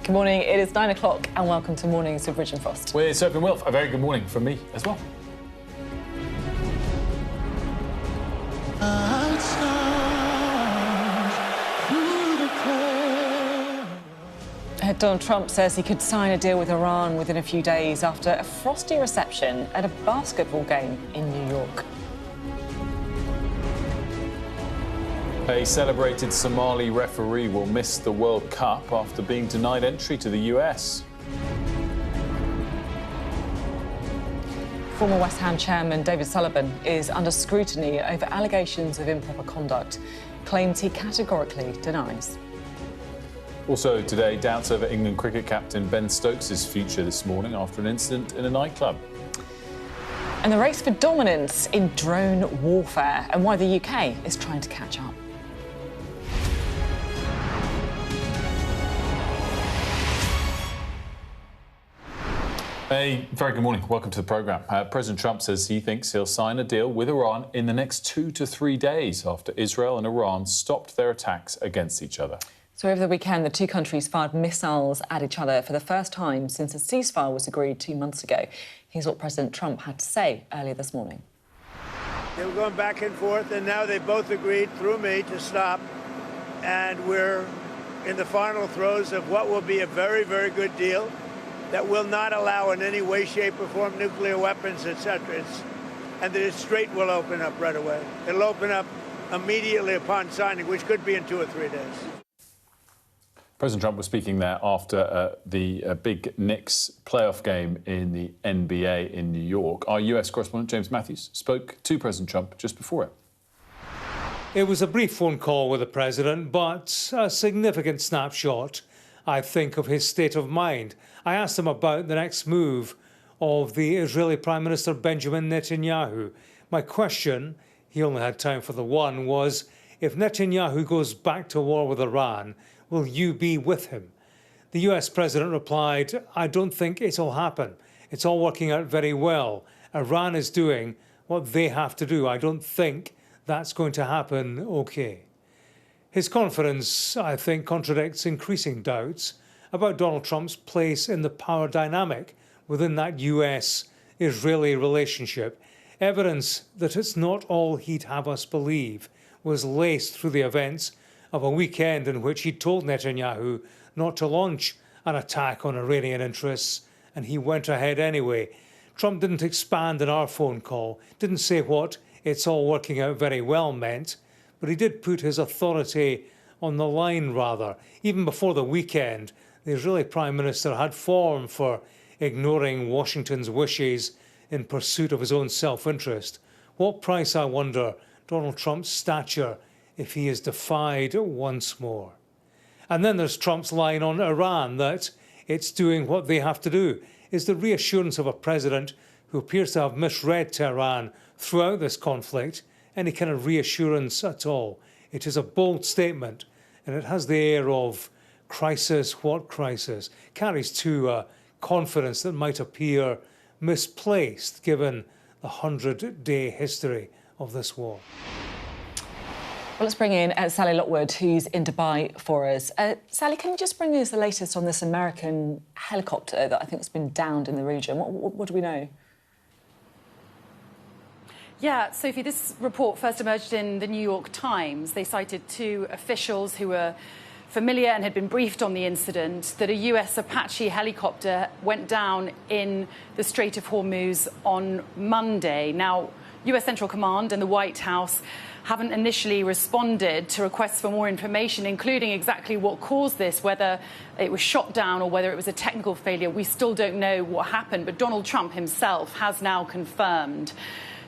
Good morning, it is 9 o'clock and welcome to Mornings with Bridge and Frost. We're Sophy and Wilf. A very good morning from me as well. Donald Trump says he could sign a deal with Iran within a few days after a frosty reception at a basketball game in New York. A celebrated Somali referee will miss the World Cup after being denied entry to the US. Former West Ham chairman David Sullivan is under scrutiny over allegations of improper conduct, claims he categorically denies. Also today, doubts over England cricket captain Ben Stokes' future this morning after an incident in a nightclub. And the race for dominance in drone warfare and why the UK is trying to catch up. A very good morning. Welcome to the programme. President Trump says he thinks he'll sign a deal with Iran in the next 2 to 3 days after Israel and Iran stopped their attacks against each other. So over the weekend, the two countries fired missiles at each other for the first time since a ceasefire was agreed 2 months ago. Here's what President Trump had to say earlier this morning. They were going back and forth, and now they both agreed through me to stop. And we're in the final throes of what will be a very, very good deal that will not allow in any way, shape, or form nuclear weapons, etc. And the Strait will open up right away. It'll open up immediately upon signing, which could be in 2 or 3 days. President Trump was speaking there after the big Knicks playoff game in the NBA in New York. Our US correspondent James Matthews spoke to President Trump just before it. It was a brief phone call with the president, but a significant snapshot, I think, of his state of mind. I asked him about the next move of the Israeli Prime Minister Benjamin Netanyahu. My question, he only had time for the one, was if Netanyahu goes back to war with Iran, will you be with him? The US president replied, I don't think it'll happen. It's all working out very well. Iran is doing what they have to do. I don't think that's going to happen okay. His confidence, I think, contradicts increasing doubts about Donald Trump's place in the power dynamic within that US-Israeli relationship. Evidence that it's not all he'd have us believe was laced through the events of a weekend in which he told Netanyahu not to launch an attack on Iranian interests, and he went ahead anyway. Trump didn't expand on our phone call, didn't say what "it's all working out very well" meant, but he did put his authority on the line, rather. Even before the weekend, the Israeli Prime Minister had form for ignoring Washington's wishes in pursuit of his own self-interest. What price, I wonder, Donald Trump's stature if he is defied once more? And then there's Trump's line on Iran, that it's doing what they have to do. Is the reassurance of a president who appears to have misread Tehran throughout this conflict any kind of reassurance at all? It is a bold statement, and it has the air of crisis, what crisis? Carries to a confidence that might appear misplaced given the 100-day history of this war. Well, let's bring in Sally Lockwood, who's in Dubai for us. Sally, can you just bring us the latest on this American helicopter that I think has been downed in the region? What do we know? Yeah, Sophie, this report first emerged in the New York Times. They cited 2 officials who were familiar and had been briefed on the incident, that a US Apache helicopter went down in the Strait of Hormuz on Monday. Now, US Central Command and the White House haven't initially responded to requests for more information, including exactly what caused this, whether it was shot down or whether it was a technical failure. We still don't know what happened, but Donald Trump himself has now confirmed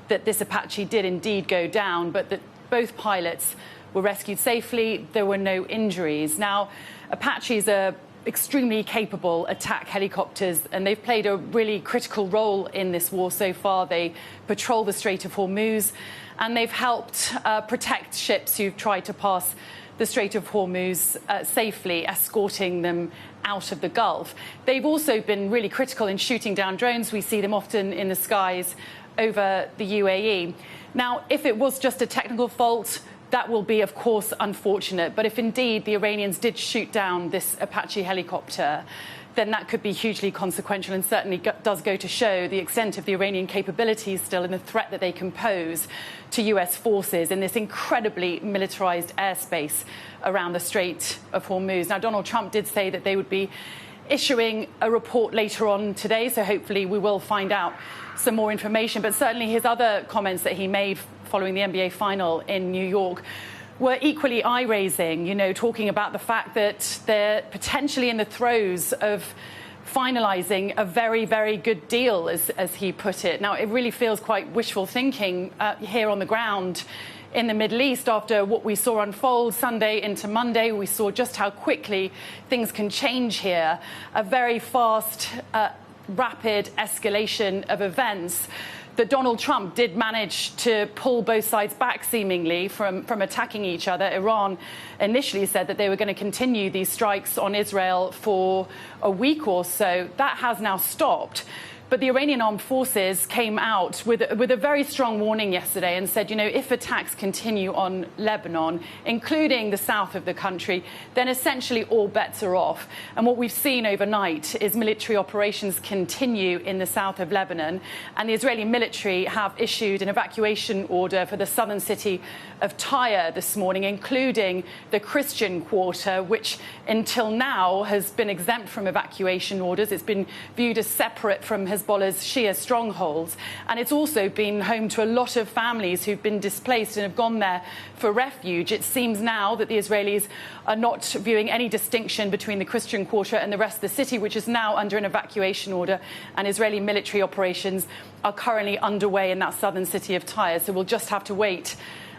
that this Apache did indeed go down, but that both pilots were rescued safely. There were no injuries. Now, Apaches are extremely capable attack helicopters, and they've played a really critical role in this war so far. They patrol the Strait of Hormuz, and they've helped protect ships who've tried to pass the Strait of Hormuz safely, escorting them out of the Gulf. They've also been really critical in shooting down drones. We see them often in the skies over the UAE. Now, if it was just a technical fault, That will be, of course, unfortunate. But if indeed the Iranians did shoot down this Apache helicopter, then that could be hugely consequential and certainly does go to show the extent of the Iranian capabilities still and the threat that they can pose to US forces in this incredibly militarized airspace around the Strait of Hormuz. Now, Donald Trump did say that they would be issuing a report later on today, so hopefully we will find out some more information. But certainly his other comments that he made following the NBA final in New York were equally eye-raising, you know, talking about the fact that they're potentially in the throes of finalising a very, very good deal, as he put it. Now, it really feels quite wishful thinking here on the ground in the Middle East after what we saw unfold Sunday into Monday. We saw just how quickly things can change here. A very fast, rapid escalation of events that Donald Trump did manage to pull both sides back, seemingly, from attacking each other. Iran initially said that they were going to continue these strikes on Israel for a week or so. That has now stopped. But the Iranian armed forces came out with a very strong warning yesterday and said, you know, if attacks continue on Lebanon, including the south of the country, then essentially all bets are off. And what we've seen overnight is military operations continue in the south of Lebanon. And the Israeli military have issued an evacuation order for the southern city of Tyre this morning, including the Christian quarter, which until now has been exempt from evacuation orders. It's been viewed as separate from Hezbollah's Shia strongholds. And it's also been home to a lot of families who've been displaced and have gone there for refuge. It seems now that the Israelis are not viewing any distinction between the Christian quarter and the rest of the city, which is now under an evacuation order. And Israeli military operations are currently underway in that southern city of Tyre. So we'll just have to wait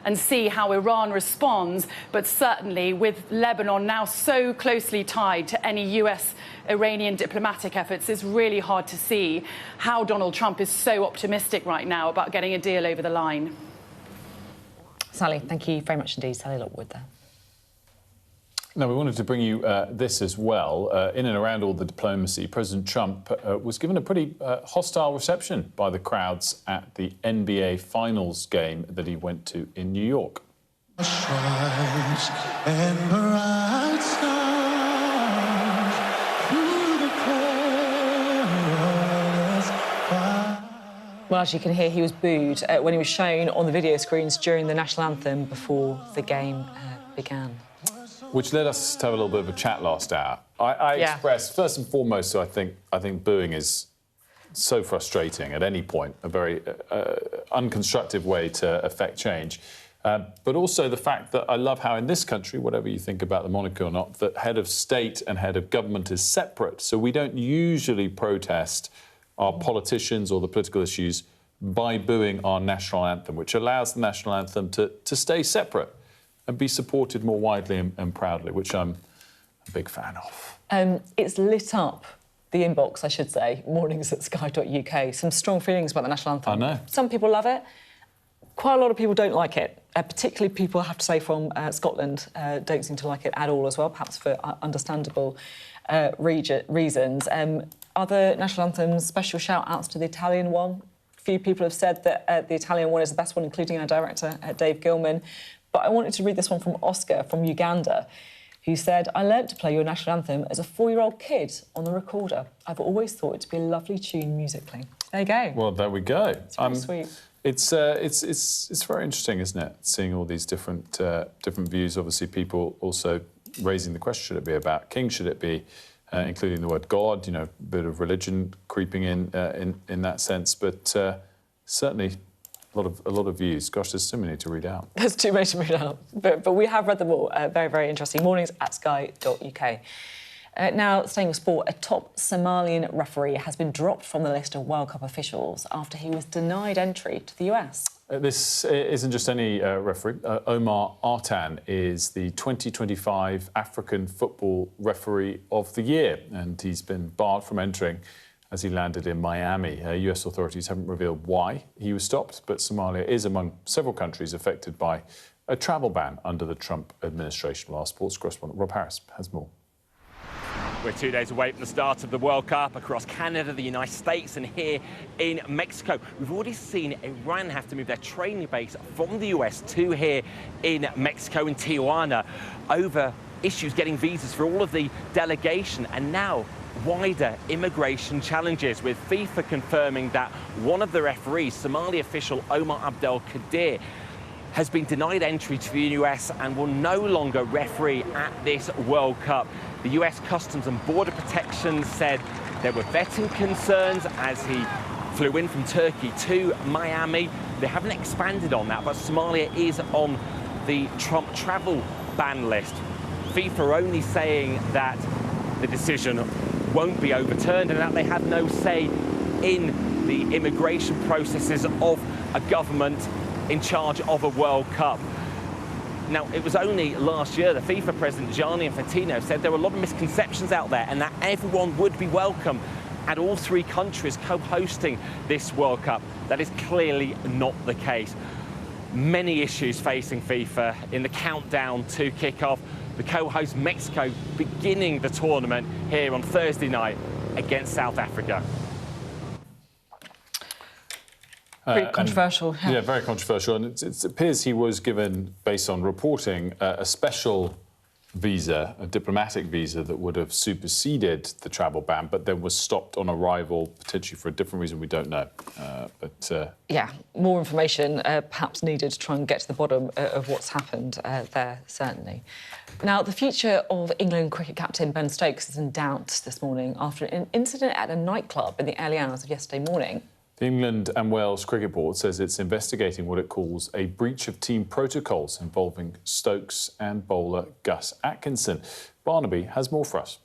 and see how Iran responds. But certainly with Lebanon now so closely tied to any US-Iranian diplomatic efforts, it's really hard to see how Donald Trump is so optimistic right now about getting a deal over the line. Sally, thank you very much indeed. Sally Lockwood there. Now, we wanted to bring you this as well. In and around all the diplomacy, President Trump was given a pretty hostile reception by the crowds at the NBA Finals game that he went to in New York. Well, as you can hear, he was booed when he was shown on the video screens during the national anthem before the game began. Which led us to have a little bit of a chat last hour. I expressed, first and foremost, so I think booing is so frustrating at any point, a very unconstructive way to affect change. But also the fact that I love how in this country, whatever you think about the monarchy or not, that head of state and head of government is separate. So we don't usually protest our politicians or the political issues by booing our national anthem, which allows the national anthem to stay separate and be supported more widely and proudly, which I'm a big fan of. It's lit up the inbox, I should say, mornings at sky.uk. Some strong feelings about the national anthem. I know. Some people love it. Quite a lot of people don't like it, particularly people, I have to say, from Scotland don't seem to like it at all as well, perhaps for understandable reasons. Other national anthems, special shout-outs to the Italian one. A few people have said that the Italian one is the best one, including our director, Dave Gilman. But I wanted to read this one from Oscar from Uganda, who said, I learnt to play your national anthem as a 4-year-old kid on the recorder. I've always thought it to be a lovely tune musically. There you go. Well, there we go. It's very sweet. It's very interesting, isn't it? Seeing all these different views. Obviously, people also raising the question: should it be about king? Should it be, including the word God? You know, a bit of religion creeping in that sense. But certainly, a lot of views. Gosh, there's too many to read out. There's too many to read out. But we have read them all. Very, very interesting. Mornings at sky.uk. Now, staying with sport, a top Somalian referee has been dropped from the list of World Cup officials after he was denied entry to the US. This isn't just any referee. Omar Artan is the 2025 African Football Referee of the Year, and he's been barred from entering as he landed in Miami. US authorities haven't revealed why he was stopped, but Somalia is among several countries affected by a travel ban under the Trump administration. Our sports correspondent Rob Harris has more. We're 2 days away from the start of the World Cup across Canada, the United States and here in Mexico. We've already seen Iran have to move their training base from the US to here in Mexico, in Tijuana, over issues getting visas for all of the delegation, and now wider immigration challenges, with FIFA confirming that one of the referees, Somali official Omar Abdel Kadir, has been denied entry to the US and will no longer referee at this World Cup. The US Customs and Border Protection said there were vetting concerns as he flew in from Turkey to Miami. They haven't expanded on that, but Somalia is on the Trump travel ban list. FIFA are only saying that the decision won't be overturned and that they have no say in the immigration processes of a government in charge of a World Cup. Now, it was only last year that FIFA President Gianni Infantino said there were a lot of misconceptions out there and that everyone would be welcome at all three countries co-hosting this World Cup. That is clearly not the case. Many issues facing FIFA in the countdown to kick-off. The co-host Mexico beginning the tournament here on Thursday night against South Africa. Pretty controversial. Yeah, very controversial. And it appears he was given, based on reporting, a special visa, a diplomatic visa that would have superseded the travel ban, but then was stopped on arrival, potentially for a different reason we don't know. Yeah, more information perhaps needed to try and get to the bottom of what's happened there, certainly. Now, the future of England cricket captain Ben Stokes is in doubt this morning after an incident at a nightclub in the early hours of yesterday morning. The England and Wales Cricket Board says it's investigating what it calls a breach of team protocols involving Stokes and bowler Gus Atkinson. Barnaby has more for us.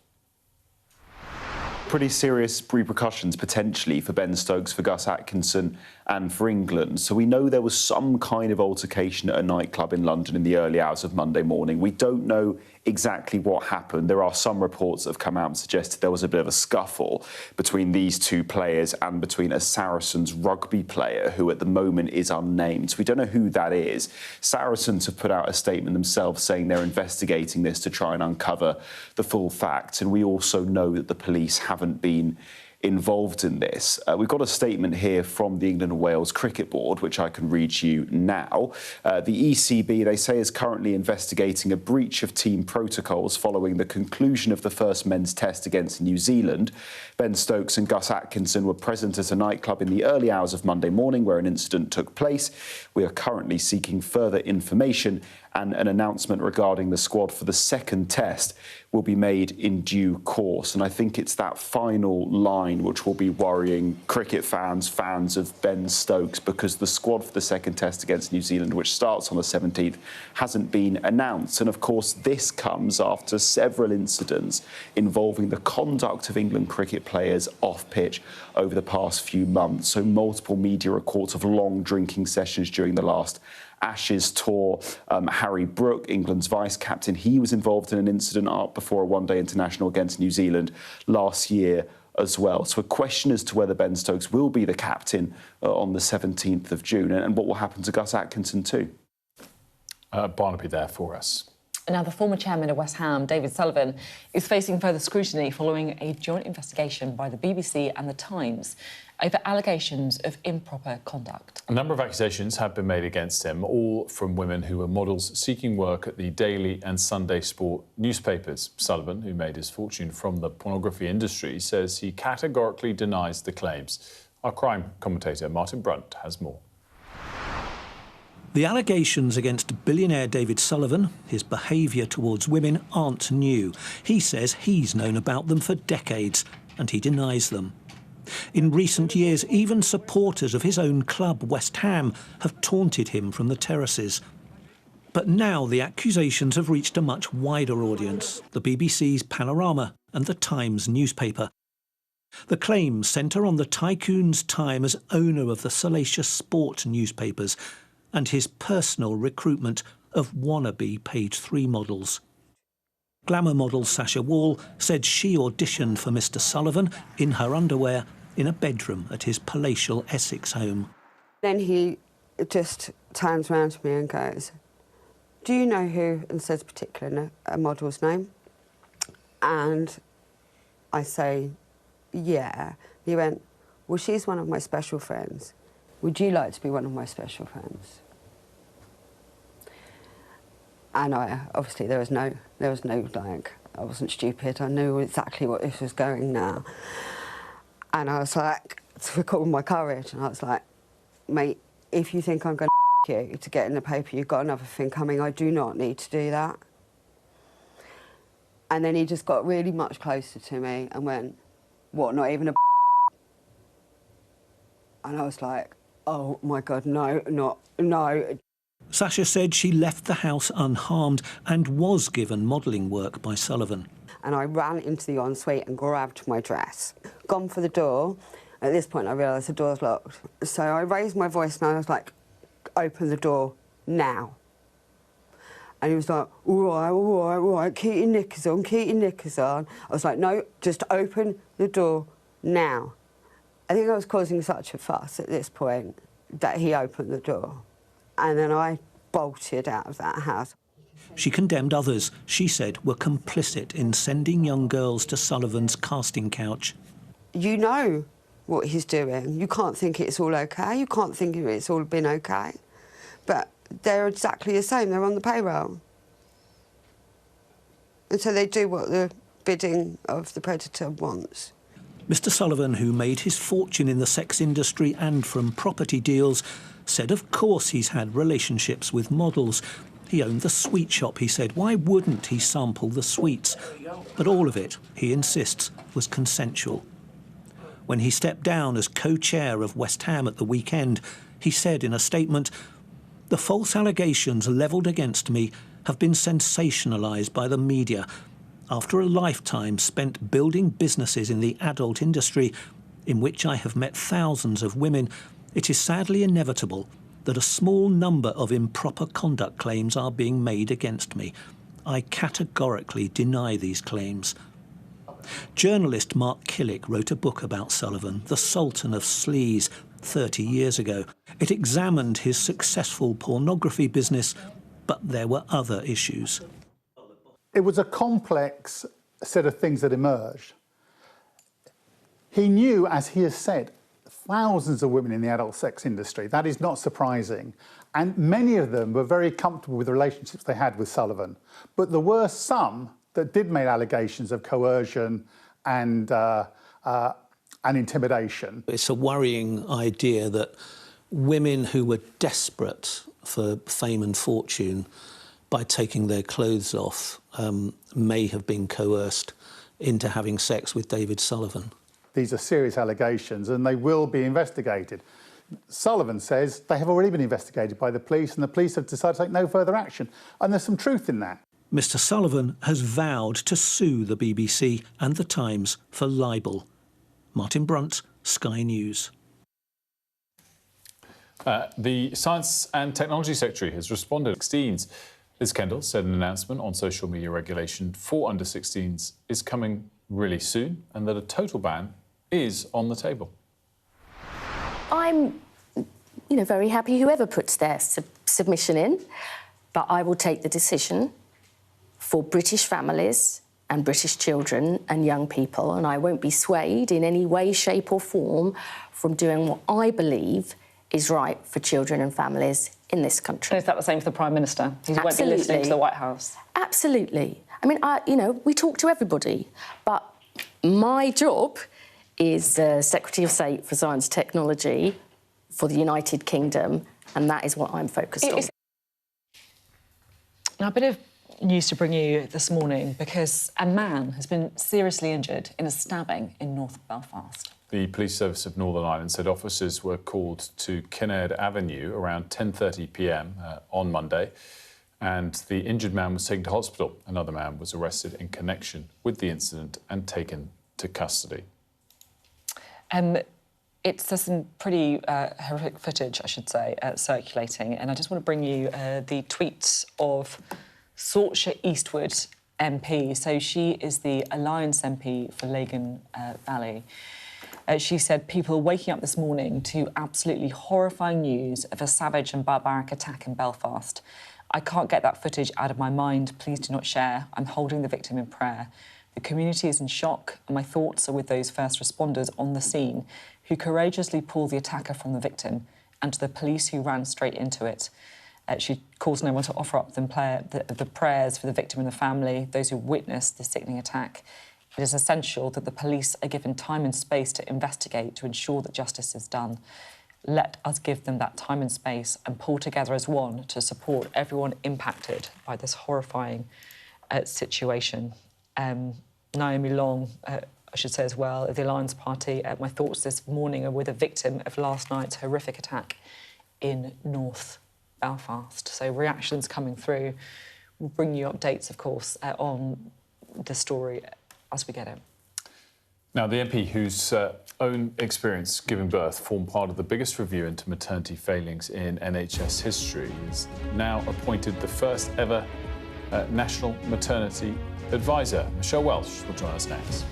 Pretty serious repercussions potentially for Ben Stokes, for Gus Atkinson and for England. So we know there was some kind of altercation at a nightclub in London in the early hours of Monday morning. We don't know exactly what happened. There are some reports that have come out and suggested there was a bit of a scuffle between these two players and between a Saracens rugby player who at the moment is unnamed. So we don't know who that is. Saracens have put out a statement themselves saying they're investigating this to try and uncover the full facts. And we also know that the police haven't been involved in this. We've got a statement here from the England and Wales Cricket Board, which I can read to you now. The ECB, they say, is currently investigating a breach of team protocols following the conclusion of the first men's test against New Zealand. Ben Stokes and Gus Atkinson were present at a nightclub in the early hours of Monday morning where an incident took place. We are currently seeking further information, and an announcement regarding the squad for the second test will be made in due course. And I think it's that final line which will be worrying cricket fans of Ben Stokes, because the squad for the second test against New Zealand, which starts on the 17th, hasn't been announced. And of course, this comes after several incidents involving the conduct of England cricket players off pitch over the past few months. So multiple media reports of long drinking sessions during the last Ashes tour. Harry Brook, England's vice-captain, he was involved in an incident up before a one-day international against New Zealand last year as well. So a question as to whether Ben Stokes will be the captain on the 17th of June and what will happen to Gus Atkinson too. Barnaby there for us. Now, the former chairman of West Ham, David Sullivan, is facing further scrutiny following a joint investigation by the BBC and The Times over allegations of improper conduct. A number of accusations have been made against him, all from women who were models seeking work at the Daily and Sunday Sport newspapers. Sullivan, who made his fortune from the pornography industry, says he categorically denies the claims. Our crime commentator, Martin Brunt, has more. The allegations against billionaire David Sullivan, his behaviour towards women, aren't new. He says he's known about them for decades, and he denies them. In recent years, even supporters of his own club, West Ham, have taunted him from the terraces. But now the accusations have reached a much wider audience, the BBC's Panorama and the Times newspaper. The claims centre on the tycoon's time as owner of the salacious sport newspapers and his personal recruitment of wannabe Page 3 models. Glamour model Sasha Wall said she auditioned for Mr Sullivan in her underwear in a bedroom at his palatial Essex home. Then he just turns around to me and goes, "Do you know who," and says particular a model's name, and I say, yeah. He went, well, she's one of my special friends. Would you like to be one of my special friends? And obviously there was no, like, I wasn't stupid. I knew exactly what this was going now. And I was like, to recall my courage, and I was like, mate, if you think I'm going to you to get in the paper, you've got another thing coming. I do not need to do that. And then he just got really much closer to me and went, what, not even a And I was like, oh my God, no, no. Sasha said she left the house unharmed and was given modelling work by Sullivan. And I ran into the ensuite and grabbed my dress. Gone for the door. At this point, I realised the door's locked. So I raised my voice and I was like, open the door now. And he was like, all right, keep your knickers on, keep your knickers on. I was like, no, just open the door now. I think I was causing such a fuss at this point that he opened the door. And then I bolted out of that house. She condemned others she said were complicit in sending young girls to Sullivan's casting couch. You know what he's doing. You can't think it's all OK. You can't think it's all been OK. But they're exactly the same. They're on the payroll. And so they do what the bidding of the predator wants. Mr. Sullivan, who made his fortune in the sex industry and from property deals, said of course he's had relationships with models. He owned the sweet shop, he said. Why wouldn't he sample the sweets? But all of it, he insists, was consensual. When he stepped down as co-chair of West Ham at the weekend, he said in a statement, "The false allegations levelled against me have been sensationalised by the media. After a lifetime spent building businesses in the adult industry, in which I have met thousands of women, it is sadly inevitable that a small number of improper conduct claims are being made against me. I categorically deny these claims." Journalist Mark Killick wrote a book about Sullivan, The Sultan of Sleaze, 30 years ago. It examined his successful pornography business, but there were other issues. It was a complex set of things that emerged. He knew, as he has said, thousands of women in the adult sex industry. That is not surprising. And many of them were very comfortable with the relationships they had with Sullivan. But there were some that did make allegations of coercion and intimidation. It's a worrying idea that women who were desperate for fame and fortune by taking their clothes off may have been coerced into having sex with David Sullivan. These are serious allegations and they will be investigated. Sullivan says they have already been investigated by the police and the police have decided to take no further action. And there's some truth in that. Mr. Sullivan has vowed to sue the BBC and the Times for libel. Martin Brunt, Sky News. The Science and Technology Secretary has responded to 16s. Liz Kendall said in an announcement on social media regulation for under-16s is coming really soon and that a total ban is on the table. I'm, very happy whoever puts their submission in, but I will take the decision for British families and British children and young people, and I won't be swayed in any way, shape or form from doing what I believe is right for children and families in this country. Is that the same for the Prime Minister? He won't be listening to the White House? Absolutely. I mean, we talk to everybody, but my job is Secretary of State for Science and Technology for the United Kingdom, and that is what I'm focused on. Now, a bit of news to bring you this morning because a man has been seriously injured in a stabbing in North Belfast. The Police Service of Northern Ireland said officers were called to Kinnaird Avenue around 10:30 p.m. On Monday, and the injured man was taken to hospital. Another man was arrested in connection with the incident and taken to custody. There's some pretty horrific footage, I should say, circulating, and I just want to bring you the tweets of Sortshire Eastwood MP. So she is the Alliance MP for Lagan Valley. She said, people are waking up this morning to absolutely horrifying news of a savage and barbaric attack in Belfast. I can't get that footage out of my mind. Please do not share. I'm holding the victim in prayer. The community is in shock, and my thoughts are with those first responders on the scene who courageously pulled the attacker from the victim and to the police who ran straight into it. She calls on everyone to offer up the prayers for the victim and the family, those who witnessed the sickening attack. It is essential that the police are given time and space to investigate to ensure that justice is done. Let us give them that time and space and pull together as one to support everyone impacted by this horrifying situation. Naomi Long, I should say as well, at the Alliance Party, my thoughts this morning are with a victim of last night's horrific attack in North Belfast. So reactions coming through. We'll bring you updates, of course, on the story as we get it. Now, the MP whose own experience giving birth formed part of the biggest review into maternity failings in NHS history is now appointed the first ever National Maternity Advisor. Michelle Welsh will join us next.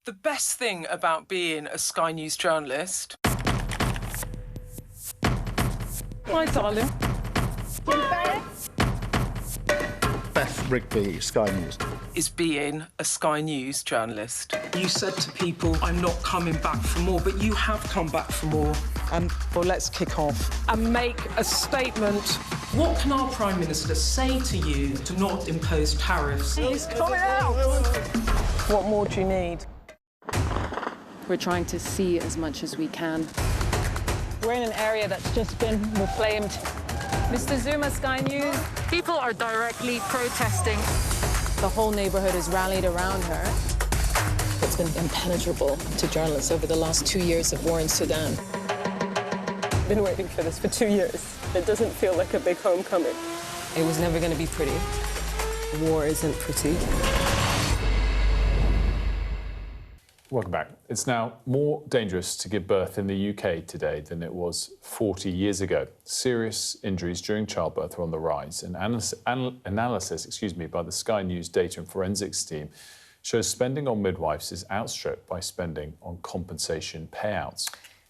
The best thing about being a Sky News journalist... My darling. Beth Rigby, Sky News. ...is being a Sky News journalist. You said to people, I'm not coming back for more, but you have come back for more. Well, let's kick off and make a statement. What can our Prime Minister say to you to not impose tariffs? He's coming out! What more do you need? We're trying to see as much as we can. We're in an area that's just been reclaimed. Mr. Zuma, Sky News. People are directly protesting. The whole neighbourhood is rallied around her. It's been impenetrable to journalists over the last 2 years of war in Sudan. I've been waiting for this for 2 years. It doesn't feel like a big homecoming. It was never going to be pretty. War isn't pretty. Welcome back. It's now more dangerous to give birth in the UK today than it was 40 years ago. Serious injuries during childbirth are on the rise. An analysis by the Sky News data and forensics team shows spending on midwives is outstripped by spending on compensation payouts.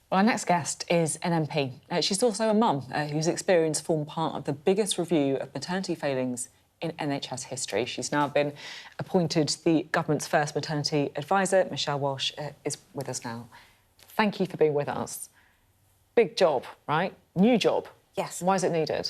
Well, our next guest is an MP. She's also a mum whose experience formed part of the biggest review of maternity failings in NHS history. She's now been appointed the government's first maternity advisor. Michelle Welsh is with us now. Thank you for being with us. Big job, right? New job. Yes. Why is it needed?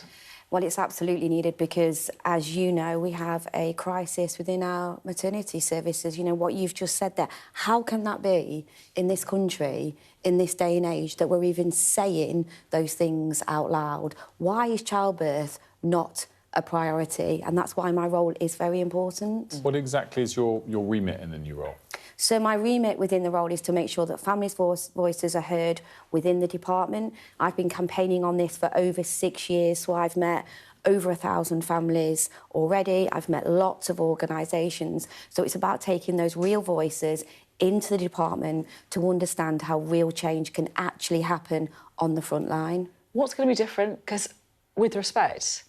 Well, it's absolutely needed because, as you know, we have a crisis within our maternity services. You know, what you've just said there. How can that be in this country, in this day and age, that we're even saying those things out loud? Why is childbirth not a priority, and that's why my role is very important. What exactly is your remit in the new role? So my remit within the role is to make sure that families' voices are heard within the department. I've been campaigning on this for over 6 years, so I've met over 1,000 families already. I've met lots of organisations. So it's about taking those real voices into the department to understand how real change can actually happen on the front line. What's going to be different? Because, with respect,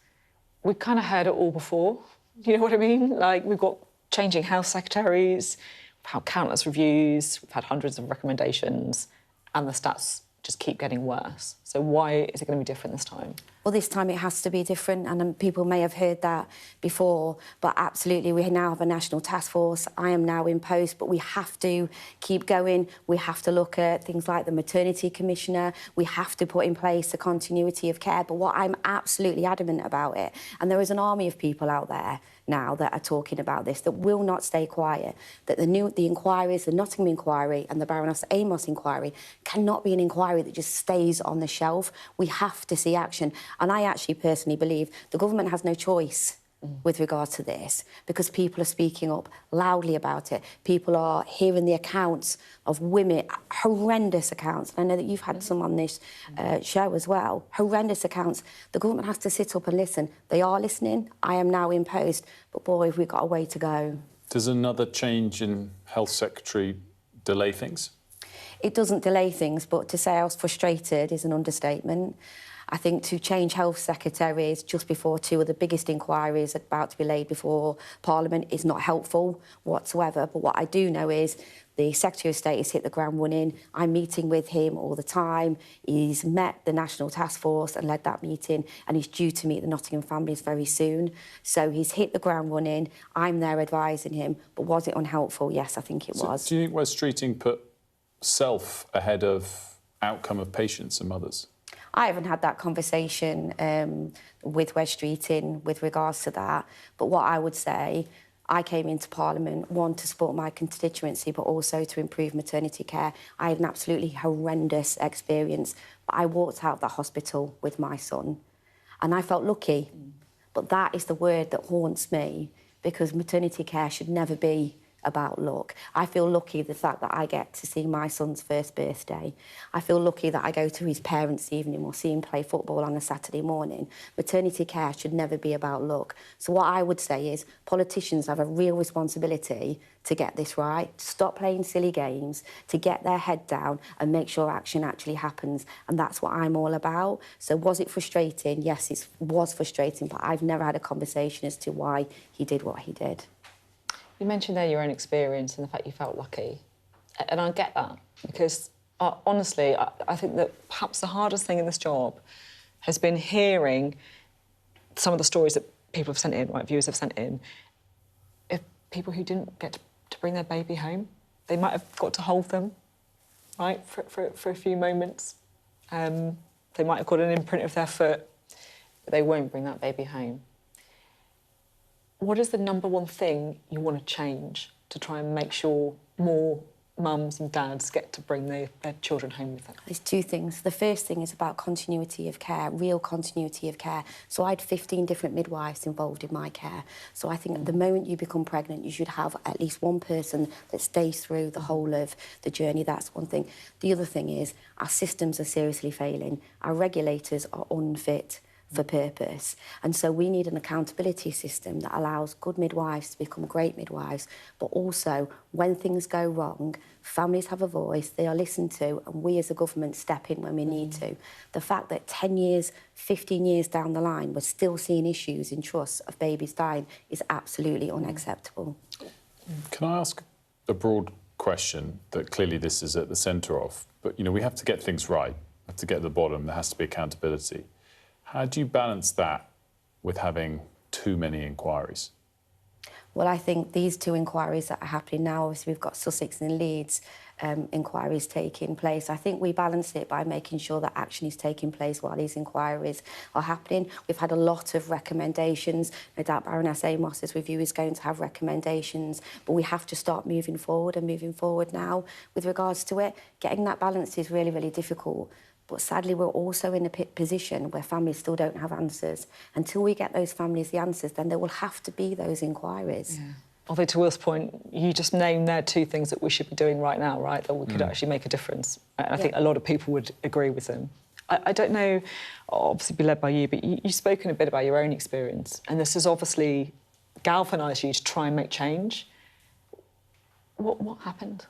we've kind of heard it all before. You know what I mean? Like, we've got changing health secretaries, we've had countless reviews, we've had hundreds of recommendations, and the stats just keep getting worse. So why is it going to be different this time? Well, this time it has to be different, and people may have heard that before, but absolutely, we now have a national task force. I am now in post, but we have to keep going. We have to look at things like the maternity commissioner. We have to put in place a continuity of care. But what I'm absolutely adamant about it, and there is an army of people out there now that are talking about this, that will not stay quiet, that the inquiries, the Nottingham inquiry and the Baroness Amos inquiry cannot be an inquiry that just stays on the shelf. We have to see action. And I actually personally believe the government has no choice with regard to this, because people are speaking up loudly about it. People are hearing the accounts of women, horrendous accounts. I know that you've had some on this show as well. Horrendous accounts. The government has to sit up and listen. They are listening. I am now in post, but boy, we've got a way to go. Does another change in Health Secretary delay things? It doesn't delay things, but to say I was frustrated is an understatement. I think to change health secretaries just before two of the biggest inquiries about to be laid before Parliament is not helpful whatsoever. But what I do know is the Secretary of State has hit the ground running. I'm meeting with him all the time. He's met the National Task Force and led that meeting, and he's due to meet the Nottingham families very soon. So he's hit the ground running. I'm there advising him. But was it unhelpful? Yes, I think it was. Do you think West Streeting put self ahead of outcome of patients and mothers? I haven't had that conversation with West Streeting with regards to that. But what I would say, I came into Parliament, one, to support my constituency, but also to improve maternity care. I had an absolutely horrendous experience. But I walked out of the hospital with my son, and I felt lucky. But that is the word that haunts me, because maternity care should never be about luck. I feel lucky the fact that I get to see my son's first birthday. I feel lucky that I go to his parents' evening or see him play football on a Saturday morning. Maternity care should never be about luck. So what I would say is politicians have a real responsibility to get this right, to stop playing silly games, to get their head down and make sure action actually happens. And that's what I'm all about. So was it frustrating? Yes, it was frustrating, but I've never had a conversation as to why he did what he did. You mentioned there your own experience and the fact you felt lucky. And I get that, because honestly, I think that perhaps the hardest thing in this job has been hearing some of the stories that people have sent in, right, viewers have sent in, of people who didn't get to bring their baby home. They might have got to hold them, right, for a few moments. They might have got an imprint of their foot, but they won't bring that baby home. What is the number one thing you want to change to try and make sure more mums and dads get to bring their children home with them? There's two things. The first thing is about continuity of care, real continuity of care. So I had 15 different midwives involved in my care. So I think the moment you become pregnant, you should have at least one person that stays through the whole of the journey. That's one thing. The other thing is our systems are seriously failing. Our regulators are unfit for purpose. And so we need an accountability system that allows good midwives to become great midwives, but also when things go wrong, families have a voice, they are listened to, and we as a government step in when we need to. The fact that 10 years, 15 years down the line, we're still seeing issues in trusts of babies dying is absolutely unacceptable. Can I ask a broad question that clearly this is at the centre of, but, you know, we have to get things right, we have to get to the bottom, there has to be accountability. How do you balance that with having too many inquiries? Well, I think these two inquiries that are happening now, obviously we've got Sussex and Leeds inquiries taking place. I think we balance it by making sure that action is taking place while these inquiries are happening. We've had a lot of recommendations. No doubt Baroness Amos's review is going to have recommendations, but we have to start moving forward now with regards to it. Getting that balance is really, really difficult. But sadly, we're also in a position where families still don't have answers. Until we get those families the answers, then there will have to be those inquiries. Yeah. Although, to Will's point, you just named there two things that we should be doing right now, right, that we could actually make a difference. And I think a lot of people would agree with them. I don't know, I'll obviously be led by you, but you've spoken a bit about your own experience, and this has obviously galvanised you to try and make change. What happened?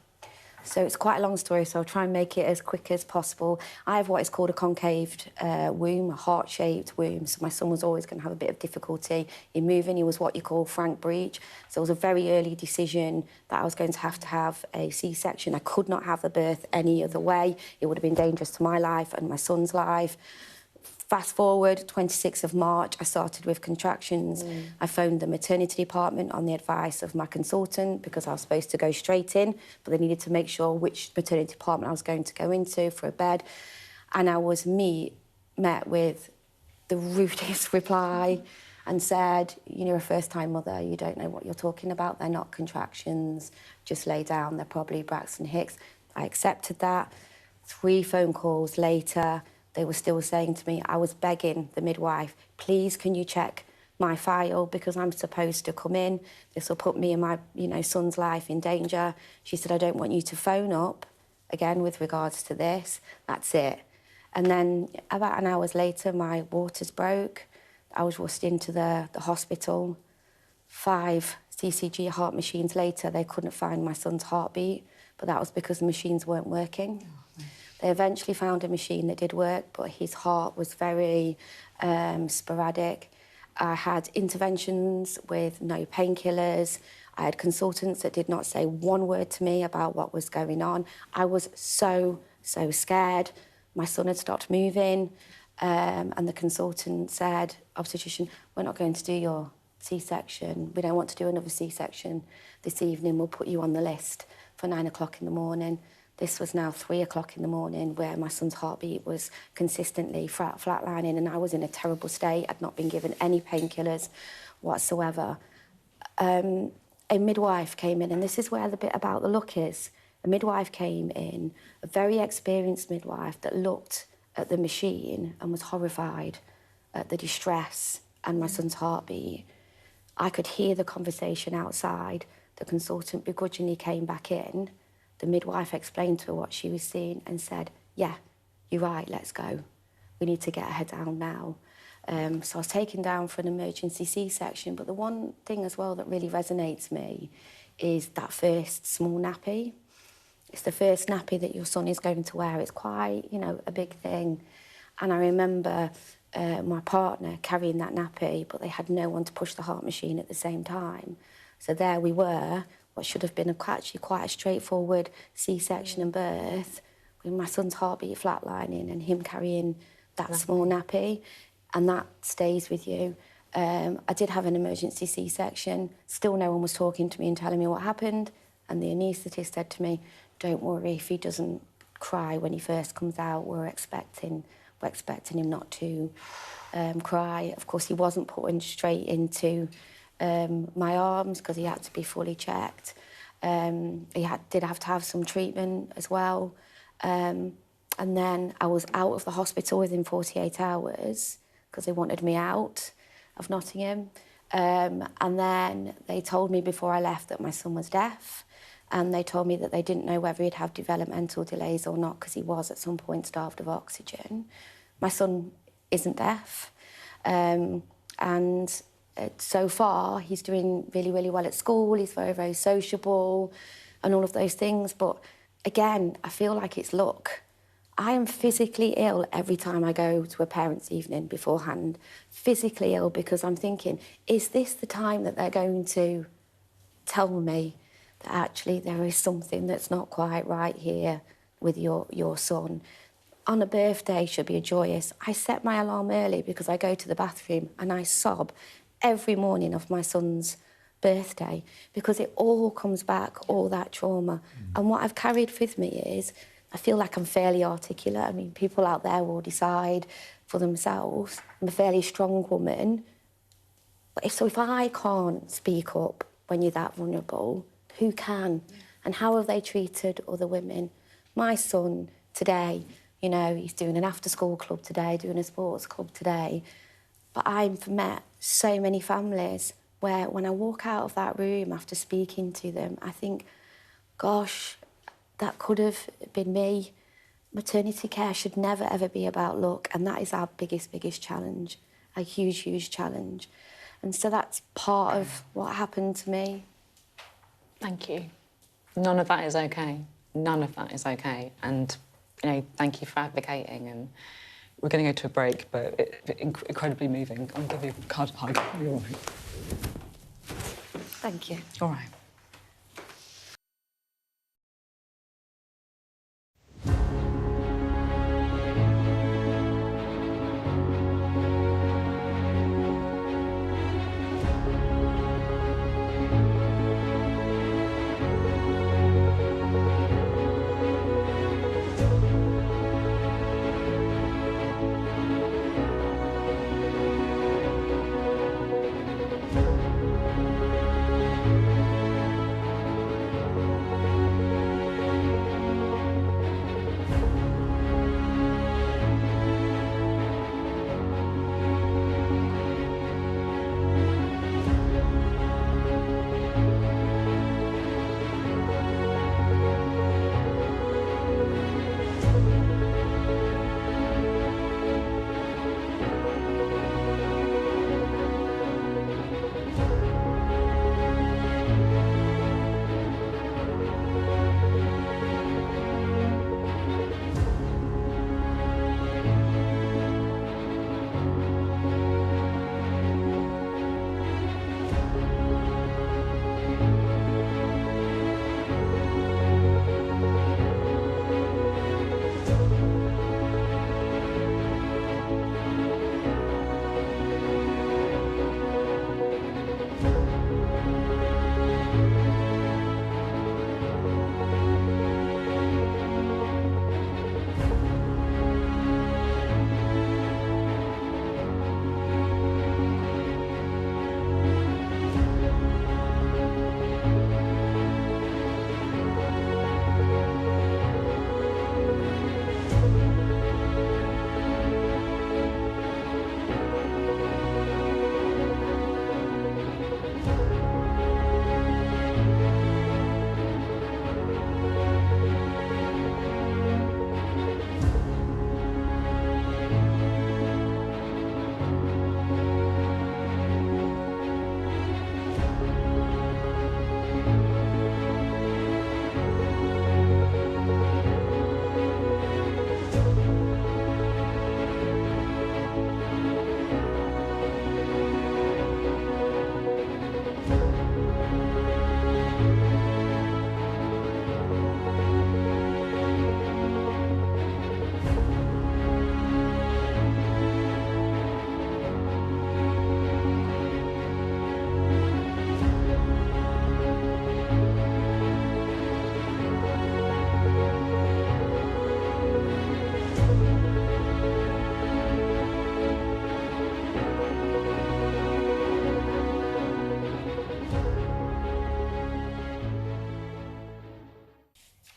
So it's quite a long story, so I'll try and make it as quick as possible. I have what is called a concaved womb, a heart-shaped womb, so my son was always going to have a bit of difficulty in moving. He was what you call frank breech, so it was a very early decision that I was going to have a C-section. I could not have the birth any other way. It would have been dangerous to my life and my son's life. Fast forward, 26th of March, I started with contractions. I phoned the maternity department on the advice of my consultant because I was supposed to go straight in, but they needed to make sure which maternity department I was going to go into for a bed. And I was met with the rudest reply and said, you're a first-time mother, you don't know what you're talking about, they're not contractions, just lay down, they're probably Braxton Hicks. I accepted that. 3 phone calls later, they were still saying to me, I was begging the midwife, please can you check my file because I'm supposed to come in. This will put me and my son's life in danger. She said, I don't want you to phone up again with regards to this. That's it. And then about an hour later, my waters broke. I was rushed into the hospital. 5 CCG heart machines later, they couldn't find my son's heartbeat, but that was because the machines weren't working. They eventually found a machine that did work, but his heart was very sporadic. I had interventions with no painkillers. I had consultants that did not say one word to me about what was going on. I was so scared. My son had stopped moving, and the consultant said, obstetrician, we're not going to do your C-section. We don't want to do another C-section this evening. We'll put you on the list for 9 o'clock in the morning. This was now 3 o'clock in the morning where my son's heartbeat was consistently flatlining and I was in a terrible state. I'd not been given any painkillers whatsoever. A midwife came in, and this is where the bit about the look is. A midwife came in, a very experienced midwife that looked at the machine and was horrified at the distress and my son's heartbeat. I could hear the conversation outside. The consultant begrudgingly came back in. The midwife explained to her what she was seeing and said, yeah, you're right, let's go. We need to get her down now. So I was taken down for an emergency C-section, but the one thing as well that really resonates me is that first small nappy. It's the first nappy that your son is going to wear. It's quite, a big thing. And I remember my partner carrying that nappy, but they had no one to push the heart machine at the same time. So there we were, what should have been actually quite a straightforward C-section and birth, with my son's heartbeat flatlining and him carrying that small nappy, and that stays with you. I did have an emergency C-section. Still no one was talking to me and telling me what happened, and the anaesthetist said to me, don't worry, if he doesn't cry when he first comes out, we're expecting him not to cry. Of course, he wasn't put straight into my arms because he had to be fully checked. He did have to have some treatment as well. And then I was out of the hospital within 48 hours because they wanted me out of Nottingham. And then they told me before I left that my son was deaf, and they told me that they didn't know whether he'd have developmental delays or not because he was at some point starved of oxygen. My son isn't deaf, and so far, he's doing really, really well at school. He's very, very sociable and all of those things. But again, I feel like it's luck. I am physically ill every time I go to a parents' evening beforehand. Physically ill because I'm thinking, is this the time that they're going to tell me that actually there is something that's not quite right here with your son? On a birthday should be a joyous. I set my alarm early because I go to the bathroom and I sob every morning of my son's birthday because it all comes back, all that trauma. And what I've carried with me is I feel like I'm fairly articulate. I mean, people out there will decide for themselves. I'm a fairly strong woman. But if I can't speak up when you're that vulnerable, who can? And how have they treated other women? My son today, You know, he's doing an after-school club today, doing a sports club today. But I've met so many families where when I walk out of that room after speaking to them, I think, gosh, that could have been me. Maternity care should never, ever be about luck, and that is our biggest challenge, a huge, huge challenge. And so that's part of what happened to me. Thank you. None of that is okay. None of that is okay. And, you know, thank you for advocating. And we're going to go to a break, but incredibly moving. I'll give you a hug. You're all right. Thank you. All right.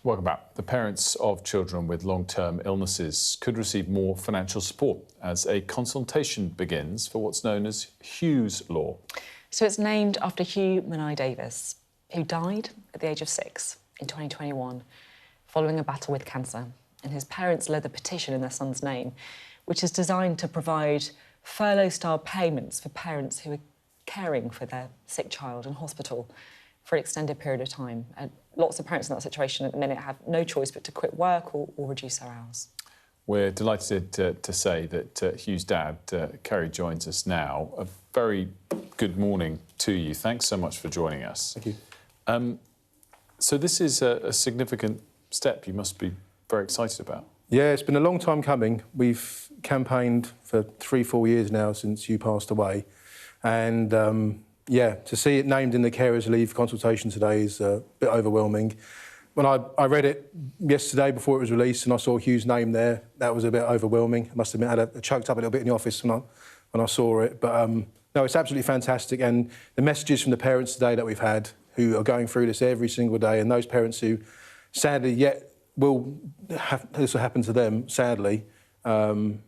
Welcome back. The parents of children with long-term illnesses could receive more financial support as a consultation begins for what's known as Hugh's Law. So it's named after Hugh Munai Davis, who died at the age of 6 in 2021 following a battle with cancer. And his parents led the petition in their son's name, which is designed to provide furlough-style payments for parents who are caring for their sick child in hospital for an extended period of time. Lots of parents in that situation at the minute have no choice but to quit work or reduce their hours. We're delighted to say that Hugh's dad, Kerry, joins us now. A very good morning to you. Thanks so much for joining us. Thank you. So this is a significant step you must be very excited about. Yeah, it's been a long time coming. We've campaigned for 3-4 years now since you passed away. And yeah, to see it named in the carers' leave consultation today is a bit overwhelming. When I read it yesterday before it was released and I saw Hugh's name there, that was a bit overwhelming. I must admit, I had choked up a little bit in the office when I saw it. But no, it's absolutely fantastic. And the messages from the parents today that we've had who are going through this every single day, and those parents who sadly yet this will happen to them, sadly. To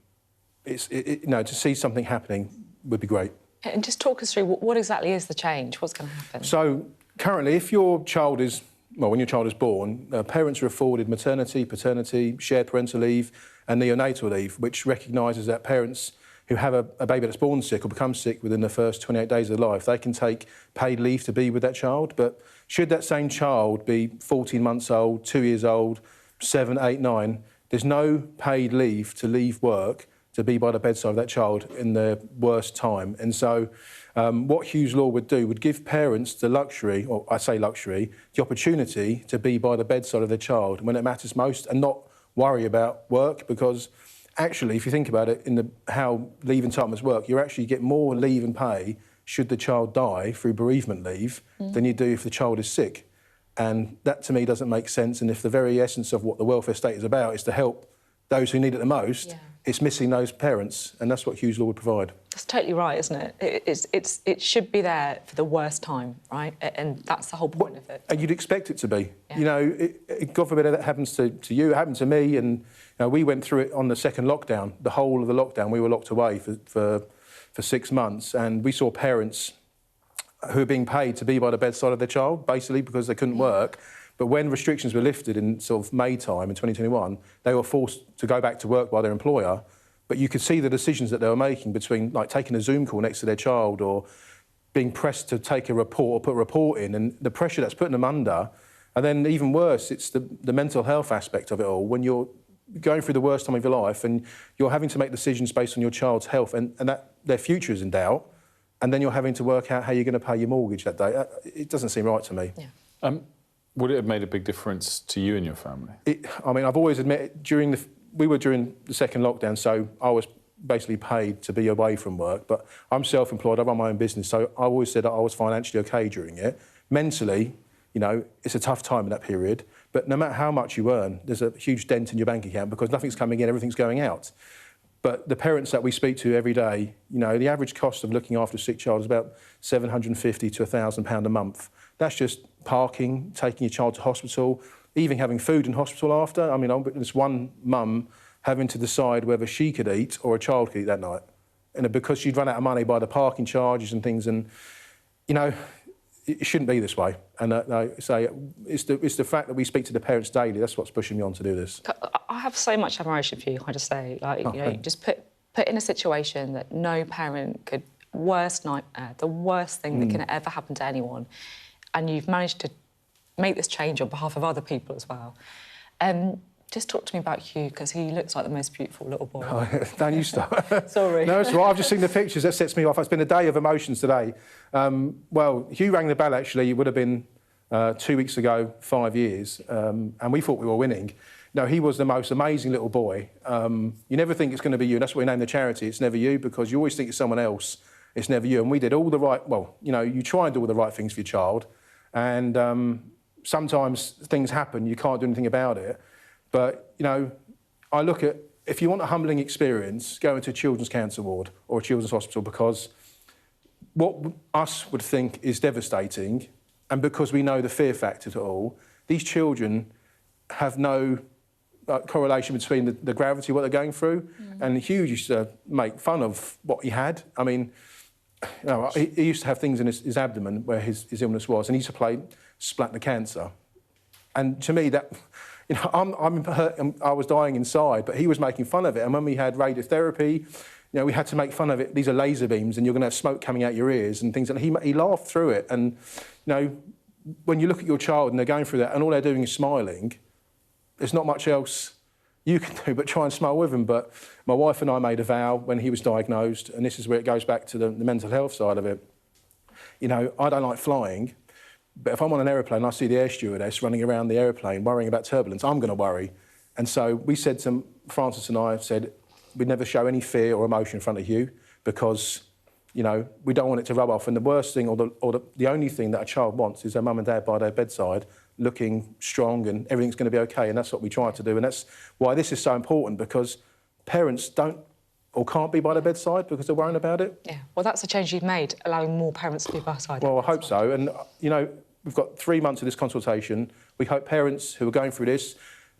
see something happening would be great. And just talk us through what exactly is the change? What's going to happen? So currently, if your child is, well, when your child is born, parents are afforded maternity, paternity, shared parental leave and neonatal leave, which recognises that parents who have a baby that's born sick or becomes sick within the first 28 days of their life, they can take paid leave to be with that child. But should that same child be 14 months old, 2 years old, 7, 8, 9, there's no paid leave to leave work to be by the bedside of that child in their worst time. And so what Hughes Law would do would give parents the luxury, or I say luxury, the opportunity to be by the bedside of their child when it matters most and not worry about work, because actually, if you think about it, how leave entitlements work, you actually get more leave and pay should the child die through bereavement leave than you do if the child is sick. And that, to me, doesn't make sense. And if the very essence of what the welfare state is about is to help those who need it the most, it's missing those parents, and that's what Hughes Law would provide. That's totally right, isn't it? It should be there for the worst time, right? And that's the whole point of it. And you'd expect it to be. Yeah. You know, God forbid that happens to you, it happened to me, and we went through it on the second lockdown. The whole of the lockdown, we were locked away for 6 months, and we saw parents who were being paid to be by the bedside of their child, basically because they couldn't work. But when restrictions were lifted in sort of May time in 2021, they were forced to go back to work by their employer. But you could see the decisions that they were making between, like, taking a Zoom call next to their child or being pressed to take a report or put a report in, and the pressure that's putting them under. And then even worse, it's the mental health aspect of it all. When you're going through the worst time of your life and you're having to make decisions based on your child's health and that their future is in doubt, and then you're having to work out how you're going to pay your mortgage that day. It doesn't seem right to me. Yeah. Would it have made a big difference to you and your family? I mean, I've always admitted, we were during the second lockdown, so I was basically paid to be away from work, but I'm self-employed, I run my own business, so I always said that I was financially OK during it. Mentally, you know, it's a tough time in that period, but no matter how much you earn, there's a huge dent in your bank account because nothing's coming in, everything's going out. But the parents that we speak to every day, you know, the average cost of looking after a sick child is about £750 to £1,000 a month. That's just parking, taking your child to hospital, even having food in hospital after. I mean, I witnessed one mum having to decide whether she could eat or a child could eat that night. And because she'd run out of money by the parking charges and things, and, you know, it shouldn't be this way. And it's the fact that we speak to the parents daily, that's what's pushing me on to do this. I have so much admiration for you, I just say. Like, you know, just put in a situation that no parent could, worst nightmare, the worst thing that can ever happen to anyone, and you've managed to make this change on behalf of other people as well. Just talk to me about Hugh, because he looks like the most beautiful little boy. Oh, don't you start. Sorry. No, it's right. I've just seen the pictures. That sets me off. It's been a day of emotions today. Well, Hugh rang the bell, actually. It would have been 2 weeks ago, 5 years, and we thought we were winning. No, he was the most amazing little boy. You never think it's going to be you, and that's why we named the charity. It's never you, because you always think it's someone else. It's never you. And we did all the right... Well, you know, you try and do all the right things for your child, and sometimes things happen, you can't do anything about it. But, you know, I look at, if you want a humbling experience, go into a children's cancer ward or a children's hospital, because what us would think is devastating, and because we know the fear factor to it all, these children have no correlation between the gravity of what they're going through. And Hugh used to make fun of what he had. I mean, you know, he used to have things in his abdomen where his illness was, and he used to play splat the cancer. And to me, that... You know, I'm hurt and I was dying inside, but he was making fun of it. And when we had radiotherapy, you know, we had to make fun of it. These are laser beams and you're going to have smoke coming out your ears and things. And he laughed through it. And, you know, when you look at your child and they're going through that and all they're doing is smiling, there's not much else you can do but try and smile with them. But my wife and I made a vow when he was diagnosed, and this is where it goes back to the mental health side of it. You know, I don't like flying. But if I'm on an aeroplane and I see the air stewardess running around the aeroplane worrying about turbulence, I'm going to worry. And so we said to Francis and I said we'd never show any fear or emotion in front of you, because, you know, we don't want it to rub off. And the worst thing, or the only thing that a child wants is their mum and dad by their bedside looking strong and everything's going to be OK. And that's what we try to do. And that's why this is so important, because parents don't or can't be by their bedside because they're worrying about it. Yeah, well, that's a change you've made, allowing more parents to be by side. Well, I hope so. And, you know, we've got 3 months of this consultation. We hope parents who are going through this,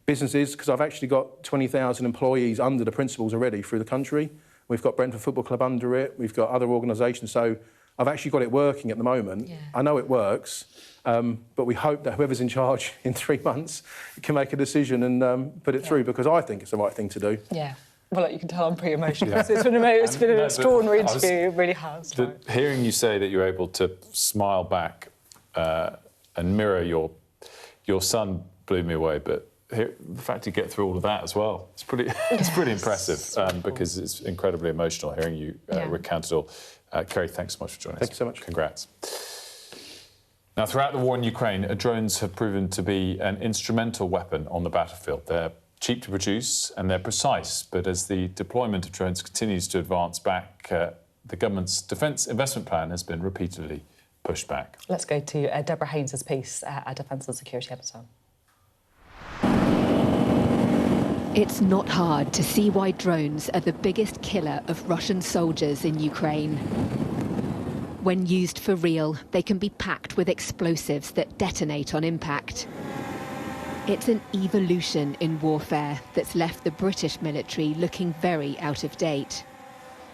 businesses, because I've actually got 20,000 employees under the principals already through the country. We've got Brentford Football Club under it. We've got other organisations. So I've actually got it working at the moment. Yeah. I know it works, but we hope that whoever's in charge in 3 months can make a decision and put it through, because I think it's the right thing to do. Yeah. Well, like, you can tell I'm pretty emotional. Yeah. It's been an extraordinary interview, it really has. Hearing you say that you're able to smile back and mirror your son blew me away, but the fact you get through all of that as well, it's pretty impressive, because it's incredibly emotional hearing you recount it all. Kerry, thanks so much for joining us. Thank you so much. Congrats. Now, throughout the war in Ukraine, drones have proven to be an instrumental weapon on the battlefield. They're cheap to produce and they're precise, but as the deployment of drones continues to advance back, the government's defence investment plan has been repeatedly pushed back. Let's go to Deborah Haynes' piece, our Defence and Security Editor. It's not hard to see why drones are the biggest killer of Russian soldiers in Ukraine. When used for real, they can be packed with explosives that detonate on impact. It's an evolution in warfare that's left the British military looking very out of date.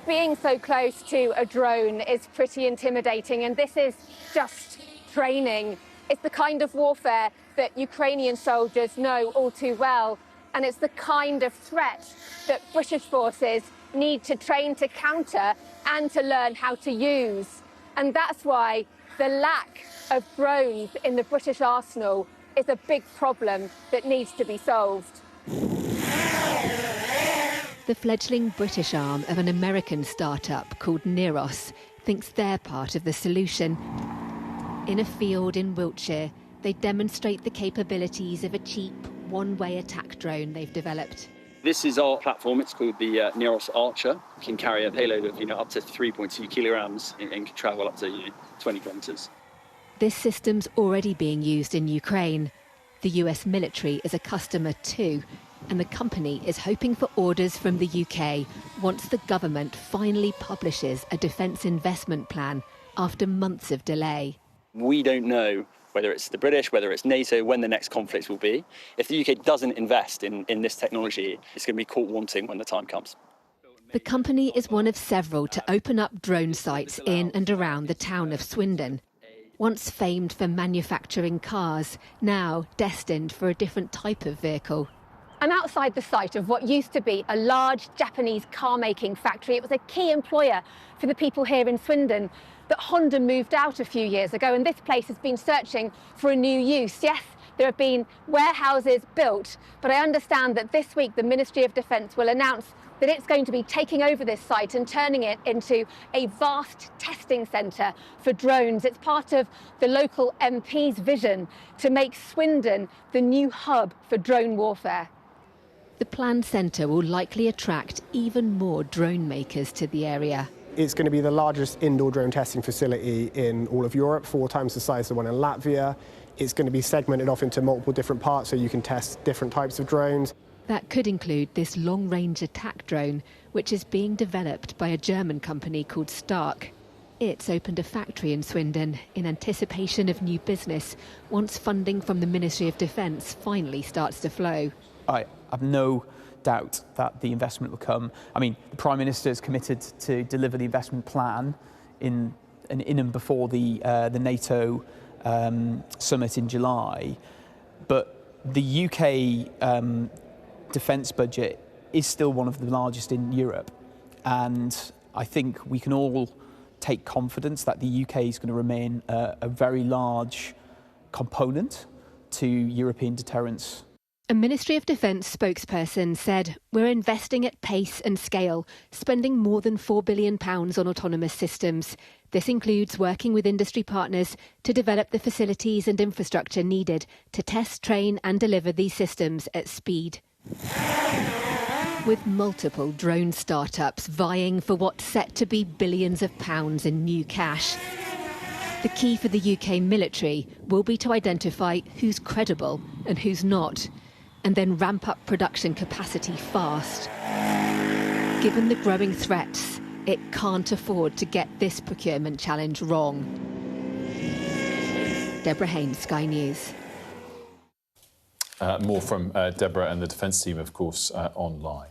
Being so close to a drone is pretty intimidating, and this is just training. It's the kind of warfare that Ukrainian soldiers know all too well. And it's the kind of threat that British forces need to train to counter and to learn how to use. And that's why the lack of drones in the British arsenal is a big problem that needs to be solved. The fledgling British arm of an American startup called Neros thinks they're part of the solution. In a field in Wiltshire, they demonstrate the capabilities of a cheap, one-way attack drone they've developed. This is our platform. It's called the Neros Archer. It can carry a payload of up to 3.2 kilograms and can travel up to 20 kilometres. This system's already being used in Ukraine. The US military is a customer too, and the company is hoping for orders from the UK once the government finally publishes a defence investment plan after months of delay. We don't know whether it's the British, whether it's NATO, when the next conflict will be. If the UK doesn't invest in this technology, it's going to be caught wanting when the time comes. The company is one of several to open up drone sites in and around the town of Swindon. Once famed for manufacturing cars, now destined for a different type of vehicle. I'm outside the site of what used to be a large Japanese car-making factory. It was a key employer for the people here in Swindon. That Honda moved out a few years ago, and this place has been searching for a new use. Yes, there have been warehouses built, but I understand that this week the Ministry of Defence will announce that it's going to be taking over this site and turning it into a vast testing centre for drones. It's part of the local MP's vision to make Swindon the new hub for drone warfare. The planned centre will likely attract even more drone makers to the area. It's going to be the largest indoor drone testing facility in all of Europe, 4 times the size of the one in Latvia. It's going to be segmented off into multiple different parts so you can test different types of drones. That could include this long-range attack drone, which is being developed by a German company called Stark. It's opened a factory in Swindon in anticipation of new business once funding from the Ministry of Defence finally starts to flow. I have no doubt that the investment will come. I mean, the Prime Minister is committed to deliver the investment plan in and before the NATO summit in July. But the UK defence budget is still one of the largest in Europe, and I think we can all take confidence that the UK is going to remain a very large component to European deterrence. A Ministry of Defence spokesperson said, "We're investing at pace and scale, spending more than £4 billion on autonomous systems. This includes working with industry partners to develop the facilities and infrastructure needed to test, train and deliver these systems at speed." With multiple drone startups vying for what's set to be billions of pounds in new cash, the key for the UK military will be to identify who's credible and who's not, and then ramp up production capacity fast. Given the growing threats, it can't afford to get this procurement challenge wrong. Deborah Haynes, Sky News. More from Deborah and the defence team, of course, online.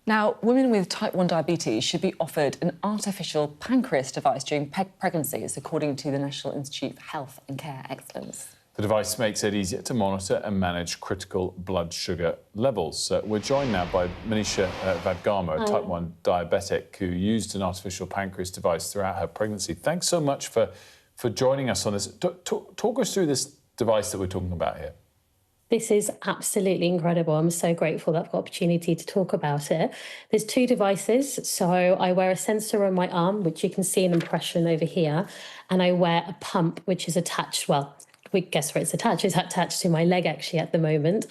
Now, women with type 1 diabetes should be offered an artificial pancreas device during pregnancies, according to the National Institute for Health and Care Excellence. The device makes it easier to monitor and manage critical blood sugar levels. We're joined now by Manisha Vadgama, a type 1 diabetic who used an artificial pancreas device throughout her pregnancy. Thanks so much for joining us on this. Talk us through this device that we're talking about here. This is absolutely incredible. I'm so grateful that I've got the opportunity to talk about it. There's two devices. So I wear a sensor on my arm, which you can see an impression over here, and I wear a pump, which is attached, well, we guess where it's attached. It's attached to my leg, actually, at the moment.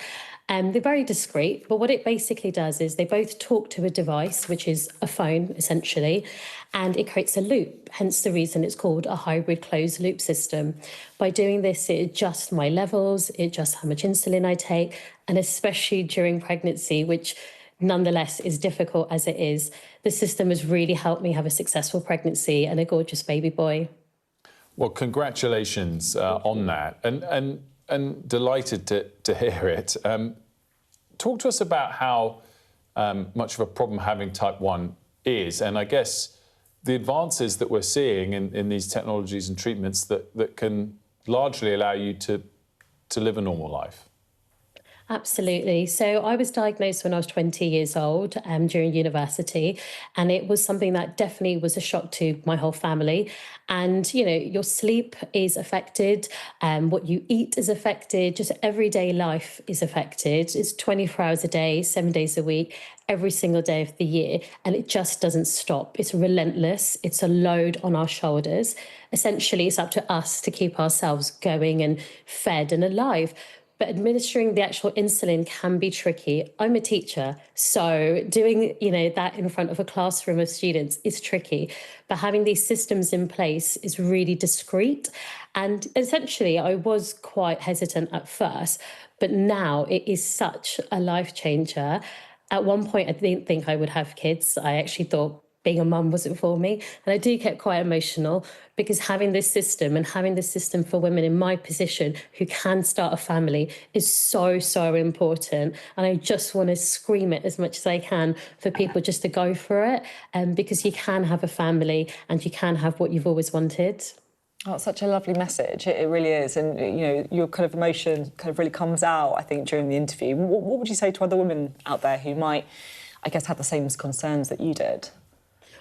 They're very discreet, but what it basically does is they both talk to a device, which is a phone, essentially, and it creates a loop, hence the reason it's called a hybrid closed-loop system. By doing this, it adjusts my levels, it adjusts how much insulin I take, and especially during pregnancy, which nonetheless is difficult as it is, the system has really helped me have a successful pregnancy and a gorgeous baby boy. Well, congratulations on that, and delighted to hear it. Talk to us about how much of a problem having type 1 is, and I guess the advances that we're seeing in these technologies and treatments that can largely allow you to live a normal life. Absolutely. So I was diagnosed when I was 20 years old during university, and it was something that definitely was a shock to my whole family. And, you know, your sleep is affected, what you eat is affected, just everyday life is affected. It's 24 hours a day, 7 days a week, every single day of the year, and it just doesn't stop. It's relentless. It's a load on our shoulders. Essentially, it's up to us to keep ourselves going and fed and alive. But administering the actual insulin can be tricky. I'm a teacher, so doing, that in front of a classroom of students is tricky. But having these systems in place is really discreet. And essentially, I was quite hesitant at first, but now it is such a life changer. At one point, I didn't think I would have kids. I actually thought being a mum wasn't for me. And I do get quite emotional because having this system and having this system for women in my position who can start a family is so, so important. And I just want to scream it as much as I can for people just to go for it, because you can have a family and you can have what you've always wanted. Oh, it's such a lovely message. It really is. And, your kind of emotion kind of really comes out, I think, during the interview. What would you say to other women out there who might, I guess, have the same concerns that you did?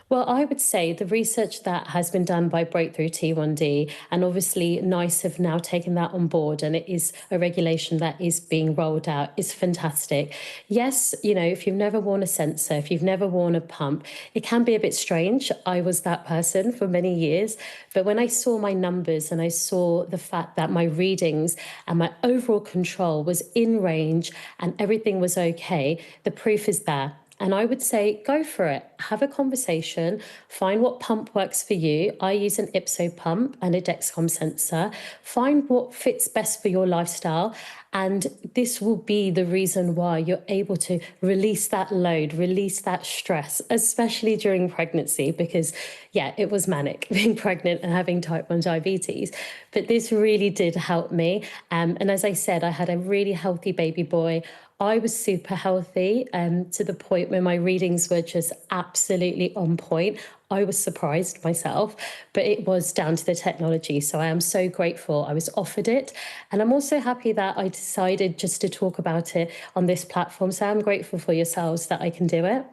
Well, I would say the research that has been done by Breakthrough T1D, and obviously NICE have now taken that on board, and it is a regulation that is being rolled out, is fantastic. Yes, if you've never worn a sensor, if you've never worn a pump, it can be a bit strange. I was that person for many years. But when I saw my numbers and I saw the fact that my readings and my overall control was in range and everything was okay, the proof is there. And I would say, go for it. Have a conversation. Find what pump works for you. I use an Ipso pump and a Dexcom sensor. Find what fits best for your lifestyle. And this will be the reason why you're able to release that load, release that stress, especially during pregnancy, because, it was manic being pregnant and having type 1 diabetes. But this really did help me. And as I said, I had a really healthy baby boy. I was super healthy to the point where my readings were just absolutely on point. I was surprised myself, but it was down to the technology. So I am so grateful I was offered it. And I'm also happy that I decided just to talk about it on this platform. So I'm grateful for yourselves that I can do it.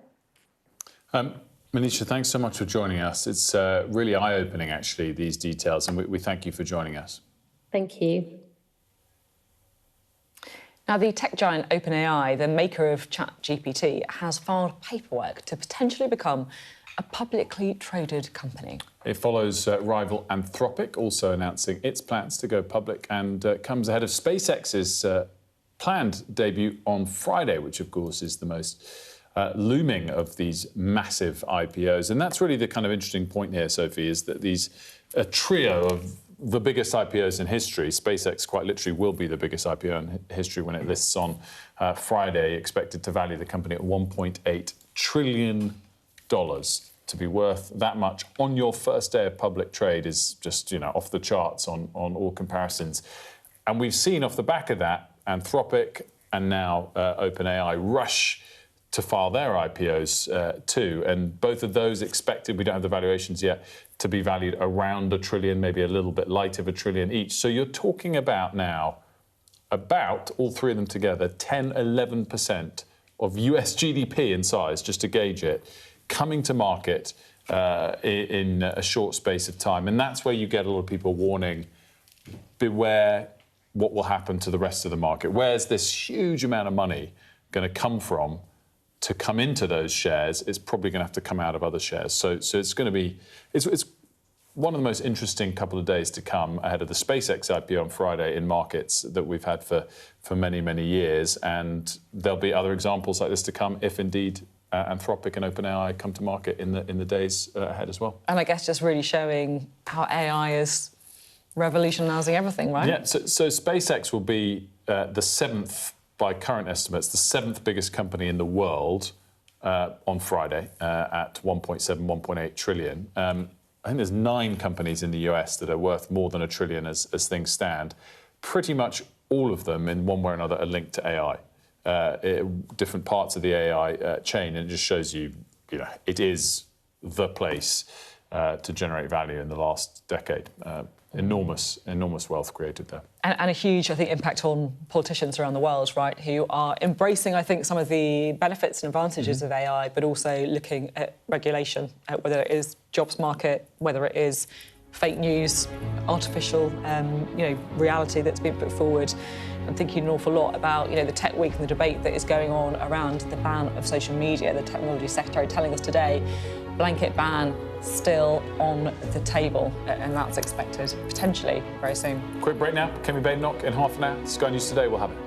Manisha, thanks so much for joining us. It's really eye-opening, actually, these details, and we thank you for joining us. Thank you. Now, the tech giant OpenAI, the maker of ChatGPT, has filed paperwork to potentially become a publicly traded company. It follows rival Anthropic, also announcing its plans to go public, and comes ahead of SpaceX's planned debut on Friday, which, of course, is the most looming of these massive IPOs. And that's really the kind of interesting point here, Sophie, is that a trio of the biggest IPOs in history. SpaceX quite literally will be the biggest IPO in history when it lists on Friday, expected to value the company at $1.8 trillion. To be worth that much on your first day of public trade is just, off the charts on all comparisons. And we've seen off the back of that Anthropic and now OpenAI rush to file their IPOs too. And both of those expected, we don't have the valuations yet, to be valued around $1 trillion, maybe a little bit light of $1 trillion each. So you're talking about now, about all three of them together, 10, 11% of US GDP in size, just to gauge it, coming to market in a short space of time. And that's where you get a lot of people warning, beware what will happen to the rest of the market. Where's this huge amount of money going to come from to come into those shares? It's probably going to have to come out of other shares. So it's going to be, it's one of the most interesting couple of days to come ahead of the SpaceX IPO on Friday in markets that we've had for many, many years. And there'll be other examples like this to come if indeed Anthropic and OpenAI come to market in the days ahead as well. And I guess just really showing how AI is revolutionising everything, right? Yeah, so SpaceX will be the seventh, by current estimates, the seventh biggest company in the world on Friday at 1.7, 1.8 trillion. I think there's 9 companies in the US that are worth more than $1 trillion as things stand. Pretty much all of them, in one way or another, are linked to AI. Different parts of the AI chain, and it just shows you, it is the place to generate value in the last decade. Enormous wealth created there. And a huge, I think, impact on politicians around the world, right, who are embracing, I think, some of the benefits and advantages of AI, but also looking at regulation, whether it is jobs market, whether it is fake news, artificial, reality that's been put forward. I'm thinking an awful lot about, the tech week and the debate that is going on around the ban of social media. The Technology Secretary telling us today, blanket ban still on the table, and that's expected potentially very soon. Quick break now. Kemi Badenoch in half an hour. Sky News Today will have it.